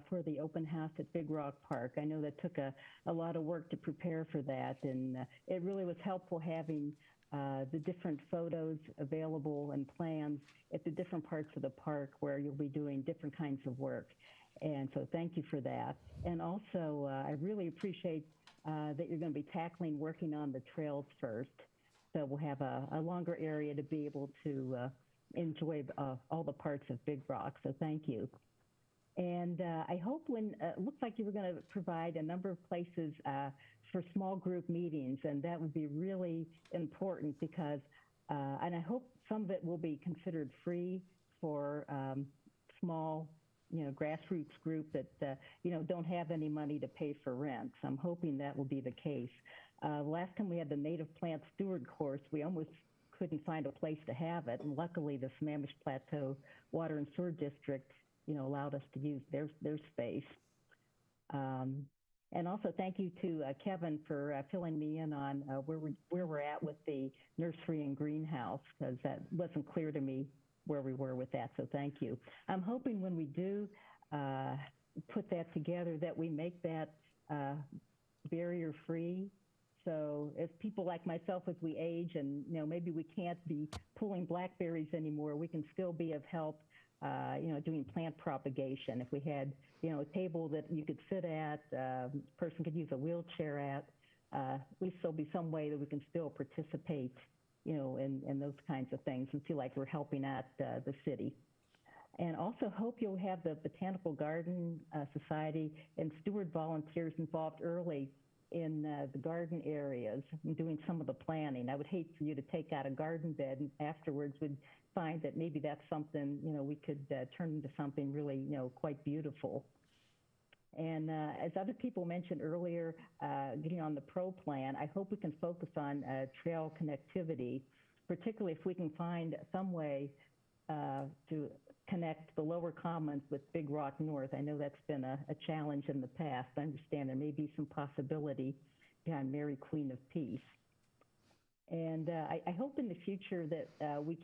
for the open house at Big Rock Park. I know that took a lot of work to prepare for that, and it really was helpful having the different photos available and plans at the different parts of the park where you'll be doing different kinds of work. And so thank you for that. And also, I really appreciate that you're going to be tackling working on the trails first. So we'll have a longer area to be able to enjoy all the parts of Big Rock. So thank you. And I hope when, it looks like you were going to provide a number of places for small group meetings, and that would be really important because, and I hope some of it will be considered free for small, grassroots group that, don't have any money to pay for rent. So I'm hoping that will be the case. Last time we had the Native Plant Steward course, we almost couldn't find a place to have it. And luckily, the Sammamish Plateau Water and Sewer District, allowed us to use their space. And also thank you to Kevin for filling me in on where we're at with the nursery and greenhouse, because that wasn't clear to me where we were with that. So thank you. I'm hoping when we do put that together that we make that barrier free So as people like myself, as we age and, maybe we can't be pulling blackberries anymore, we can still be of help, doing plant propagation. If we had, a table that you could sit at, person could use a wheelchair at least there'll be some way that we can still participate, in those kinds of things and feel like we're helping out the city. And also hope you'll have the Botanical Garden Society and steward volunteers involved early in the garden areas and doing some of the planning. I would hate for you to take out a garden bed and afterwards would find that maybe that's something, we could turn into something really, quite beautiful. And as other people mentioned earlier, getting on the PRO plan, I hope we can focus on trail connectivity, particularly if we can find some way to connect the Lower Commons with Big Rock North. I know that's been a challenge in the past. I understand there may be some possibility behind Mary Queen of Peace. And I hope in the future that we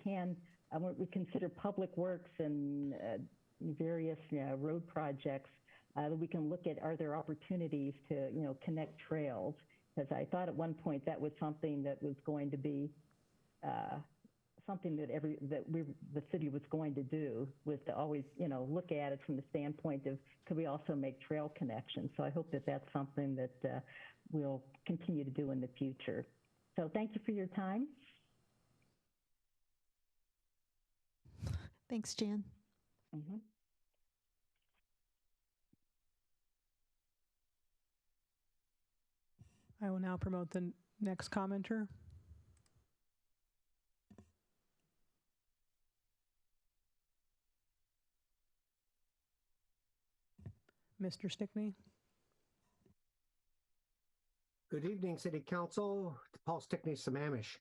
consider public works and various road projects that we can look at, are there opportunities to, connect trails? Because I thought at one point that was something that was going to be something that the city was going to do, was to always, look at it from the standpoint of, could we also make trail connections? So I hope that that's something that we'll continue to do in the future. So thank you for your time. Thanks, Jan. Mm-hmm. I will now promote the next commenter. Mr. Stickney. Good evening, City Council. Paul Stickney, Sammamish.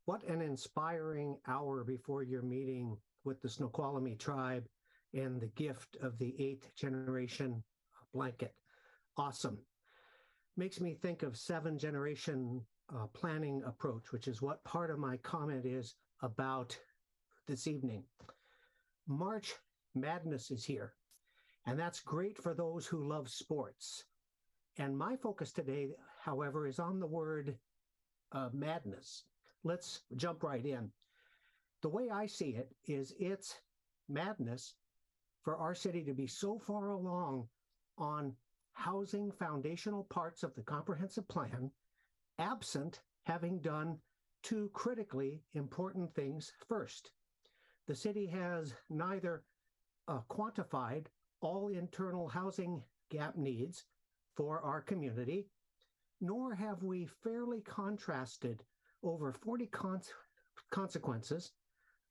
What an inspiring hour before your meeting with the Snoqualmie tribe and the gift of the 8th generation blanket. Awesome. Makes me think of 7th-generation planning approach, which is what part of my comment is about this evening. March Madness is here, and that's great for those who love sports. And my focus today, however, is on the word madness. Let's jump right in. The way I see it is it's madness for our city to be so far along on housing foundational parts of the comprehensive plan, absent having done two critically important things first. The city has neither quantified all internal housing gap needs for our community, nor have we fairly contrasted over 40 consequences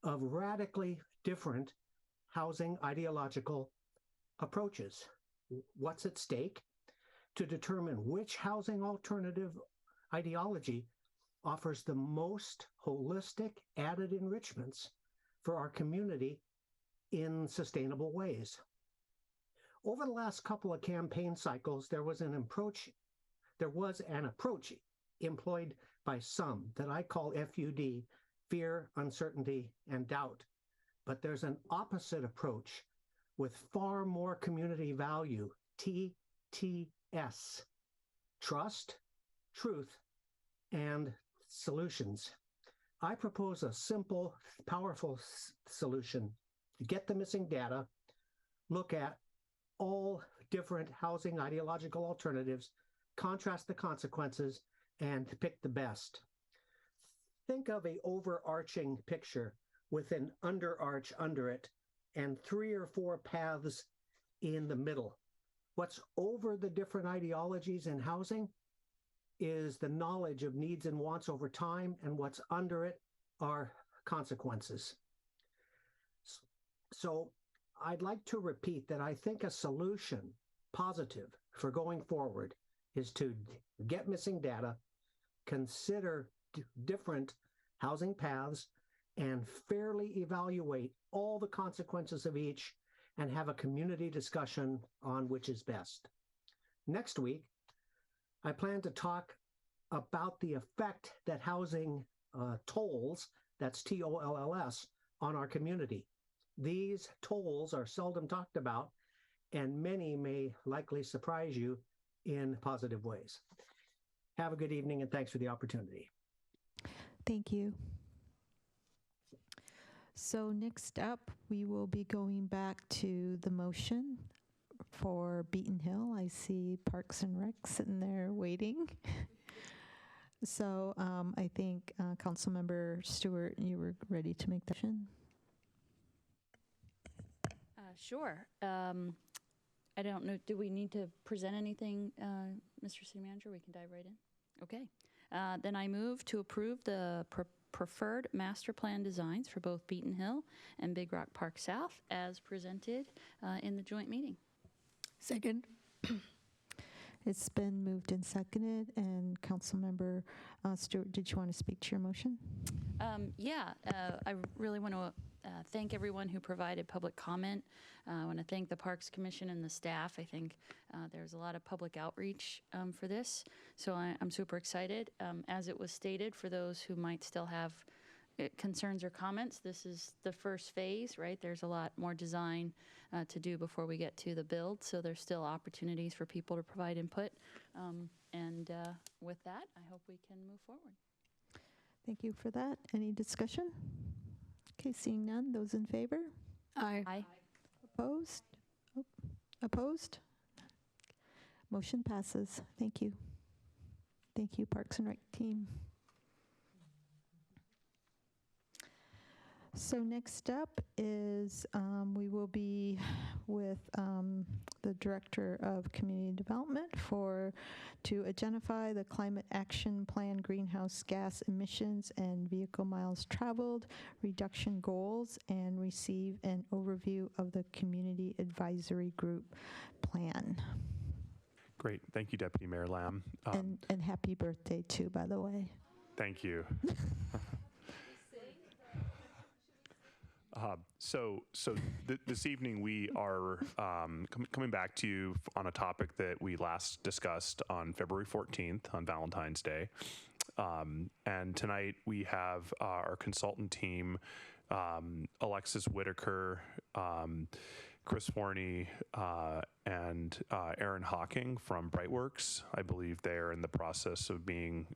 of radically different housing ideological approaches. What's at stake? To determine which housing alternative ideology offers the most holistic added enrichments for our community in sustainable ways. Over the last couple of campaign cycles, there was an approach employed by some that I call FUD, fear, uncertainty, and doubt. But there's an opposite approach with far more community value, TTS, trust, truth, and solutions. I propose a simple, powerful solution to get the missing data, look at all different housing ideological alternatives, contrast the consequences, and pick the best. Think of an overarching picture with an underarch under it and 3 or 4 paths in the middle. What's over the different ideologies in housing is the knowledge of needs and wants over time, and what's under it are consequences. So I'd like to repeat that I think a solution, positive, for going forward is to get missing data, consider different housing paths, and fairly evaluate all the consequences of each and have a community discussion on which is best. Next week, I plan to talk about the effect that housing tolls, that's TOLLS, on our community. These tolls are seldom talked about, and many may likely surprise you in positive ways. Have a good evening, and thanks for the opportunity. Thank you. So next up, we will be going back to the motion for Beaton Hill. I see Parks and Rec sitting there waiting. So I think Councilmember Stewart, you were ready to make the motion. Sure. I don't know, do we need to present anything, Mr. City Manager? We can dive right in. Okay. Then I move to approve the preferred master plan designs for both Beaton Hill and Big Rock Park South as presented in the joint meeting. Second. It's been moved and seconded, and Councilmember Stewart, did you want to speak to your motion? I really want to thank everyone who provided public comment. I want to thank the Parks Commission and the staff. I think there's a lot of public outreach for this, so I'm super excited. As it was stated, for those who might still have concerns or comments, this is the first phase, right? There's a lot more design to do before we get to the build, so there's still opportunities for people to provide input. With that, I hope we can move forward. Thank you for that. Any discussion? Okay, seeing none. Those in favor? Aye. Aye. Opposed? Oh, opposed? Motion passes. Thank you. Thank you, Parks and Rec team. So next up is we will be with the Director of Community Development to identify the Climate Action Plan greenhouse gas emissions and vehicle miles traveled reduction goals and receive an overview of the Community Advisory Group plan. Great. Thank you, Deputy Mayor Lamb. And happy birthday too, by the way. Thank you. This evening we are coming back to you on a topic that we last discussed on February 14th on Valentine's Day. And tonight we have our consultant team, Alexis Whitaker, Chris Forney, and Aaron Hawking from Brightworks. I believe they are in the process of being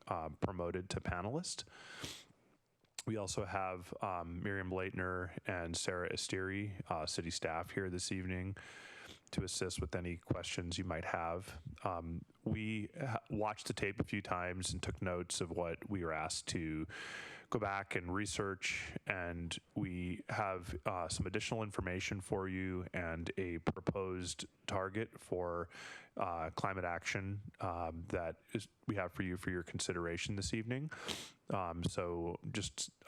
promoted to panelist. We also have Miriam Leitner and Sarah Esteri, city staff, here this evening to assist with any questions you might have. We watched the tape a few times and took notes of what we were asked to go back and research, and we have some additional information for you and a proposed target for climate action that we have for you for your consideration this evening. So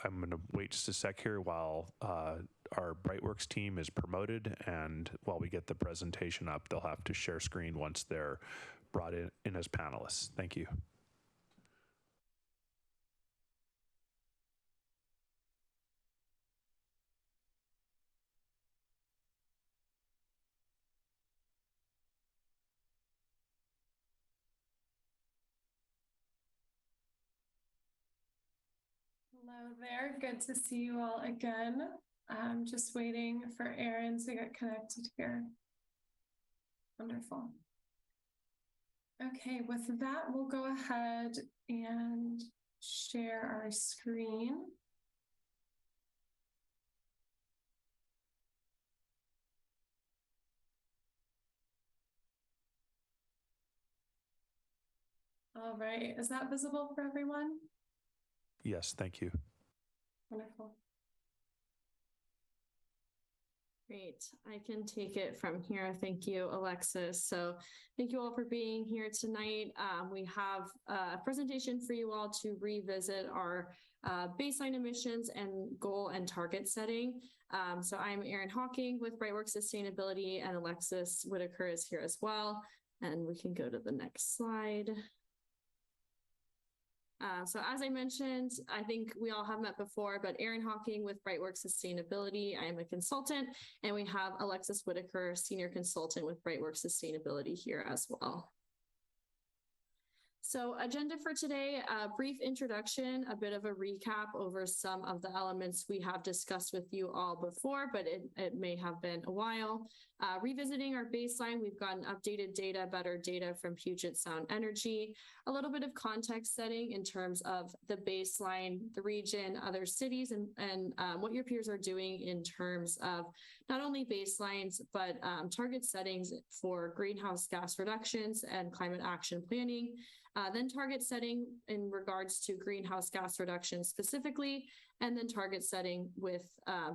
I'm going to wait just a sec here while our Brightworks team is promoted, and while we get the presentation up, they'll have to share screen once they're brought in as panelists. Thank you. Hello there, good to see you all again. I'm just waiting for Aaron to get connected here. Wonderful. Okay, with that, we'll go ahead and share our screen. All right, is that visible for everyone? Yes, thank you. Wonderful. Great. I can take it from here. Thank you, Alexis. So thank you all for being here tonight. We have a presentation for you all to revisit our baseline emissions and goal and target setting. So I'm Erin Hawking with Brightworks Sustainability, and Alexis Whitaker is here as well. And we can go to the next slide. So as I mentioned, I think we all have met before, but Aaron Hawking with Brightworks Sustainability. I am a consultant, and we have Alexis Whitaker, senior consultant with Brightworks Sustainability here as well. So agenda for today, a brief introduction, a bit of a recap over some of the elements we have discussed with you all before, but it may have been a while. Revisiting our baseline, we've gotten updated data, better data from Puget Sound Energy, a little bit of context setting in terms of the baseline, the region, other cities, and what your peers are doing in terms of not only baselines, but target settings for greenhouse gas reductions and climate action planning. Then target setting in regards to greenhouse gas reduction specifically, and then target setting with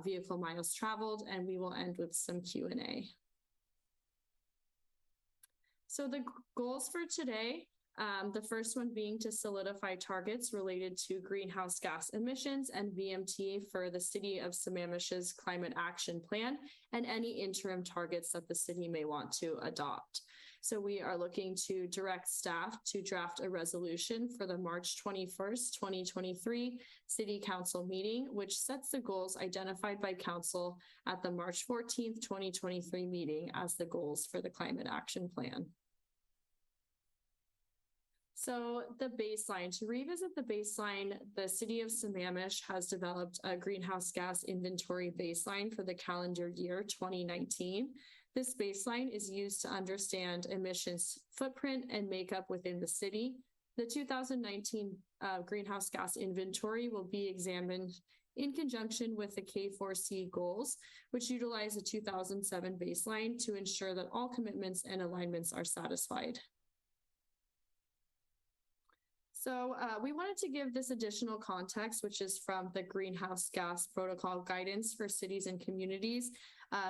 vehicle miles traveled, and we will end with some Q&A. So the goals for today, the first one being to solidify targets related to greenhouse gas emissions and VMT for the City of Sammamish's Climate Action Plan and any interim targets that the city may want to adopt. So we are looking to direct staff to draft a resolution for the March 21st, 2023 City Council meeting, which sets the goals identified by Council at the March 14th, 2023 meeting as the goals for the Climate Action Plan. So the baseline, to revisit the baseline, the City of Sammamish has developed a greenhouse gas inventory baseline for the calendar year 2019. This baseline is used to understand emissions footprint and makeup within the city. The 2019 greenhouse gas inventory will be examined in conjunction with the K4C goals, which utilize a 2007 baseline to ensure that all commitments and alignments are satisfied. So we wanted to give this additional context, which is from the Greenhouse Gas Protocol Guidance for Cities and Communities,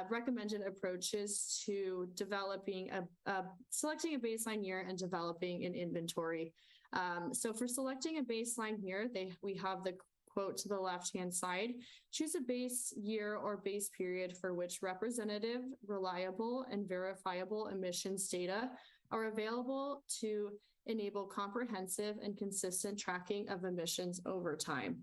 recommended approaches to developing selecting a baseline year and developing an inventory. So for selecting a baseline year, we have the quote to the left-hand side: choose a base year or base period for which representative, reliable, and verifiable emissions data are available to enable comprehensive and consistent tracking of emissions over time.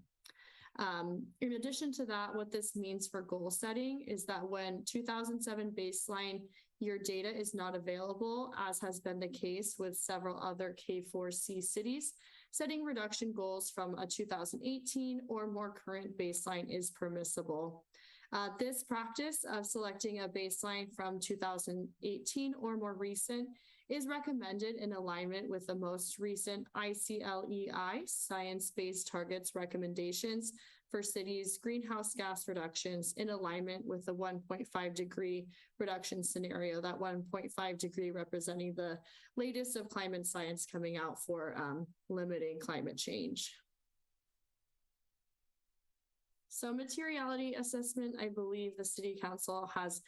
In addition to that, what this means for goal setting is that when 2007 baseline year data is not available, as has been the case with several other K4C cities, setting reduction goals from a 2018 or more current baseline is permissible. This practice of selecting a baseline from 2018 or more recent is recommended in alignment with the most recent ICLEI science-based targets recommendations for cities' greenhouse gas reductions in alignment with the 1.5 degree reduction scenario, that 1.5 degree representing the latest of climate science coming out for limiting climate change. So materiality assessment, I believe the City Council has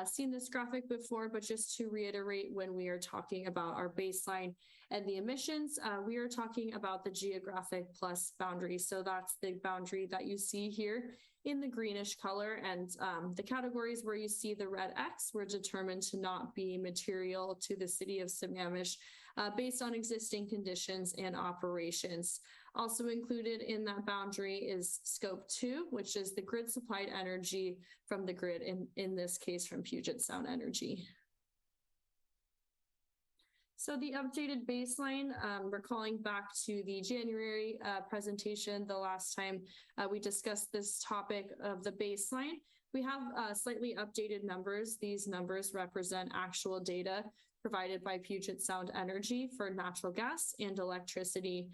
seen this graphic before, but just to reiterate, when we are talking about our baseline and the emissions, we are talking about the geographic plus boundary. So that's the boundary that you see here in the greenish color, and the categories where you see the red X were determined to not be material to the City of Sammamish based on existing conditions and operations. Also included in that boundary is scope 2, which is the grid supplied energy from the grid, in this case from Puget Sound Energy. So the updated baseline, recalling back to the January presentation, the last time we discussed this topic of the baseline, we have slightly updated numbers. These numbers represent actual data provided by Puget Sound Energy for natural gas and electricity.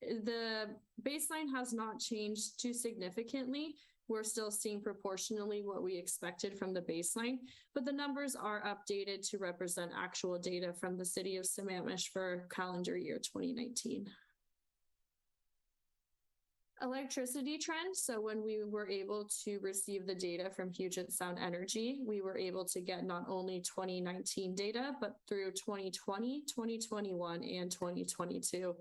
The baseline has not changed too significantly. We're still seeing proportionally what we expected from the baseline, but the numbers are updated to represent actual data from the City of Sammamish for calendar year 2019. Electricity trend. So when we were able to receive the data from Puget Sound Energy, we were able to get not only 2019 data, but through 2020, 2021, and 2022.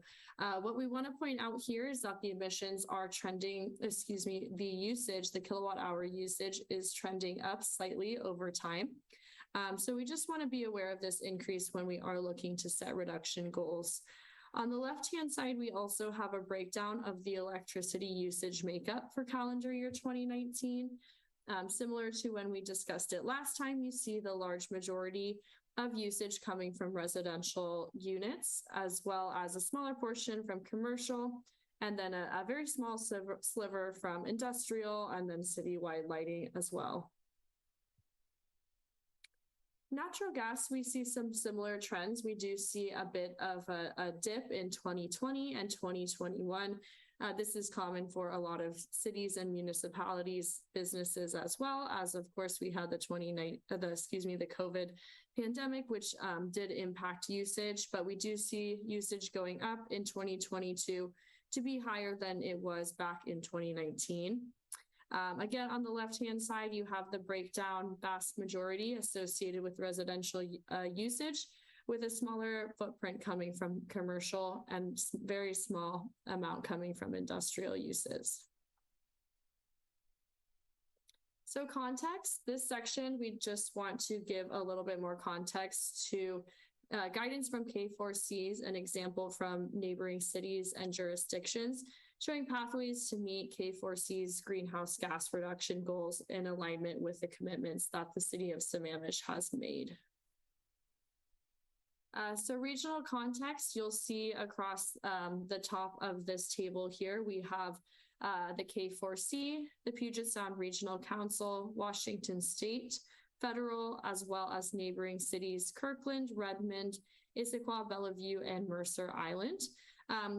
What we want to point out here is that the emissions are trending, the usage, the kilowatt hour usage is trending up slightly over time. So we just want to be aware of this increase when we are looking to set reduction goals. On the left-hand side, we also have a breakdown of the electricity usage makeup for calendar year 2019. Similar to when we discussed it last time, you see the large majority of usage coming from residential units, as well as a smaller portion from commercial, and then a very small sliver from industrial, and then citywide lighting as well. Natural gas, we see some similar trends. We do see a bit of a dip in 2020 and 2021. This is common for a lot of cities and municipalities, businesses as well, as of course we had the COVID pandemic, which did impact usage, but we do see usage going up in 2022 to be higher than it was back in 2019. Again, on the left-hand side, you have the breakdown, vast majority associated with residential usage, with a smaller footprint coming from commercial and very small amount coming from industrial uses. So context, this section, we just want to give a little bit more context to guidance from K4Cs, an example from neighboring cities and jurisdictions, showing pathways to meet K4C's greenhouse gas reduction goals in alignment with the commitments that the city of Sammamish has made. So regional context, you'll see across the top of this table here, we have the K4C, the Puget Sound Regional Council, Washington State, federal, as well as neighboring cities, Kirkland, Redmond, Issaquah, Bellevue, and Mercer Island.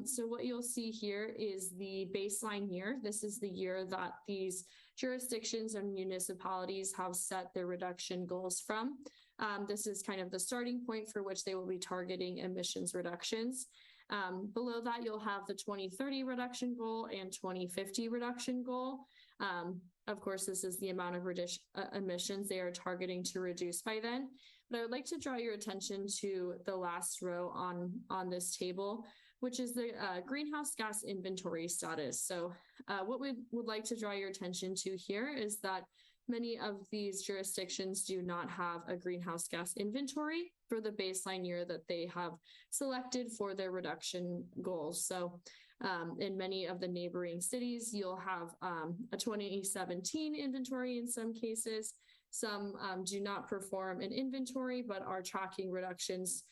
So what you'll see here is the baseline year. This is the year that these jurisdictions and municipalities have set their reduction goals from. This is kind of the starting point for which they will be targeting emissions reductions. Below that, you'll have the 2030 reduction goal and 2050 reduction goal. Of course, this is the amount of emissions they are targeting to reduce by then. But I would like to draw your attention to the last row on this table, which is the greenhouse gas inventory status. So what we would like to draw your attention to here is that many of these jurisdictions do not have a greenhouse gas inventory for the baseline year that they have selected for their reduction goals. So in many of the neighboring cities, you'll have a 2017 inventory in some cases. Some do not perform an inventory, but are tracking reductions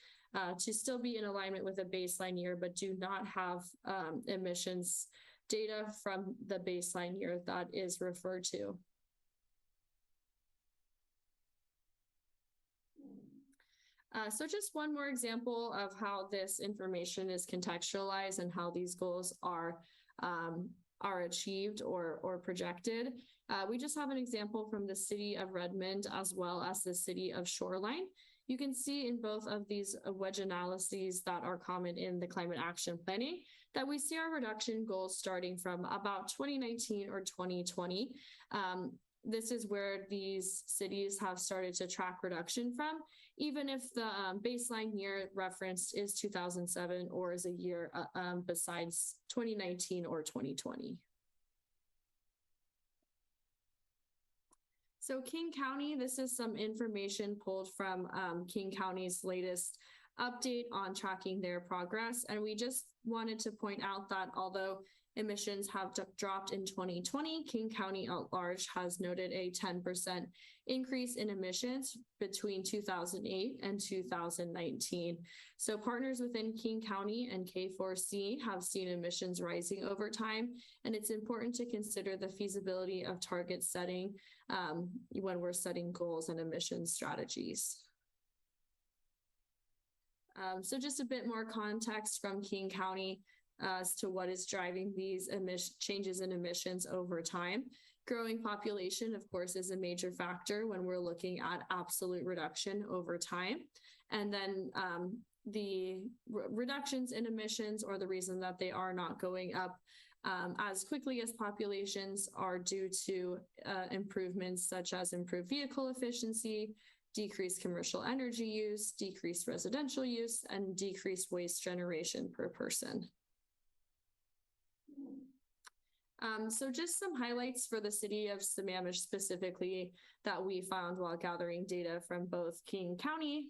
to still be in alignment with a baseline year, but do not have emissions data from the baseline year that is referred to. So just one more example of how this information is contextualized and how these goals are achieved or projected. We just have an example from the city of Redmond as well as the city of Shoreline. You can see in both of these wedge analyses that are common in the climate action planning that we see our reduction goals starting from about 2019 or 2020. This is where these cities have started to track reduction from, even if the baseline year referenced is 2007 or is a year besides 2019 or 2020. So King County, this is some information pulled from King County's latest update on tracking their progress. And we just wanted to point out that although emissions have dropped in 2020, King County at large has noted a 10% increase in emissions between 2008 and 2019. So partners within King County and K4C have seen emissions rising over time, and it's important to consider the feasibility of target setting when we're setting goals and emission strategies. So just a bit more context from King County as to what is driving these changes in emissions over time. Growing population, of course, is a major factor when we're looking at absolute reduction over time. And then the reductions in emissions, or the reason that they are not going up as quickly as populations, are due to improvements such as improved vehicle efficiency, decreased commercial energy use, decreased residential use, and decreased waste generation per person. So just some highlights for the city of Sammamish specifically that we found while gathering data from both King County,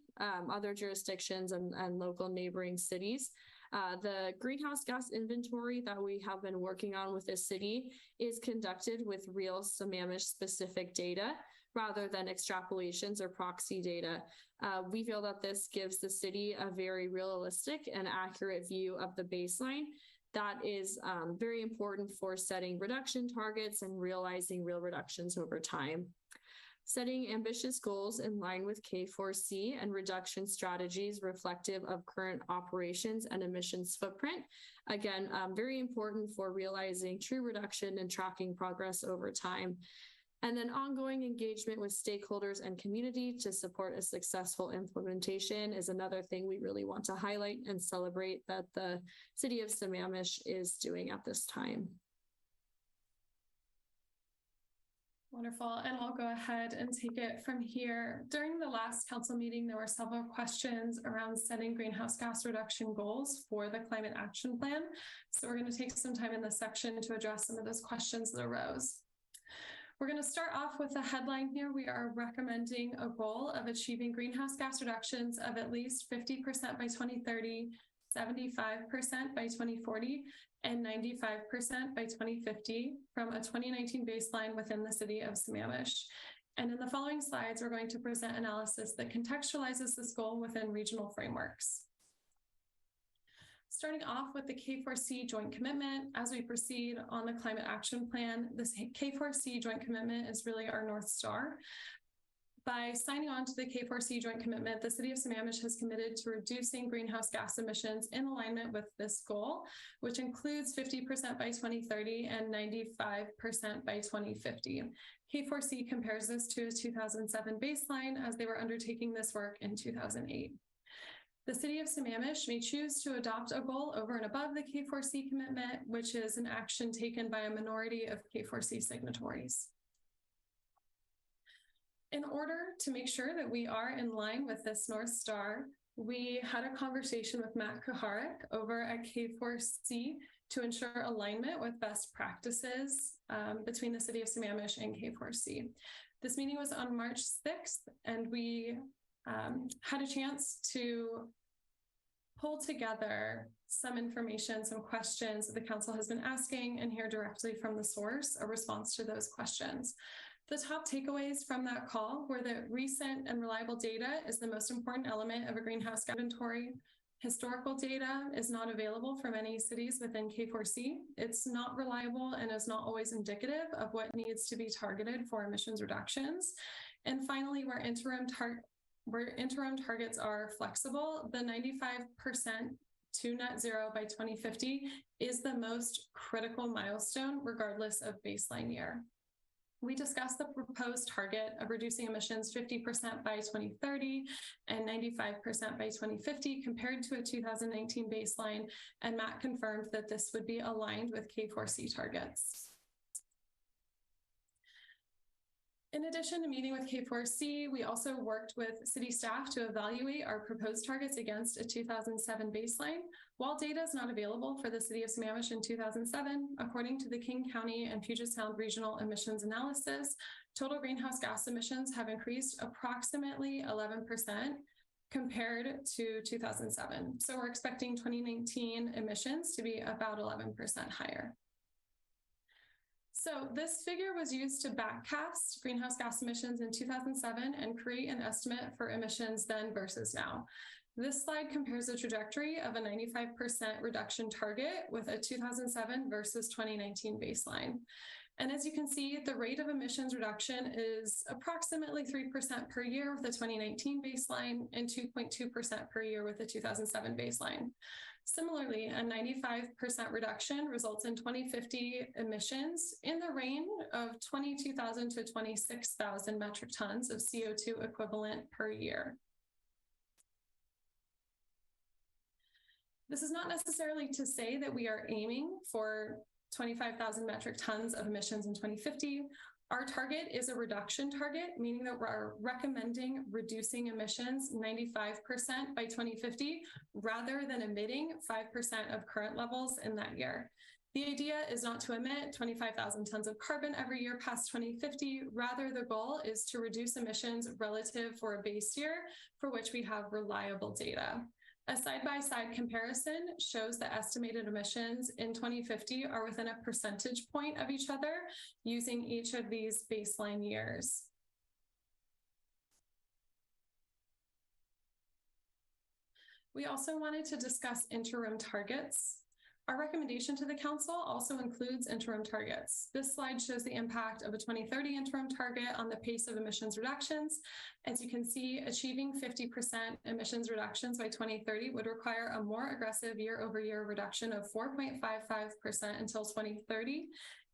other jurisdictions, and local neighboring cities. The greenhouse gas inventory that we have been working on with this city is conducted with real Sammamish specific data rather than extrapolations or proxy data. We feel that this gives the city a very realistic and accurate view of the baseline that is very important for setting reduction targets and realizing real reductions over time. Setting ambitious goals in line with K4C and reduction strategies reflective of current operations and emissions footprint. Again, very important for realizing true reduction and tracking progress over time. And then ongoing engagement with stakeholders and community to support a successful implementation is another thing we really want to highlight and celebrate that the City of Sammamish is doing at this time. Wonderful, and I'll go ahead and take it from here. During the last council meeting, there were several questions around setting greenhouse gas reduction goals for the Climate Action Plan. So we're going to take some time in this section to address some of those questions that arose. We're going to start off with a headline here. We are recommending a goal of achieving greenhouse gas reductions of at least 50% by 2030, 75% by 2040, and 95% by 2050 from a 2019 baseline within the City of Sammamish. And in the following slides, we're going to present analysis that contextualizes this goal within regional frameworks. Starting off with the K4C joint commitment, as we proceed on the Climate Action Plan, this K4C joint commitment is really our North Star. By signing on to the K4C joint commitment, the City of Sammamish has committed to reducing greenhouse gas emissions in alignment with this goal, which includes 50% by 2030 and 95% by 2050. K4C compares this to a 2007 baseline as they were undertaking this work in 2008. The City of Sammamish may choose to adopt a goal over and above the K4C commitment, which is an action taken by a minority of K4C signatories. In order to make sure that we are in line with this North Star, we had a conversation with Matt Kuharek over at K4C to ensure alignment with best practices between the City of Sammamish and K4C. This meeting was on March 6th, and we had a chance to pull together some information, some questions that the council has been asking, and hear directly from the source a response to those questions. The top takeaways from that call were that recent and reliable data is the most important element of a greenhouse gas inventory. Historical data is not available for many cities within K4C. It's not reliable and is not always indicative of what needs to be targeted for emissions reductions. And finally, where interim targets are flexible, the 95% to net zero by 2050 is the most critical milestone regardless of baseline year. We discussed the proposed target of reducing emissions 50% by 2030 and 95% by 2050 compared to a 2019 baseline, and Matt confirmed that this would be aligned with K4C targets. In addition to meeting with K4C, we also worked with city staff to evaluate our proposed targets against a 2007 baseline. While data is not available for the City of Sammamish in 2007, according to the King County and Puget Sound Regional Emissions Analysis, total greenhouse gas emissions have increased approximately 11% compared to 2007. So we're expecting 2019 emissions to be about 11% higher. So this figure was used to backcast greenhouse gas emissions in 2007 and create an estimate for emissions then versus now. This slide compares the trajectory of a 95% reduction target with a 2007 versus 2019 baseline. And as you can see, the rate of emissions reduction is approximately 3% per year with the 2019 baseline and 2.2% per year with the 2007 baseline. Similarly, a 95% reduction results in 2050 emissions in the range of 22,000 to 26,000 metric tons of CO2 equivalent per year. This is not necessarily to say that we are aiming for 25,000 metric tons of emissions in 2050. Our target is a reduction target, meaning that we're recommending reducing emissions 95% by 2050, rather than emitting 5% of current levels in that year. The idea is not to emit 25,000 tons of carbon every year past 2050. Rather, the goal is to reduce emissions relative for a base year for which we have reliable data. A side-by-side comparison shows the estimated emissions in 2050 are within a percentage point of each other using each of these baseline years. We also wanted to discuss interim targets. Our recommendation to the council also includes interim targets. This slide shows the impact of a 2030 interim target on the pace of emissions reductions. As you can see, achieving 50% emissions reductions by 2030 would require a more aggressive year-over-year reduction of 4.55% until 2030,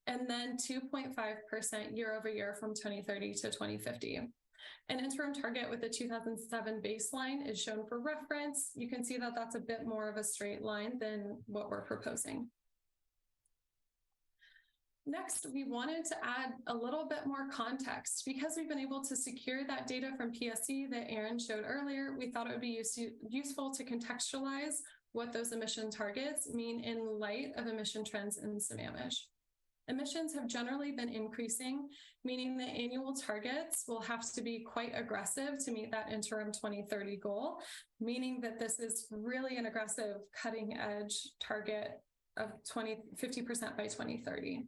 and then 2.5% year-over-year from 2030 to 2050. An interim target with a 2007 baseline is shown for reference. You can see that that's a bit more of a straight line than what we're proposing. Next, we wanted to add a little bit more context. Because we've been able to secure that data from PSC that Aaron showed earlier, we thought it would be useful to contextualize what those emission targets mean in light of emission trends in Sammamish. Emissions have generally been increasing, meaning the annual targets will have to be quite aggressive to meet that interim 2030 goal, meaning that this is really an aggressive cutting edge target of 50% by 2030.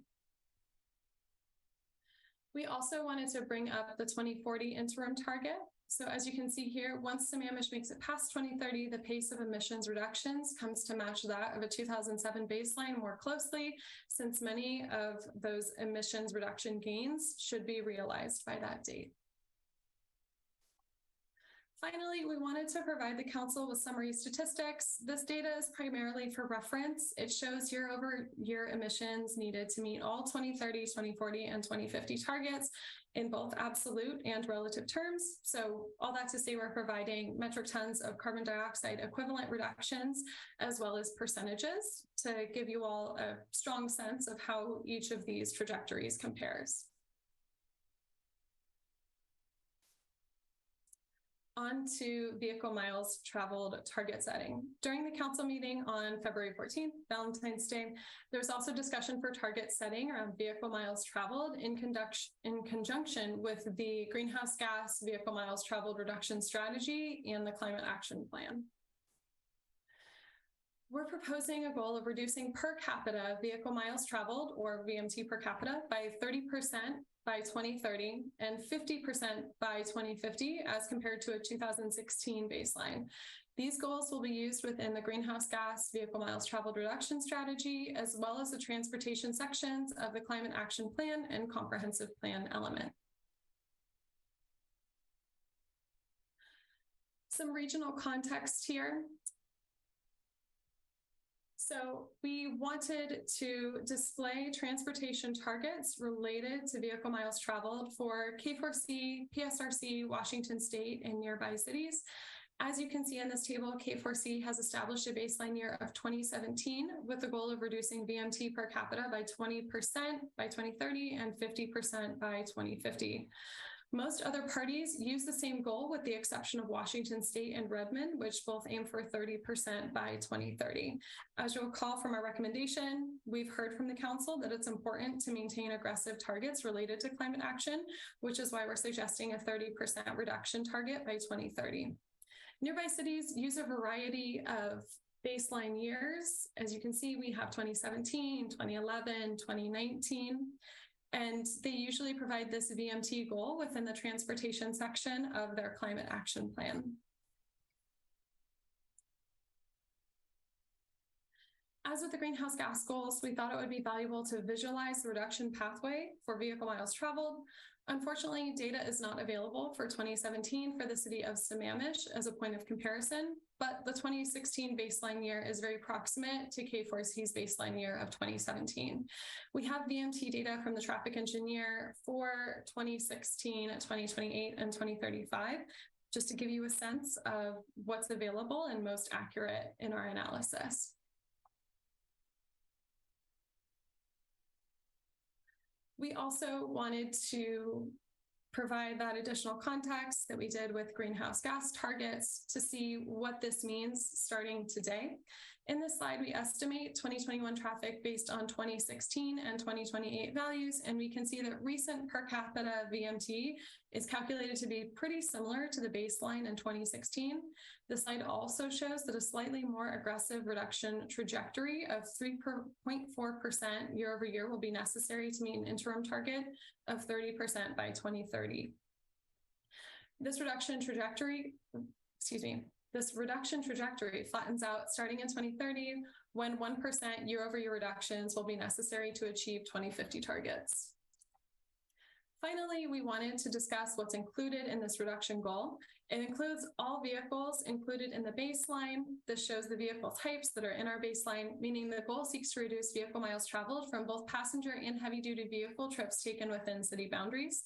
We also wanted to bring up the 2040 interim target. So as you can see here, once Sammamish makes it past 2030, the pace of emissions reductions comes to match that of a 2007 baseline more closely, since many of those emissions reduction gains should be realized by that date. Finally, we wanted to provide the council with summary statistics. This data is primarily for reference. It shows year-over-year emissions needed to meet all 2030, 2040, and 2050 targets in both absolute and relative terms. So all that to say, we're providing metric tons of carbon dioxide equivalent reductions, as well as percentages, to give you all a strong sense of how each of these trajectories compares. On to vehicle miles traveled target setting. During the council meeting on February 14th, Valentine's Day, there was also discussion for target setting around vehicle miles traveled in conjunction with the greenhouse gas vehicle miles traveled reduction strategy and the climate action plan. We're proposing a goal of reducing per capita vehicle miles traveled, or VMT per capita, by 30% by 2030 and 50% by 2050 as compared to a 2016 baseline. These goals will be used within the greenhouse gas vehicle miles traveled reduction strategy, as well as the transportation sections of the climate action plan and comprehensive plan element. Some regional context here. So we wanted to display transportation targets related to vehicle miles traveled for K4C, PSRC, Washington State, and nearby cities. As you can see in this table, K4C has established a baseline year of 2017 with the goal of reducing VMT per capita by 20% by 2030 and 50% by 2050. Most other parties use the same goal with the exception of Washington State and Redmond, which both aim for 30% by 2030. As you'll recall from our recommendation, we've heard from the council that it's important to maintain aggressive targets related to climate action, which is why we're suggesting a 30% reduction target by 2030. Nearby cities use a variety of baseline years. As you can see, we have 2017, 2011, 2019. And they usually provide this VMT goal within the transportation section of their climate action plan. As with the greenhouse gas goals, we thought it would be valuable to visualize the reduction pathway for vehicle miles traveled. Unfortunately, data is not available for 2017 for the city of Sammamish as a point of comparison, but the 2016 baseline year is very proximate to K4C's baseline year of 2017. We have VMT data from the traffic engineer for 2016, 2028, and 2035, just to give you a sense of what's available and most accurate in our analysis. We also wanted to provide that additional context that we did with greenhouse gas targets to see what this means starting today. In this slide, we estimate 2021 traffic based on 2016 and 2028 values, and we can see that recent per capita VMT is calculated to be pretty similar to the baseline in 2016. The slide also shows that a slightly more aggressive reduction trajectory of 3.4% year over year will be necessary to meet an interim target of 30% by 2030. This reduction trajectory, This reduction trajectory flattens out starting in 2030, when 1% year-over-year reductions will be necessary to achieve 2050 targets. Finally, we wanted to discuss what's included in this reduction goal. It includes all vehicles included in the baseline. This shows the vehicle types that are in our baseline, meaning the goal seeks to reduce vehicle miles traveled from both passenger and heavy-duty vehicle trips taken within city boundaries.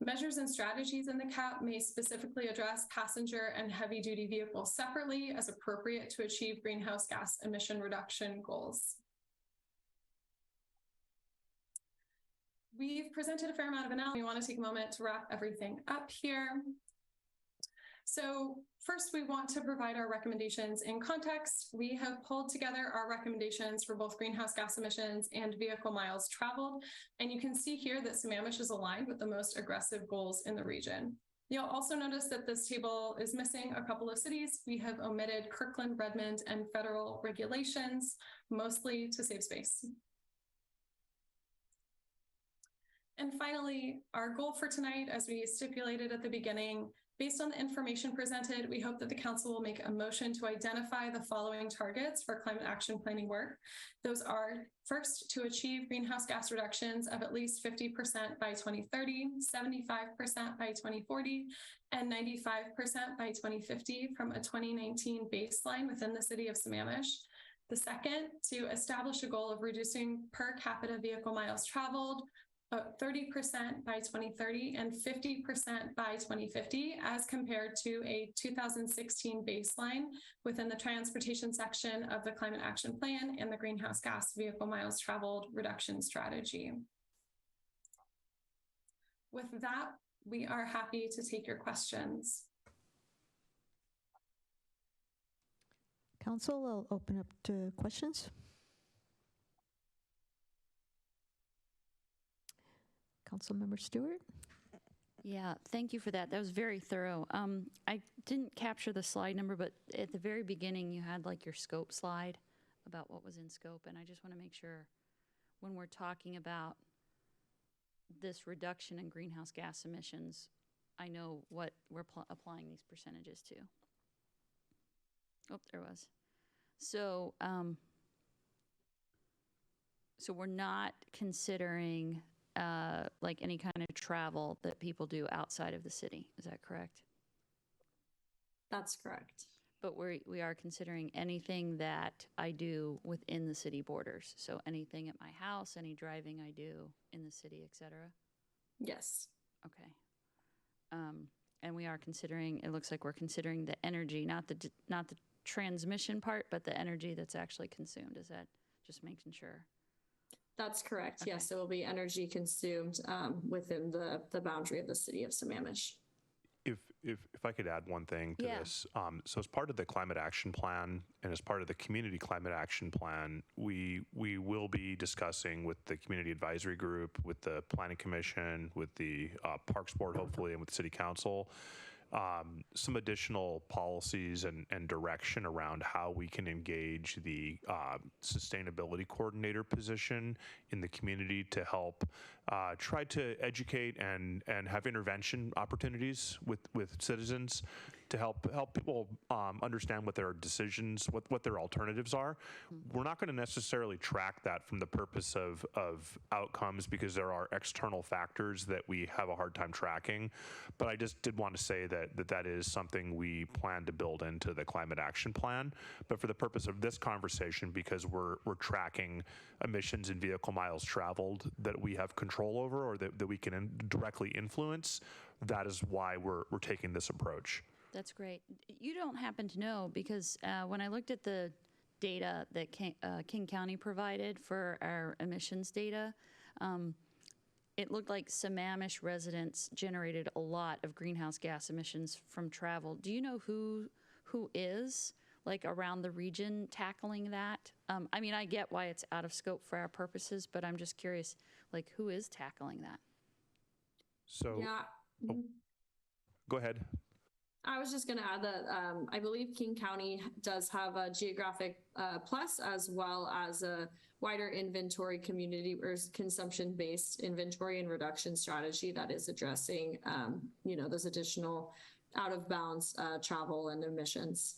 Measures and strategies in the CAP may specifically address passenger and heavy-duty vehicles separately as appropriate to achieve greenhouse gas emission reduction goals. We've presented a fair amount of analysis. We want to take a moment to wrap everything up here. So first, we want to provide our recommendations in context. We have pulled together our recommendations for both greenhouse gas emissions and vehicle miles traveled. And you can see here that Sammamish is aligned with the most aggressive goals in the region. You'll also notice that this table is missing a couple of cities. We have omitted Kirkland, Redmond, and federal regulations, mostly to save space. And finally, our goal for tonight, as we stipulated at the beginning, based on the information presented, we hope that the council will make a motion to identify the following targets for climate action planning work. Those are, first, to achieve greenhouse gas reductions of at least 50% by 2030, 75% by 2040, and 95% by 2050 from a 2019 baseline within the city of Sammamish. The second, to establish a goal of reducing per capita vehicle miles traveled 30% by 2030 and 50% by 2050 as compared to a 2016 baseline within the transportation section of the Climate Action Plan and the Greenhouse Gas Vehicle Miles Traveled Reduction Strategy. With that, we are happy to take your questions. Council, I'll open up to questions. Councilmember Stewart? Yeah, thank you for that. That was very thorough. I didn't capture the slide number, but at the very beginning, you had like your scope slide about what was in scope. And I just want to make sure when we're talking about this reduction in greenhouse gas emissions, I know what we're applying these percentages to. Oh, there was. So, so we're not considering like any kind of travel that people do outside of the city. Is that correct? That's correct. But we are considering anything that I do within the city borders. So anything at my house, any driving I do in the city, et cetera? Yes. Okay. And we are considering, it looks like we're considering the energy, not the transmission part, but the energy that's actually consumed. Is that just making sure? That's correct. Okay. Yes, it will be energy consumed within the boundary of the city of Sammamish. If I could add one thing to this. So as part of the climate action plan and as part of the community climate action plan, we will be discussing with the community advisory group, with the planning commission, with the parks board, hopefully, and with the city council, some additional policies and direction around how we can engage the sustainability coordinator position in the community to help try to educate and have intervention opportunities with citizens to help people understand what their decisions, what their alternatives are. We're not going to necessarily track that from the purpose of outcomes because there are external factors that we have a hard time tracking. But I just did want to say that is something we plan to build into the climate action plan. But for the purpose of this conversation, because we're tracking emissions and vehicle miles traveled that we have control over or that we can directly influence, that is why we're taking this approach. That's great. You don't happen to know, because when I looked at the data that King County provided for our emissions data, it looked like Sammamish residents generated a lot of greenhouse gas emissions from travel. Do you know who is, like, around the region tackling that? I mean, I get why it's out of scope for our purposes, but I'm just curious, like, who is tackling that? So, yeah. Oh, go ahead. I was just going to add that I believe King County does have a geographic plus as well as a wider inventory community or consumption-based inventory and reduction strategy that is addressing, those additional out of bounds travel and emissions.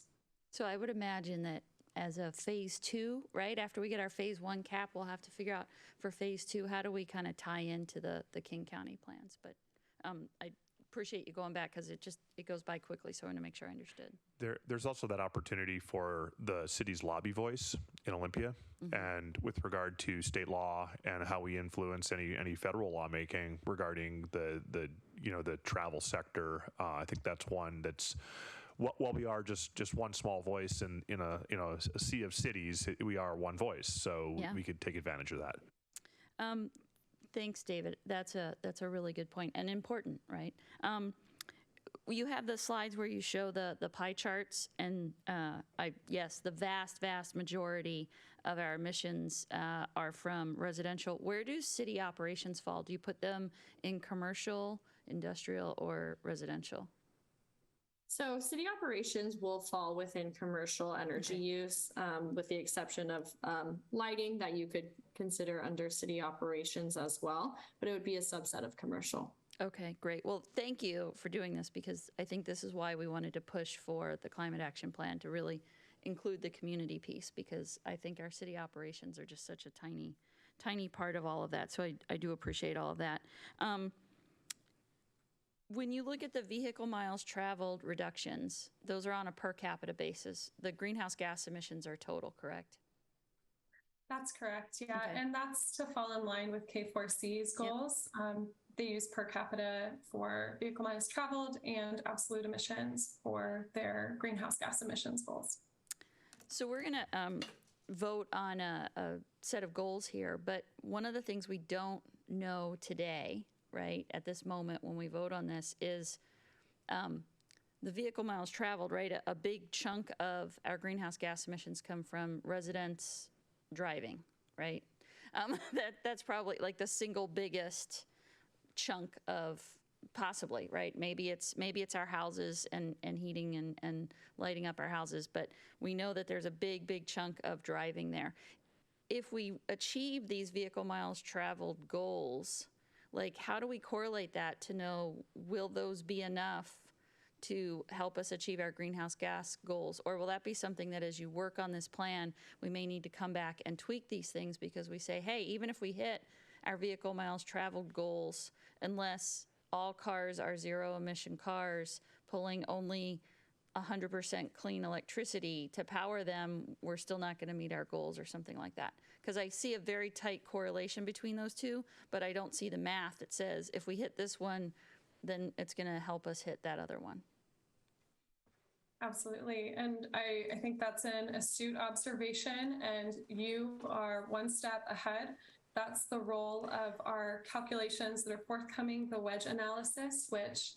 So I would imagine that as a phase 2, right after we get our phase 1 cap, we'll have to figure out for phase 2, how do we kind of tie into the King County plans? But I appreciate you going back because it goes by quickly, so I want to make sure I understood. There's also that opportunity for the city's lobby voice in Olympia, and with regard to state law and how we influence any federal lawmaking regarding the travel sector. I think that's one that's. While we are just one small voice in a sea of cities, we are one voice, so we could take advantage of that. Thanks, David. That's a really good point and important, right? You have the slides where you show the pie charts, and yes, the vast majority of our emissions are from residential. Where do city operations fall? Do you put them in commercial, industrial, or residential? So city operations will fall within commercial energy use, with the exception of lighting that you could consider under city operations as well, but it would be a subset of commercial. Okay, great. Well, thank you for doing this, because I think this is why we wanted to push for the Climate Action Plan to really include the community piece, because I think our city operations are just such a tiny part of all of that. So I do appreciate all of that. When you look at the vehicle miles traveled reductions, those are on a per capita basis. The greenhouse gas emissions are total, correct? That's correct, yeah. Okay. And that's to fall in line with K4C's goals. Yep. They use per capita for vehicle miles traveled and absolute emissions for their greenhouse gas emissions goals. So we're going to vote on a set of goals here, but one of the things we don't know today, right, at this moment when we vote on this, is the vehicle miles traveled, right? A big chunk of our greenhouse gas emissions come from residents driving, right? That's probably like the single biggest chunk of, possibly, right? Maybe it's our houses and heating and lighting up our houses, but we know that there's a big chunk of driving there. If we achieve these vehicle miles traveled goals, like, how do we correlate that to know, will those be enough to help us achieve our greenhouse gas goals? Or will that be something that as you work on this plan, we may need to come back and tweak these things, because we say, hey, even if we hit our vehicle miles traveled goals, unless all cars are zero emission cars pulling only 100% clean electricity to power them, we're still not going to meet our goals, or something like that. Because I see a very tight correlation between those two, but I don't see the math that says if we hit this one, then it's going to help us hit that other one. Absolutely. And I think that's an astute observation, and you are one step ahead. That's the role of our calculations that are forthcoming, the wedge analysis, which,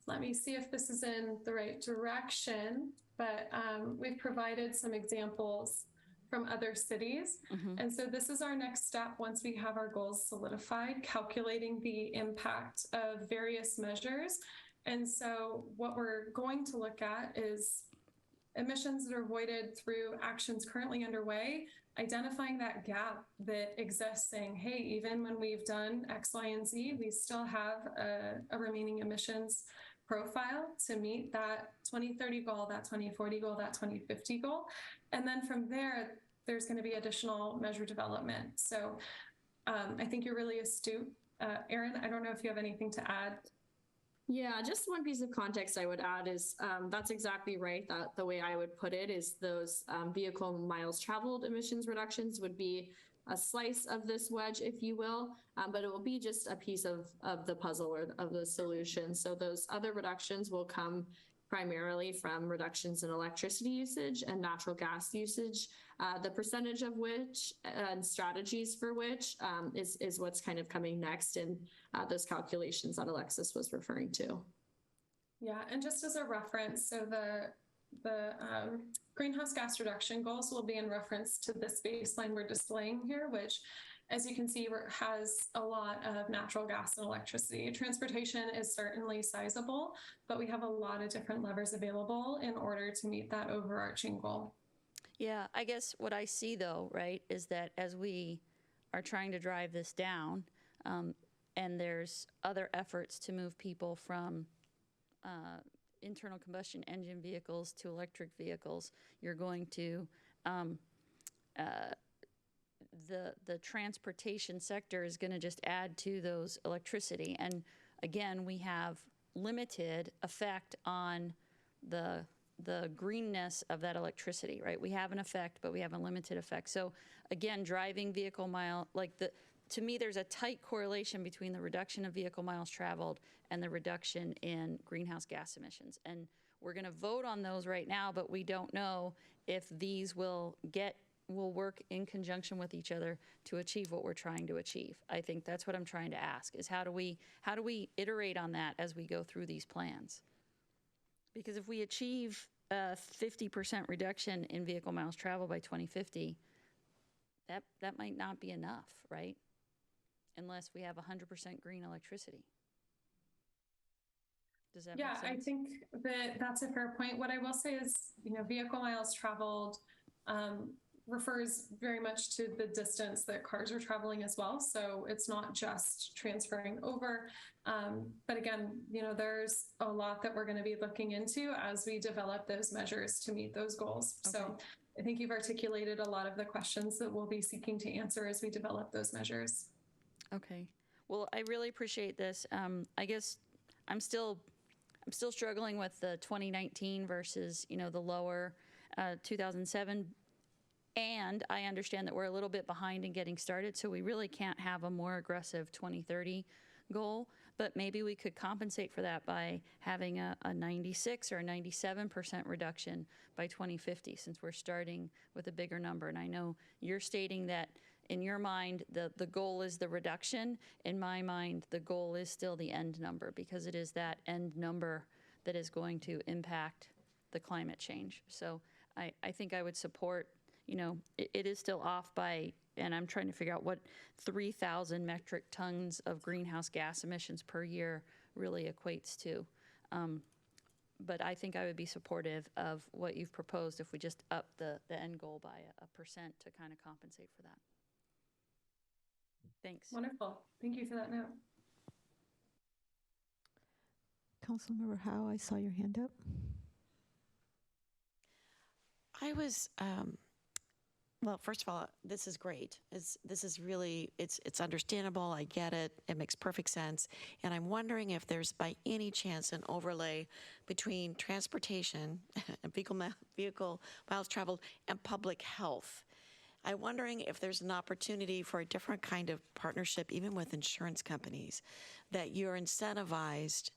let me see if this is in the right direction, but we've provided some examples from other cities. And so this is our next step once we have our goals solidified, calculating the impact of various measures. And so what we're going to look at is emissions that are avoided through actions currently underway, identifying that gap that exists, saying, hey, even when we've done X, Y, and Z, we still have a remaining emissions profile to meet that 2030 goal, that 2040 goal, that 2050 goal. And then from there, there's going to be additional measure development. So I think you're really astute. Erin, I don't know if you have anything to add. Yeah, just one piece of context I would add is that's exactly right. That the way I would put it is those vehicle miles traveled emissions reductions would be a slice of this wedge, if you will, but it will be just a piece of the puzzle or of the solution. So those other reductions will come primarily from reductions in electricity usage and natural gas usage, the percentage of which and strategies for which is what's kind of coming next in those calculations that Alexis was referring to. Yeah, and just as a reference, so the greenhouse gas reduction goals will be in reference to this baseline we're displaying here, which, as you can see, has a lot of natural gas and electricity. Transportation is certainly sizable, but we have a lot of different levers available in order to meet that overarching goal. Yeah, I guess what I see, though, right, is that as we are trying to drive this down, and there's other efforts to move people from internal combustion engine vehicles to electric vehicles, you're going to, the transportation sector is going to just add to those electricity. And again, we have limited effect on the greenness of that electricity, right? We have an effect, but we have a limited effect. So again, driving vehicle mile, to me, there's a tight correlation between the reduction of vehicle miles traveled and the reduction in greenhouse gas emissions. And we're going to vote on those right now, but we don't know if these will work in conjunction with each other to achieve what we're trying to achieve. I think that's what I'm trying to ask, is how do we iterate on that as we go through these plans? Because if we achieve a 50% reduction in vehicle miles traveled by 2050, that might not be enough, right? Unless we have 100% green electricity. Does that make sense? Yeah, I think that's a fair point. What I will say is, vehicle miles traveled refers very much to the distance that cars are traveling as well. So it's not just transferring over. But again, there's a lot that we're going to be looking into as we develop those measures to meet those goals. Okay. So I think you've articulated a lot of the questions that we'll be seeking to answer as we develop those measures. Okay. Well, I really appreciate this. I guess I'm still struggling with the 2019 versus, the lower 2007. And I understand that we're a little bit behind in getting started, so we really can't have a more aggressive 2030 goal, but maybe we could compensate for that by having a 96 or a 97% reduction by 2050, since we're starting with a bigger number. And I know you're stating that in your mind, the goal is the reduction. In my mind, the goal is still the end number, because it is that end number that is going to impact the climate change. So I think I would support, it is still off by, and I'm trying to figure out what 3,000 metric tons of greenhouse gas emissions per year really equates to. But I think I would be supportive of what you've proposed if we just up the end goal by a percent to kind of compensate for that. Thanks. Wonderful. Thank you for that note. Councilmember Howe, I saw your hand up. I was, well, first of all, this is great. This is really, it's understandable. I get it. It makes perfect sense. And I'm wondering if there's by any chance an overlay between transportation, vehicle miles traveled, and public health. I'm wondering if there's an opportunity for a different kind of partnership, even with insurance companies, that you're incentivized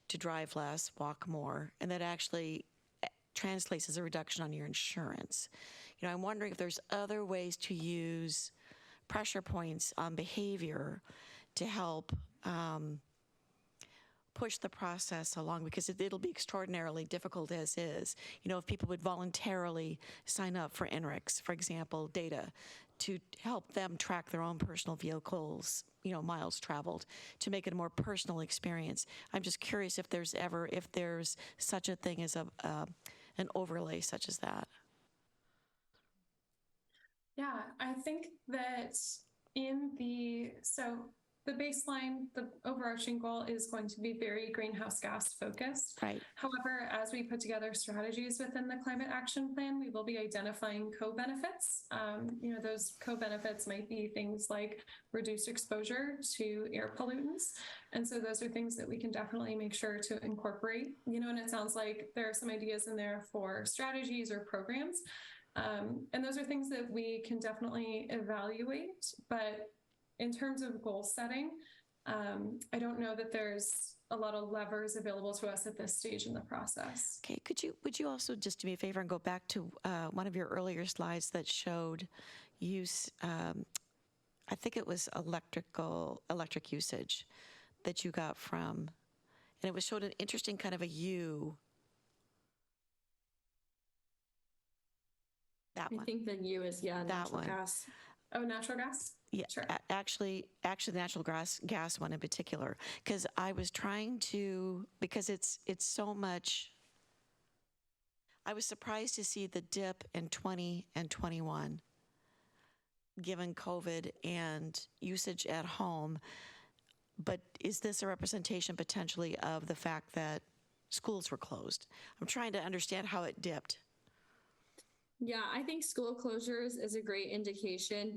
to drive less, walk more, and that actually translates as a reduction on your insurance. I'm wondering if there's other ways to use pressure points on behavior to help push the process along, because it'll be extraordinarily difficult as is. If people would voluntarily sign up for NREX, for example, data, to help them track their own personal vehicles, miles traveled, to make it a more personal experience. I'm just curious if there's such a thing as an overlay such as that. Yeah, I think that the baseline, the overarching goal is going to be very greenhouse gas focused. Right. However, as we put together strategies within the climate action plan, we will be identifying co-benefits. Those co-benefits might be things like reduced exposure to air pollutants. And so those are things that we can definitely make sure to incorporate, and it sounds like there are some ideas in there for strategies or programs. And those are things that we can definitely evaluate, but in terms of goal setting, I don't know that there's a lot of levers available to us at this stage in the process. Okay, would you also just do me a favor and go back to one of your earlier slides that showed use, I think it was electric usage that you got from, and it showed an interesting kind of a U. That one. I think the U is, natural gas. Oh, natural gas? Yeah, sure. Actually, the natural gas one in particular, because I was trying to, because it's so much. I was surprised to see the dip in 20 and 21, given COVID and usage at home. But is this a representation potentially of the fact that schools were closed. I'm trying to understand how it dipped. Yeah, I think school closures is a great indication.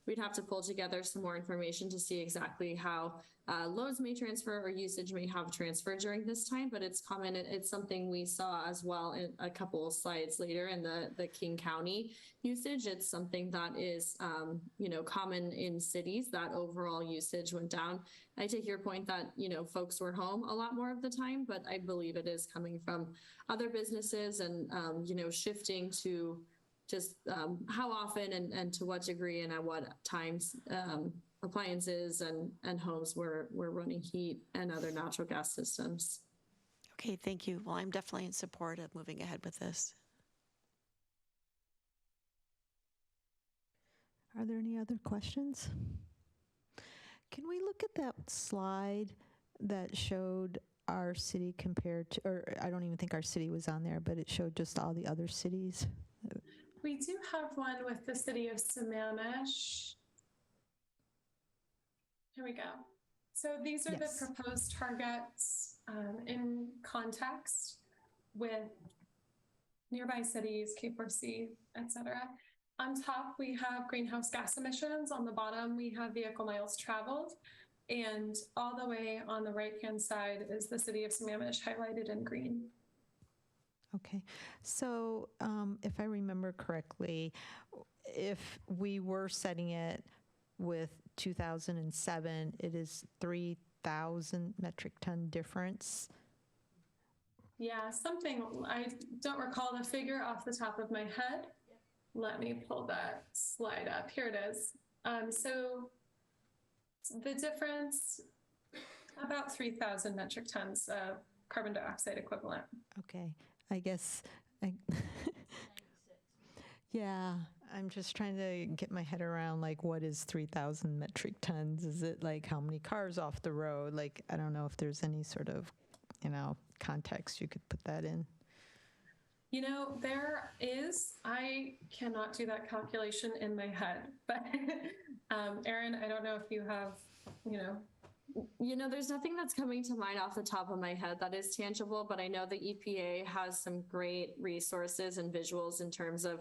We'd have to pull together some more information to see exactly how loads may transfer or usage may have transferred during this time, but it's common. It's something we saw as well in a couple of slides later in the King County usage. It's something that is, common in cities, that overall usage went down. I take your point that, folks were home a lot more of the time, but I believe it is coming from other businesses and, shifting to just how often and to what degree and at what times appliances and homes were running heat and other natural gas systems. Okay, thank you. Well, I'm definitely in support of moving ahead with this. Are there any other questions? Can we look at that slide that showed our city compared to, or I don't even think our city was on there, but it showed just all the other cities? We do have one with the city of Sammamish. Here we go. So these are the proposed targets in context with nearby cities, K4C, etc. On top, we have greenhouse gas emissions. On the bottom, we have vehicle miles traveled. And all the way on the right-hand side is the city of Sammamish highlighted in green. Okay, so if I remember correctly, if we were setting it with 2007, it is 3,000 metric ton difference. Yeah, something, I don't recall the figure off the top of my head. Let me pull that slide up. Here it is. So the difference, about 3,000 metric tons of carbon dioxide equivalent. Okay, I guess, yeah, I'm just trying to get my head around, like, what is 3,000 metric tons? Is it like how many cars off the road? Like, I don't know if there's any sort of, context you could put that in. There is, I cannot do that calculation in my head, but Erin, I don't know if you have, there's nothing that's coming to mind off the top of my head that is tangible, but I know the EPA has some great resources and visuals in terms of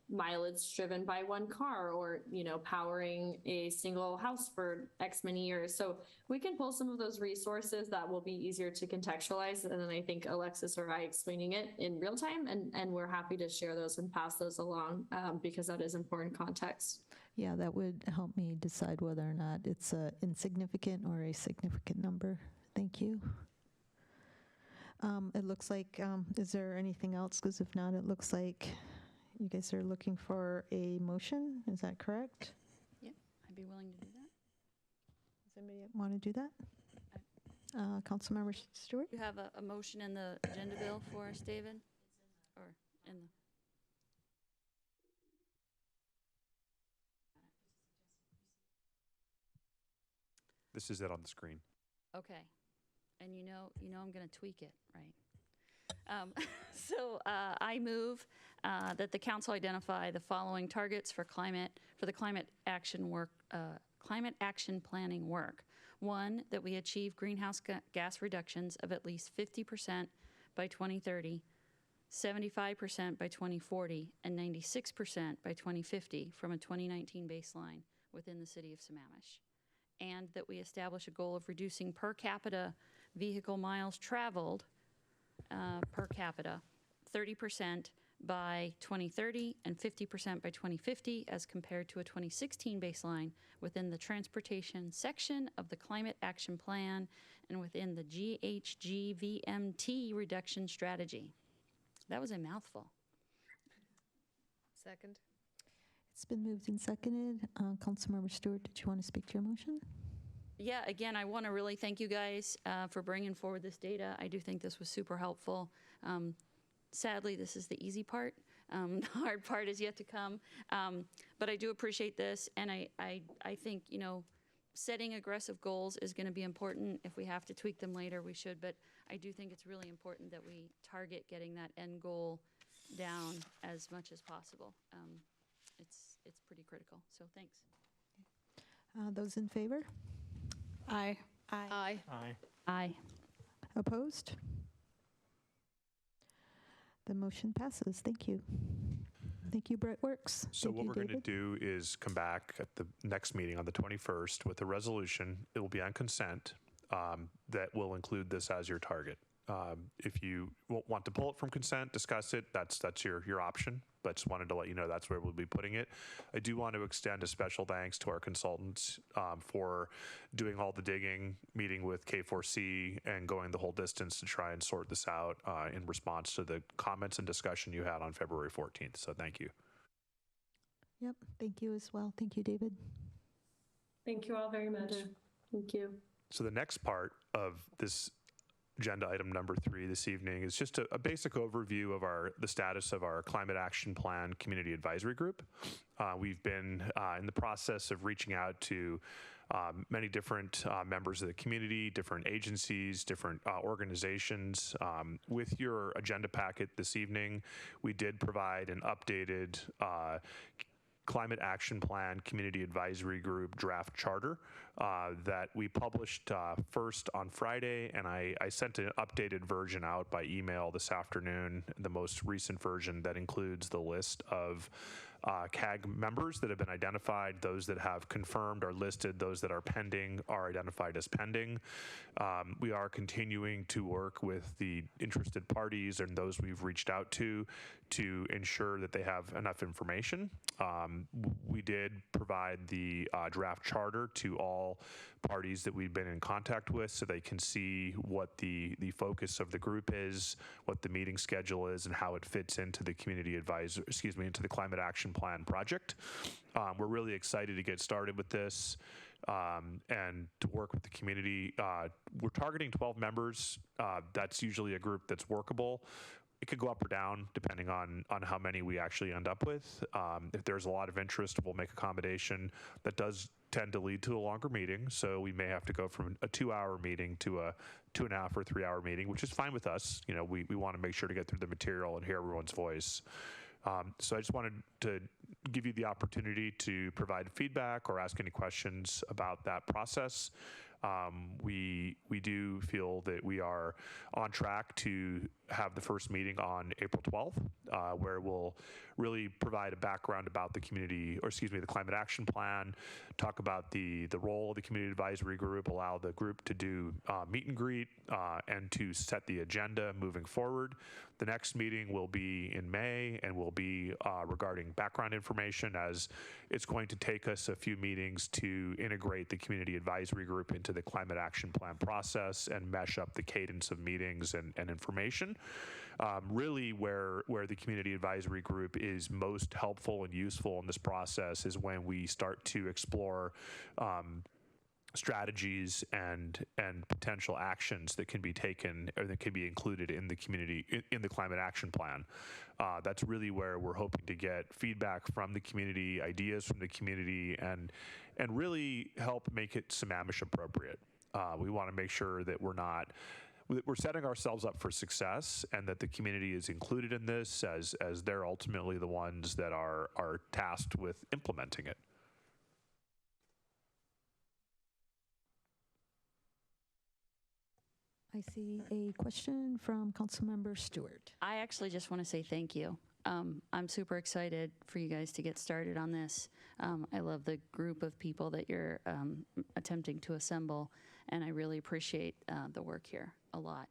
mileage driven by one car or, powering a single house for X many years. So we can pull some of those resources that will be easier to contextualize. And then I think Alexis or I explaining it in real time, and we're happy to share those and pass those along because that is important context. Yeah, that would help me decide whether or not it's a insignificant or a significant number. Thank you. It looks like, is there anything else? Because if not, it looks like you guys are looking for a motion. Is that correct? Yeah, I'd be willing to do that. Does anybody want to do that? Councilmember Stewart? You have a motion in the agenda bill for us, David? Or in the... This is it on the screen. Okay. And you know I'm going to tweak it, right? So I move that the council identify the following targets for the climate action planning work. 1, that we achieve greenhouse gas reductions of at least 50% by 2030, 75% by 2040, and 96% by 2050 from a 2019 baseline within the city of Sammamish. And that we establish a goal of reducing per capita vehicle miles traveled per capita 30% by 2030 and 50% by 2050 as compared to a 2016 baseline within the transportation section of the Climate Action Plan and within the GHG-VMT reduction strategy. That was a mouthful. Second. It's been moved and seconded. Councilmember Stewart, did you want to speak to your motion? Yeah, again, I want to really thank you guys for bringing forward this data. I do think this was super helpful. Sadly, this is the easy part. The hard part is yet to come. But I do appreciate this, and I think, setting aggressive goals is going to be important. If we have to tweak them later, we should. But I do think it's really important that we target getting that end goal down as much as possible. It's pretty critical. So thanks. Those in favor? Aye. Aye. Aye. Aye. Aye. Opposed? The motion passes. Thank you. Thank you, Brett Works. So what we're going to do is come back at the next meeting on the 21st with a resolution. It will be on consent that will include this as your target. If you want to pull it from consent, discuss it, that's your option. But just wanted to let you know that's where we'll be putting it. I do want to extend a special thanks to our consultants for doing all the digging, meeting with K4C, and going the whole distance to try and sort this out in response to the comments and discussion you had on February 14th. So thank you. Yep, thank you as well. Thank you, David. Thank you all very much. Thank you. So the next part of this agenda item number 3 this evening is just a basic overview of the status of our Climate Action Plan Community Advisory Group. We've been in the process of reaching out to many different members of the community, different agencies, different organizations. With your agenda packet this evening, we did provide an updated Climate Action Plan Community Advisory Group draft charter that we published first on Friday, and I sent an updated version out by email this afternoon, the most recent version that includes the list of CAG members that have been identified, those that have confirmed are listed, those that are pending are identified as pending. We are continuing to work with the interested parties and those we've reached out to ensure that they have enough information. We did provide the draft charter to all parties that we've been in contact with so they can see what the focus of the group is, what the meeting schedule is, and how it fits into the into the Climate Action Plan project. We're really excited to get started with this and to work with the community. We're targeting 12 members. That's usually a group that's workable. It could go up or down depending on how many we actually end up with. If there's a lot of interest, we'll make accommodation. That does tend to lead to a longer meeting, so we may have to go from a 2-hour meeting to a 2.5 or 3-hour meeting, which is fine with us. You know, we want to make sure to get through the material and hear everyone's voice. So I just wanted to give you the opportunity to provide feedback or ask any questions about that process. We do feel that we are on track to have the first meeting on April 12th, where we'll really provide a background about the the Climate Action Plan, talk about the role of the Community Advisory Group, allow the group to do meet and greet, and to set the agenda moving forward. The next meeting will be in May and will be regarding background information, as it's going to take us a few meetings to integrate the Community Advisory Group into the Climate Action Plan process and mesh up the cadence of meetings and information. Really where the Community Advisory Group is most helpful and useful in this process is when we start to explore strategies and potential actions that can be taken or that can be included in the Climate Action Plan. That's really where we're hoping to get feedback from the community, ideas from the community, and really help make it Sammamish appropriate. We want to make sure that we're setting ourselves up for success and that the community is included in this as they're ultimately the ones that are tasked with implementing it. I see a question from Councilmember Stewart. I actually just want to say thank you. I'm super excited for you guys to get started on this. I love the group of people that you're attempting to assemble, and I really appreciate the work here a lot.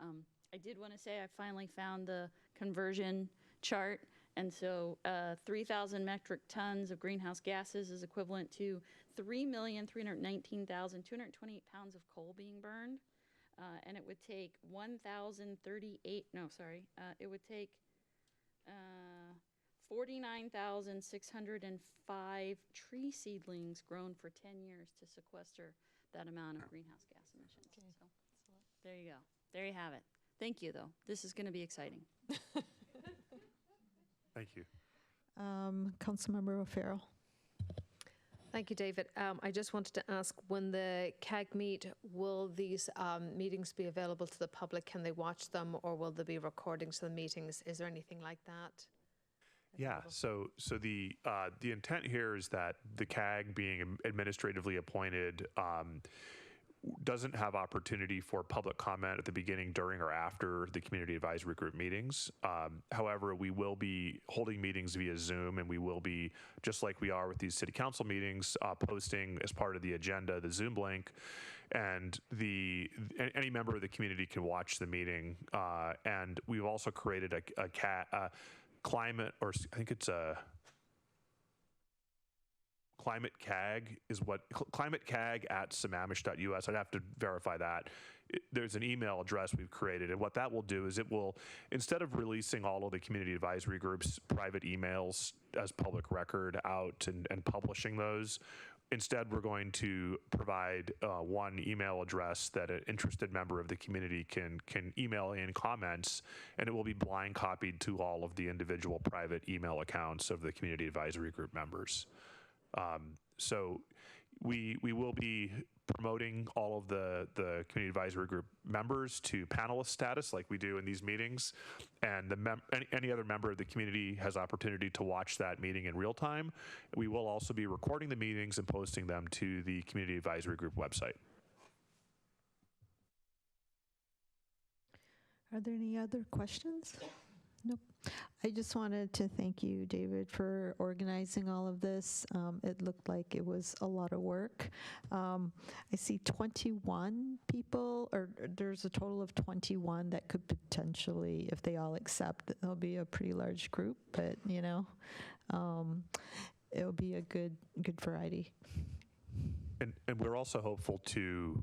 I did want to say I finally found the conversion chart, and so 3,000 metric tons of greenhouse gases is equivalent to 3,319,228 pounds of coal being burned. And it would take 49,605 tree seedlings grown for 10 years to sequester that amount of greenhouse gas emissions. Okay. So there you go. There you have it. Thank you, though. This is going to be exciting. Thank you. Councilmember O'Farrell. Thank you, David. I just wanted to ask, when the CAG meet, will these meetings be available to the public? Can they watch them, or will there be recordings of the meetings? Is there anything like that? Yeah, so the intent here is that the CAG, being administratively appointed, doesn't have opportunity for public comment at the beginning, during, or after the community advisory group meetings. However, we will be holding meetings via Zoom, and we will be, just like we are with these city council meetings, posting as part of the agenda the Zoom link, and any member of the community can watch the meeting. And we've also created a climate, or I think it's a Climate CAG is what, Climate CAG at sammamish.us. I'd have to verify that. There's an email address we've created, and what that will do is it will, instead of releasing all of the community advisory groups' private emails as public record out and publishing those, instead we're going to provide one email address that an interested member of the community can email in comments, and it will be blind copied to all of the individual private email accounts of the community advisory group members. So we will be promoting all of the community advisory group members to panelist status like we do in these meetings, and any other member of the community has opportunity to watch that meeting in real time. We will also be recording the meetings and posting them to the community advisory group website. Are there any other questions? Nope. I just wanted to thank you, David, for organizing all of this. It looked like it was a lot of work. I see 21 people, or there's a total of 21 that could potentially, if they all accept, there'll be a pretty large group, but you know, it'll be a good variety. And we're also hopeful to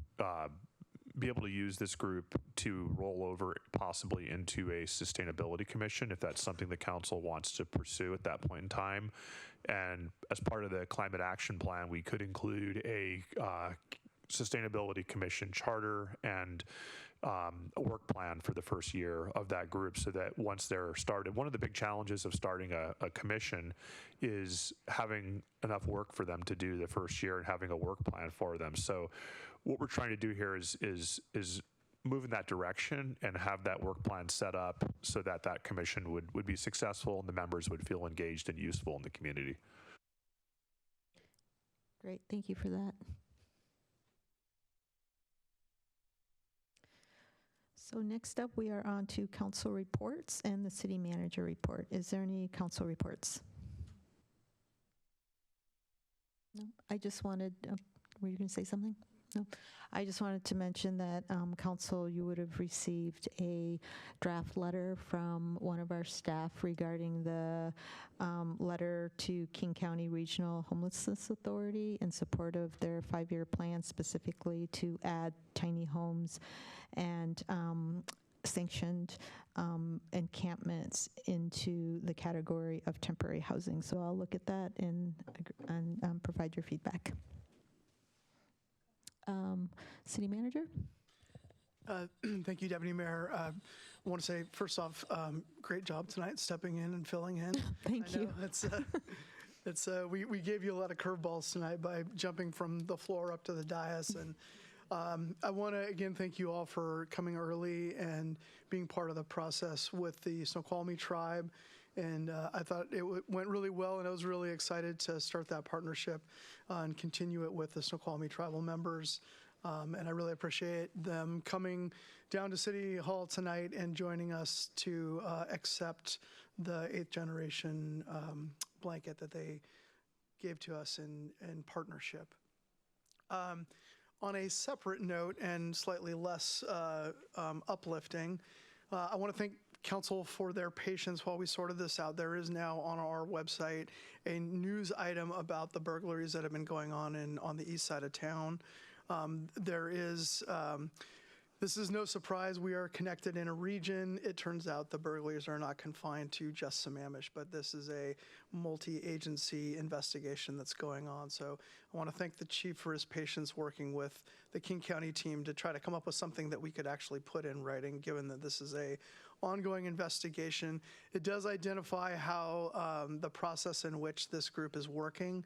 be able to use this group to roll over possibly into a sustainability commission if that's something the council wants to pursue at that point in time. And as part of the climate action plan, we could include a sustainability commission charter and a work plan for the first year of that group, so that once they're started, one of the big challenges of starting a commission is having enough work for them to do the first year and having a work plan for them. So what we're trying to do here is move in that direction and have that work plan set up so that that commission would be successful and the members would feel engaged and useful in the community. Great, thank you for that. So next up, we are on to council reports and the city manager report. Is there any council reports? No, I just wanted, were you going to say something? No, I just wanted to mention that council, you would have received a draft letter from one of our staff regarding the letter to King County Regional Homelessness Authority in support of their 5-year plan, specifically to add tiny homes and sanctioned encampments into the category of temporary housing. So I'll look at that and provide your feedback. City manager? Thank you, Deputy Mayor. I want to say, first off, great job tonight stepping in and filling in. Thank you. We gave you a lot of curveballs tonight by jumping from the floor up to the dais. And I want to, again, thank you all for coming early and being part of the process with the Snoqualmie tribe. And I thought it went really well, and I was really excited to start that partnership and continue it with the Snoqualmie tribal members. And I really appreciate them coming down to City Hall tonight and joining us to accept the 8th generation blanket that they gave to us in partnership. On a separate note and slightly less uplifting, I want to thank Council for their patience while we sorted this out. There is now on our website a news item about the burglaries that have been going on on the east side of town. This is no surprise. We are connected in a region. It turns out the burglaries are not confined to just Sammamish, but this is a multi-agency investigation that's going on. So I want to thank the chief for his patience working with the King County team to try to come up with something that we could actually put in writing, given that this is a ongoing investigation. It does identify how the process in which this group is working.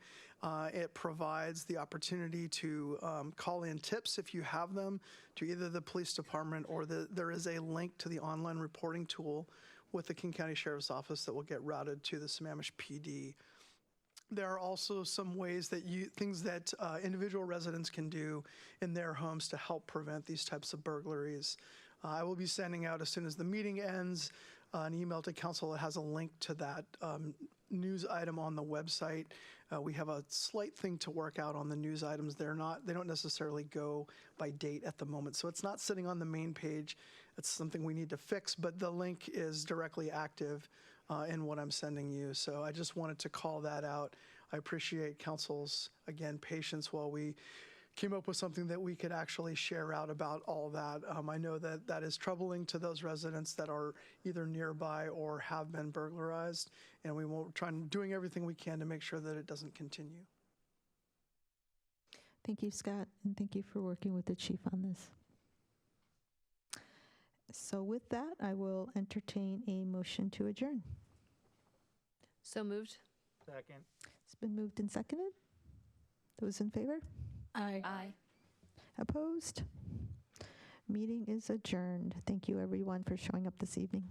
It provides the opportunity to call in tips if you have them to either the police department or there is a link to the online reporting tool with the King County Sheriff's Office that will get routed to the Sammamish PD. there are also some ways that things that individual residents can do in their homes to help prevent these types of burglaries. I will be sending out, as soon as the meeting ends, an email to council that has a link to that news item on the website. We have a slight thing to work out on the news items. They don't necessarily go by date at the moment, so it's not sitting on the main page. It's something we need to fix, but the link is directly active in what I'm sending you. So I just wanted to call that out. I appreciate council's, again, patience while we came up with something that we could actually share out about all that. I know that that is troubling to those residents that are either nearby or have been burglarized, and we will try doing everything we can to make sure that it doesn't continue. Thank you, Scott, and thank you for working with the chief on this. So with that, I will entertain a motion to adjourn. So moved. Second. It's been moved and seconded. Those in favor? Aye. Aye. Opposed? Meeting is adjourned. Thank you, everyone, for showing up this evening.